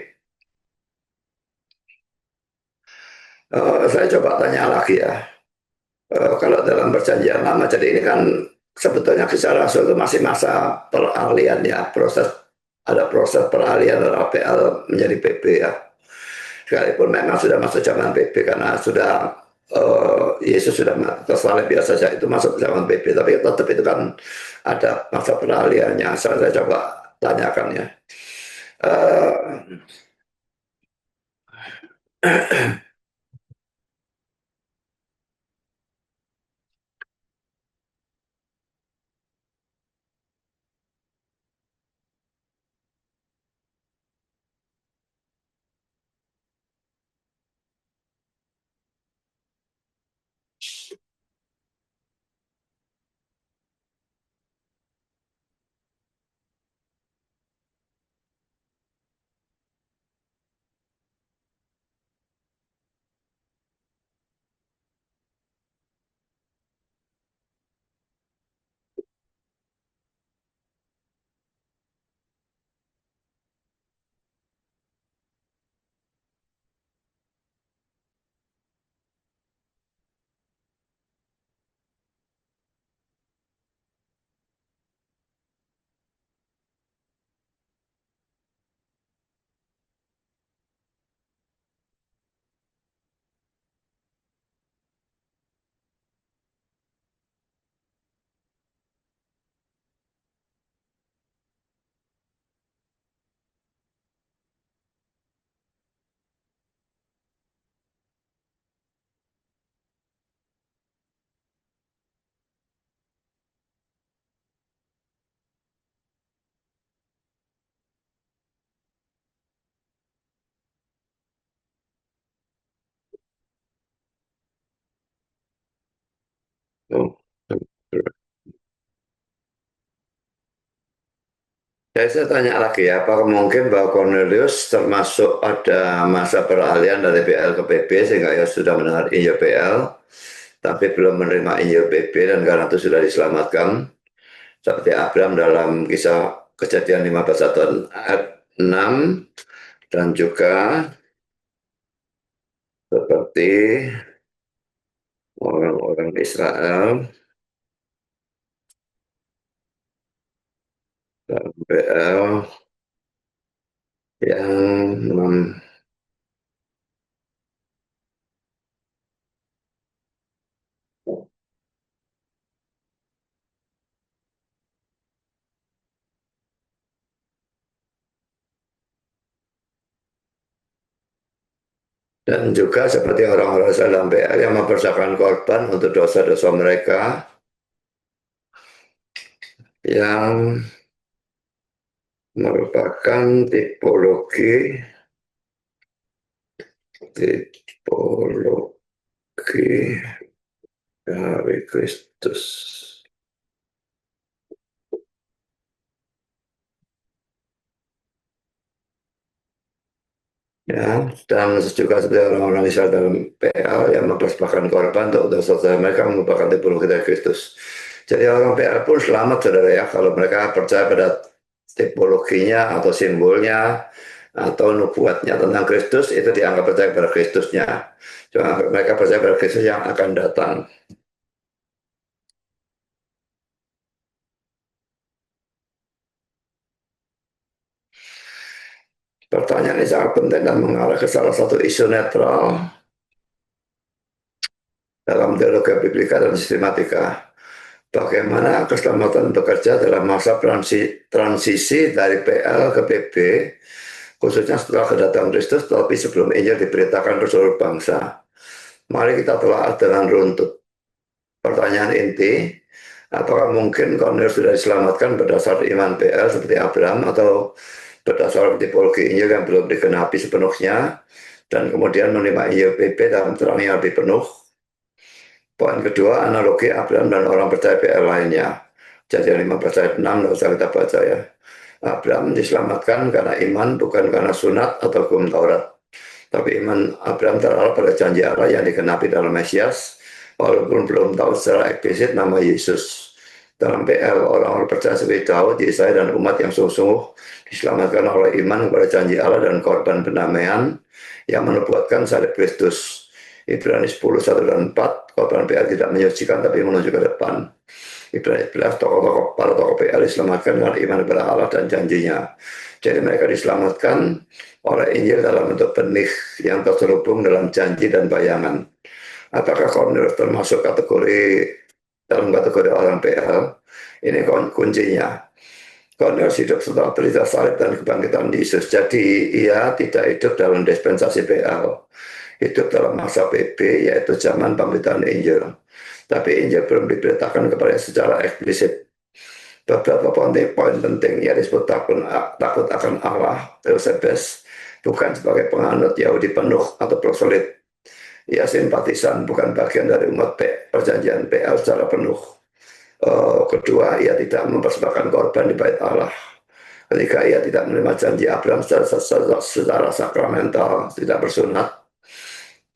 Saya coba tanya lagi ya. Kalau dalam perjanjian lama, jadi ini kan sebetulnya kisah Rasul itu masih masa peralihan ya, ada proses peralihan dari APL menjadi PP ya. Sekalipun memang sudah masuk zaman PP karena sudah Yesus sudah tersalib biasa saja, itu masuk zaman PP, tapi tetap itu kan ada masa peralihannya. Saya coba tanyakan ya. Saya tanya lagi ya, apakah mungkin bahwa Cornelius termasuk ada masa peralihan dari PL ke PP sehingga ia sudah mendengar Injil PL, tapi belum menerima Injil PP dan karena itu sudah diselamatkan, seperti Abraham dalam kisah Kejadian 15 ayat 6, dan juga seperti orang-orang Israel dalam PL yang dan juga seperti orang-orang dalam PL yang mempersembahkan korban untuk dosa-dosa mereka yang merupakan tipologi dari Kristus. Ya, dan juga seperti orang-orang Israel dalam PL yang mempersembahkan korban untuk dosa-dosa mereka merupakan tipologi dari Kristus. Jadi orang PL pun selamat, saudara ya, kalau mereka percaya pada tipologinya atau simbolnya atau nubuatnya tentang Kristus, itu dianggap percaya pada Kristusnya. Cuma mereka percaya pada Kristus yang akan datang. Pertanyaan ini sangat penting dan mengarah ke salah satu isu netral dalam teologi biblika dan sistematika. Bagaimana keselamatan bekerja dalam masa transisi dari PL ke PP, khususnya setelah kedatangan Kristus, tapi sebelum Injil diberitakan ke seluruh bangsa. Mari kita telah dengan runtut. Pertanyaan inti, Apakah mungkin Cornelius sudah diselamatkan berdasar iman PL seperti Abraham, atau berdasar tipologi Injil yang belum digenapi sepenuhnya, dan kemudian menerima Injil PP dalam terang yang lebih penuh? Poin kedua, analogi Abraham dan orang percaya PL lainnya. Kejadian 15 ayat 6, tidak usah kita baca ya. Abraham diselamatkan karena iman, bukan karena sunat atau hukum Taurat. Tapi iman Abraham terhadap pada janji Allah yang digenapi dalam Mesias, walaupun belum tahu secara eksplisit nama Yesus. Dalam PL, orang-orang percaya seperti Daud, Yesaya, dan umat yang sungguh-sungguh diselamatkan oleh iman kepada janji Allah dan korban pendamaian yang menubuatkan salib Kristus. Ibrani 10, 1 dan 4, korban PL tidak menyucikan tapi menuju ke depan. Ibrani 11, para tokoh PL diselamatkan dengan iman kepada Allah dan janjinya. Jadi mereka diselamatkan oleh Injil dalam bentuk benih yang terselubung dalam janji dan bayangan. Apakah Cornelius termasuk dalam kategori orang PL? Ini kuncinya. Cornelius hidup setelah berita salib dan kebangkitan Yesus. Jadi ia tidak hidup dalam dispensasi PL. Hidup dalam masa PP, yaitu zaman pemberitaan Injil. Tapi Injil belum diberitakan kepada secara eksplisit. Beberapa poin penting yang disebut takut akan Allah, Eusebes, bukan sebagai penganut Yahudi penuh atau proselit. Ia simpatisan, bukan bagian dari umat perjanjian PL secara penuh. Kedua, ia tidak mempersembahkan korban di bait Allah. Ketika ia tidak menerima janji Abraham secara sakramental, tidak bersunat,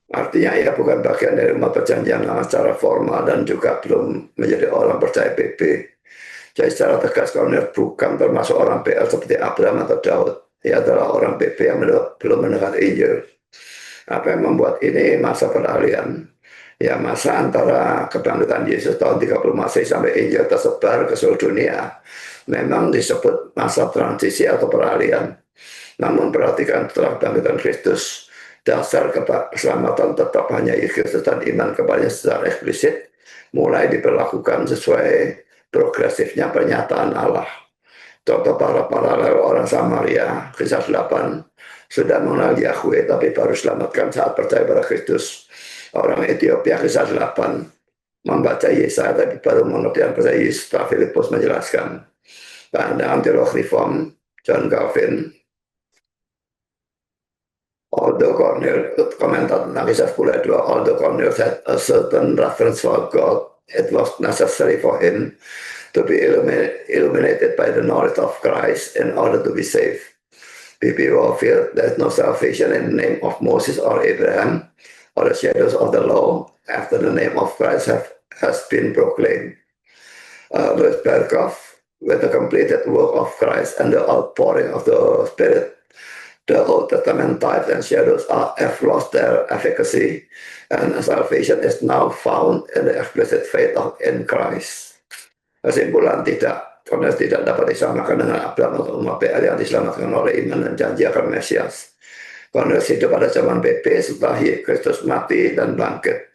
artinya ia bukan bagian dari umat perjanjian secara formal dan juga belum menjadi orang percaya PP. Jadi secara tegas Cornelius bukan termasuk orang PL seperti Abraham atau Daud. Ia adalah orang PP yang belum mendengar Injil. Apa yang membuat ini masa peralihan? Ya, masa antara kebangkitan Yesus tahun 30 Masehi sampai Injil tersebar ke seluruh dunia memang disebut masa transisi atau peralihan. Namun perhatikan, setelah kebangkitan Kristus, dasar keselamatan tetap hanya Yesus dan iman kepadanya secara eksplisit mulai diperlakukan sesuai progresifnya pernyataan Allah. Contoh para paralel orang Samaria, kisah 8, sudah mengenal Yahweh tapi baru selamatkan saat percaya pada Kristus. Orang Ethiopia, kisah 8, membaca Yesaya tapi baru mengerti dan percaya Yesus setelah Filipus menjelaskan. Pandangan teologi reform, John Calvin, although Cornelius, komentar tentang kisah 10 2, although Cornelius had a certain reference for God, it was necessary for him to be illuminated by the knowledge of Christ in order to be saved. B.B. Warfield, there is no salvation in the name of Moses or Abraham or the shadows of the law after the name of Christ has been proclaimed. Louis Berkhoff, with the completed work of Christ and the outpouring of the Spirit, the Old Testament types and shadows have lost their efficacy, and salvation is now found in the explicit faith in Christ. Kesimpulan, Cornelius tidak dapat disamakan dengan Abraham atau umat PL yang diselamatkan oleh iman dan janji akan Mesias. Cornelius hidup pada zaman PP setelah Kristus mati dan bangkit.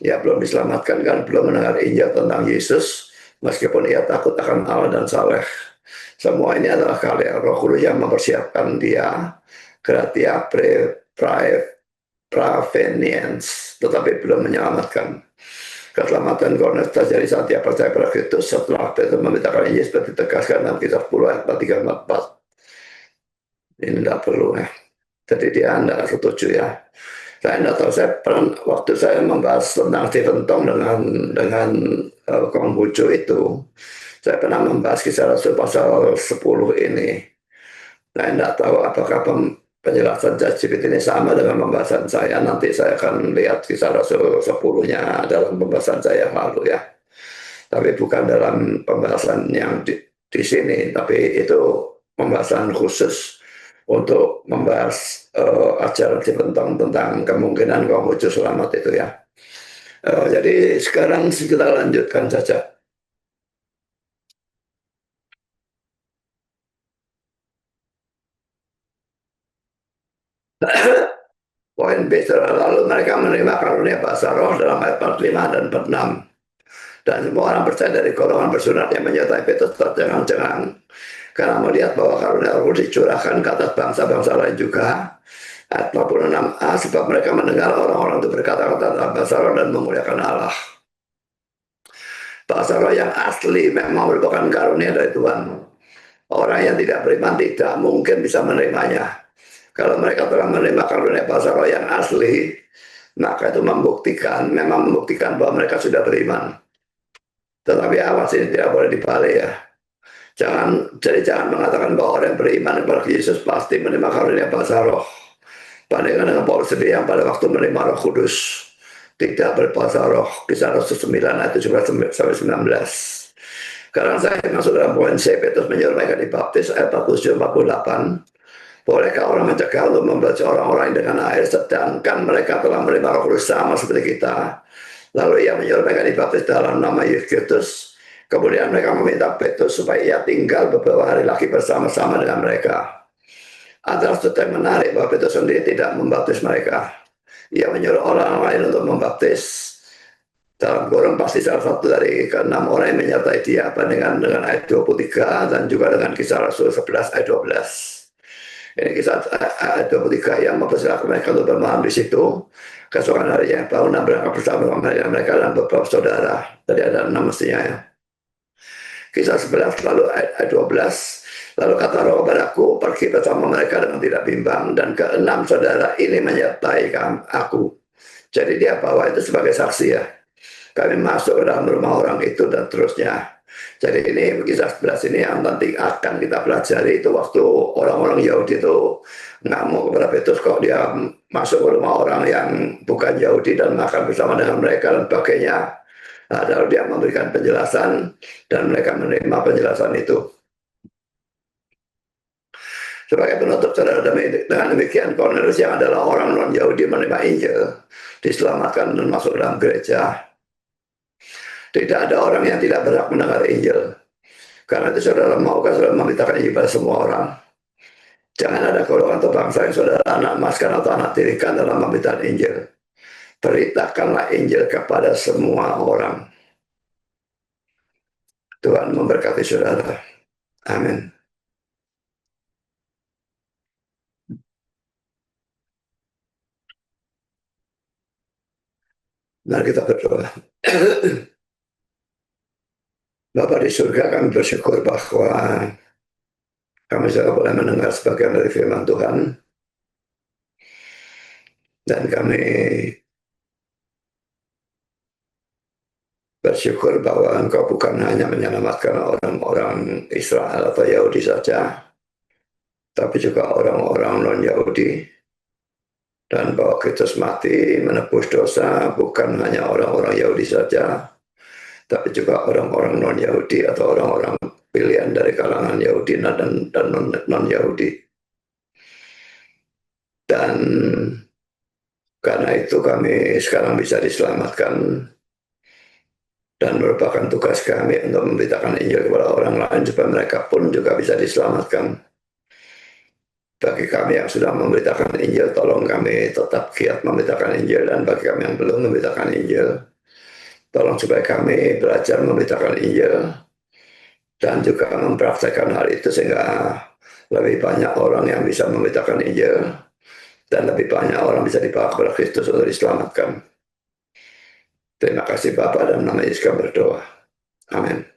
Ia belum diselamatkan karena belum mendengar Injil tentang Yesus, meskipun ia takut akan Allah dan saleh. Semua ini adalah karya Roh Kudus yang mempersiapkan dia, gratia praveniens, tetapi belum menyelamatkan. Keselamatan Cornelius terjadi saat dia percaya pada Kristus setelah Petrus memberitakan Injil seperti ditegaskan dalam kisah 10 ayat 3 4. Ini tidak perlu ya. Jadi dia tidak setuju ya. Saya tidak tahu, waktu saya membahas tentang Stephen Tong dengan Konghucu itu, saya pernah membahas kisah Rasul pasal 10 ini. Saya tidak tahu apakah penjelasan ChatGPT ini sama dengan pembahasan saya. Nanti saya akan lihat kisah Rasul 10-nya dalam pembahasan saya lalu ya. Tapi bukan dalam pembahasan yang di sini, tapi itu pembahasan khusus untuk membahas ajaran Stephen tentang kemungkinan Konghucu selamat itu ya. Jadi sekarang kita lanjutkan saja. Poin B, lalu mereka menerima karunia bahasa roh dalam ayat 45 dan 46. Dan semua orang percaya dari golongan bersunat yang menyertai Petrus tercengang-cengang karena melihat bahwa karunia roh dicurahkan ke atas bangsa-bangsa lain juga. Ayat 46a, sebab mereka mendengar orang-orang itu berkata-kata dalam bahasa roh dan memuliakan Allah. Bahasa roh yang asli memang merupakan karunia dari Tuhan. Orang yang tidak beriman tidak mungkin bisa menerimanya. Kalau mereka telah menerima karunia bahasa roh yang asli, maka itu memang membuktikan bahwa mereka sudah beriman. Tetapi awas, ini tidak boleh dibalik ya. Jangan mengatakan bahwa orang yang beriman kepada Yesus pasti menerima karunia bahasa roh. Bandingkan dengan Paulus sendiri yang pada waktu menerima Roh Kudus tidak berbahasa roh, Kisah Rasul 9 ayat 17 sampai 19. Sekarang saya masuk dalam poin C, Petrus menyuruh mereka dibaptis ayat 47-48. Bolehkah orang mencegah untuk membaca orang-orang dengan air sedangkan mereka telah menerima Roh Kudus sama seperti kita? Lalu ia menyuruh mereka dibaptis dalam nama Yesus Kristus. Kemudian mereka meminta Petrus supaya ia tinggal beberapa hari lagi bersama-sama dengan mereka. Adalah sesuatu yang menarik bahwa Petrus sendiri tidak membaptis mereka. Ia menyuruh orang lain untuk membaptis. Dalam kurung pasti salah satu dari ke-6 orang yang menyertai dia dengan ayat 23 dan juga dengan Kisah Rasul 11 ayat 12. Ini kisah ayat 23 yang mempersilahkan mereka untuk bermalam di situ. Keesokan harinya bangun dan berangkat bersama mereka dan beberapa saudara. Tadi ada 6 mestinya ya. Kisah 11 lalu ayat 12. Lalu kata Roh kepadaku, pergi bersama mereka dengan tidak bimbang, dan ke-6 saudara ini menyertai aku. Jadi dia bawa itu sebagai saksi ya. Kami masuk ke dalam rumah orang itu dan terusnya. Jadi ini kisah 11 ini yang nanti akan kita pelajari itu waktu orang-orang Yahudi itu ngamuk kepada Petrus kok dia masuk ke rumah orang yang bukan Yahudi dan makan bersama dengan mereka dan sebagainya. Nah, lalu dia memberikan penjelasan dan mereka menerima penjelasan itu. Sebagai penutup saudara, dengan demikian Cornelius yang adalah orang non-Yahudi menerima Injil, diselamatkan dan masuk dalam gereja. Tidak ada orang yang tidak berhak mendengar Injil. Karena itu saudara, maukah saudara memberitakan Injil pada semua orang? Jangan ada golongan atau bangsa yang saudara anak emaskan atau anak tirikan dalam memberitakan Injil. Beritakanlah Injil kepada semua orang. Tuhan memberkati saudara. Amin. Mari kita berdoa. Bapa di surga, kami bersyukur bahwa kami sudah boleh mendengar sebagian dari firman Tuhan. Dan kami bersyukur bahwa Engkau bukan hanya menyelamatkan orang-orang Israel atau Yahudi saja, tapi juga orang-orang non-Yahudi. Dan bahwa Kristus mati menebus dosa bukan hanya orang-orang Yahudi saja, tapi juga orang-orang non-Yahudi atau orang-orang pilihan dari kalangan Yahudi dan non-Yahudi. Dan karena itu kami sekarang bisa diselamatkan dan merupakan tugas kami untuk memberitakan Injil kepada orang lain supaya mereka pun juga bisa diselamatkan. Bagi kami yang sudah memberitakan Injil, tolong kami tetap giat memberitakan Injil, dan bagi kami yang belum memberitakan Injil, tolong supaya kami belajar memberitakan Injil dan juga mempraktekkan hal itu sehingga lebih banyak orang yang bisa memberitakan Injil dan lebih banyak orang bisa dibawa kepada Kristus untuk diselamatkan. Terima kasih Bapa, dan nama Yesus kami berdoa. Amin.